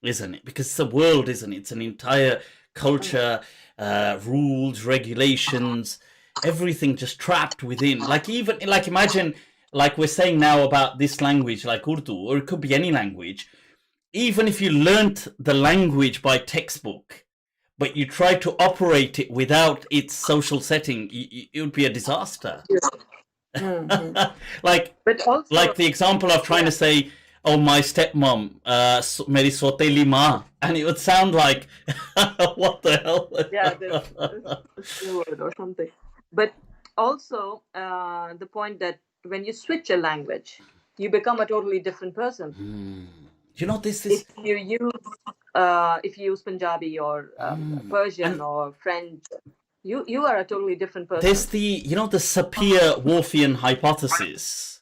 isn't it? Because it's a world, isn't it? It's an entire culture, rules, regulations, everything just trapped within. Like, even, like, imagine, like we're saying now about this language, like Urdu, or it could be any language. Even if you learnt the language by textbook, but you try to operate it without its social setting, it would be a disaster. Like the example of trying to say, oh, my stepmom, meri soteli ma, and it would sound like, what the hell? Yeah, this word or something. But also, the point that when you switch a language, you become a totally different person. You know, this is... If you use Punjabi or Persian or French, you are a totally different person. There's the Sapir-Whorfian hypothesis.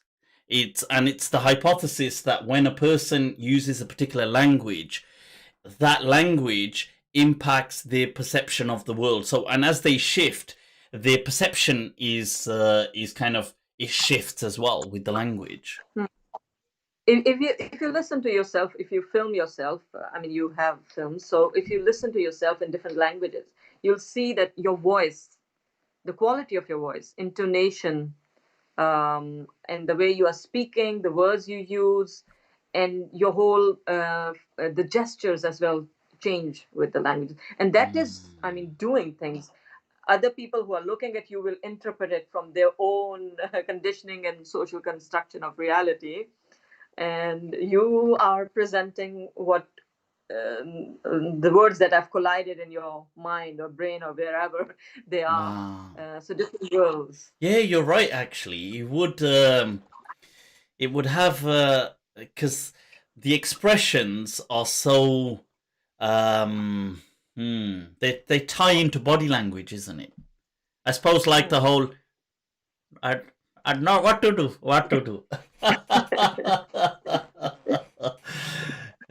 It's the hypothesis that when a person uses a particular language, that language impacts their perception of the world. So, and as they shift, their perception is kind of, it shifts as well with the language. If you listen to yourself, if you film yourself, I mean, you have films, so if you listen to yourself in different languages, you'll see that your voice, the quality of your voice, intonation, and the way you are speaking, the words you use, and your whole the gestures as well change with the language. And that is, I mean, doing things. Other people who are looking at you will interpret it from their own conditioning and social construction of reality. And you are presenting what the words that have collided in your mind or brain or wherever they are. So different worlds. Yeah, you're right. Actually, it would have because the expressions are so they tie into body language, isn't it? I suppose, like the whole I don't know what to do.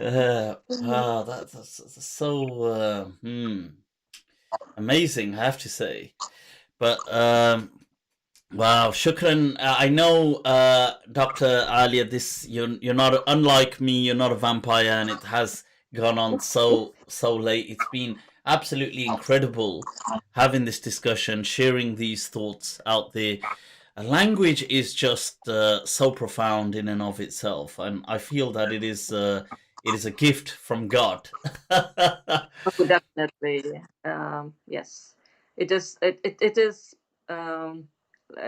Wow, that's so amazing, I have to say. But wow, shukran. I know, Dr. Alia, you're not unlike me. You're not a vampire, and it has gone on so late. It's been absolutely incredible having this discussion, sharing these thoughts out there. Language is just so profound in and of itself, and I feel that it is a gift from God. Oh, definitely. Yes, it is. It is.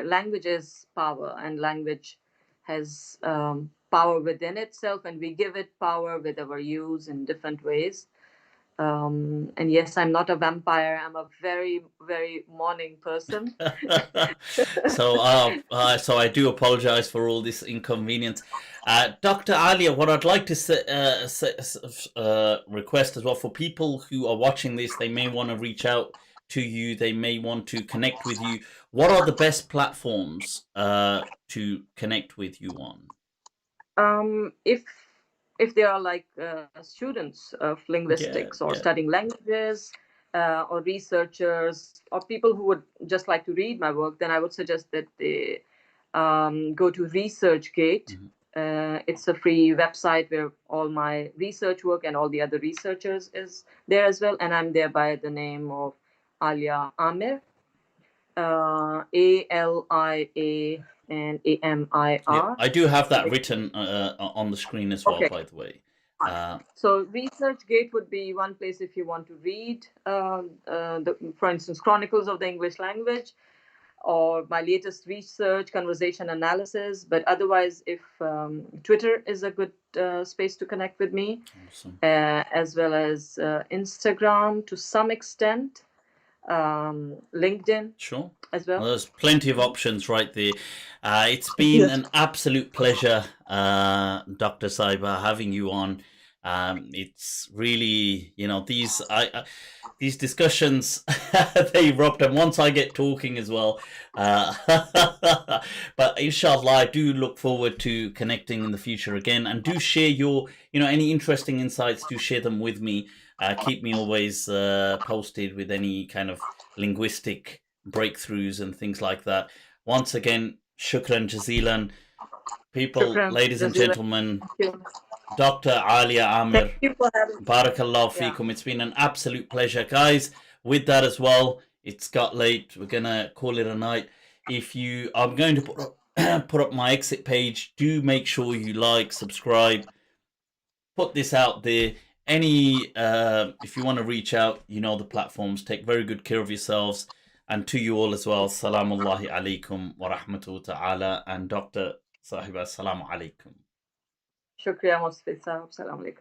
Language is power, and language has power within itself, and we give it power with our use in different ways. And yes, I'm not a vampire. I'm a very, very morning person. So I do apologize for all this inconvenience. Dr. Alia, what I'd like to request as well for people who are watching this, they may want to reach out to you, they may want to connect with you. What are the best platforms to connect with you on? If they are like students of linguistics or studying languages, or researchers or people who would just like to read my work, then I would suggest that they go to ResearchGate. It's a free website where all my research work and all the other researchers is there as well, and I'm there by the name of Alia Amir, ALIA and AMIR. Yeah, I do have that written on the screen as well, Okay. by the way. So ResearchGate would be one place if you want to read, for instance, Chronicles of the English Language, or my latest research, Conversation-Analysis. But otherwise, if Twitter is a good space to connect with me, Awesome. As well as Instagram to some extent, LinkedIn. Sure. As well. There's plenty of options right there. It's been an absolute pleasure, Dr. Saiba, having you on. It's really, these discussions, they erupt, and once I get talking as well. But inshallah, I do look forward to connecting in the future again, and do share your, any interesting insights, do share them with me. Keep me always posted with any kind of linguistic breakthroughs and things like that. Once again, shukran jazilan. People, ladies and gentlemen, Dr. Alia Amir, barakallahu feekum. It's been an absolute pleasure, guys. With that as well, it's got late. We're gonna call it a night. I'm going to put up my exit page. Do make sure you like, subscribe, put this out there. If you want to reach out, the platforms. Take very good care of yourselves. And to you all as well, Salamullahi alaikum wa rahmatullahi ta'ala. And Dr. Sahiba, Salamu alaikum. Shukriya, Mufti. Salamu alaikum.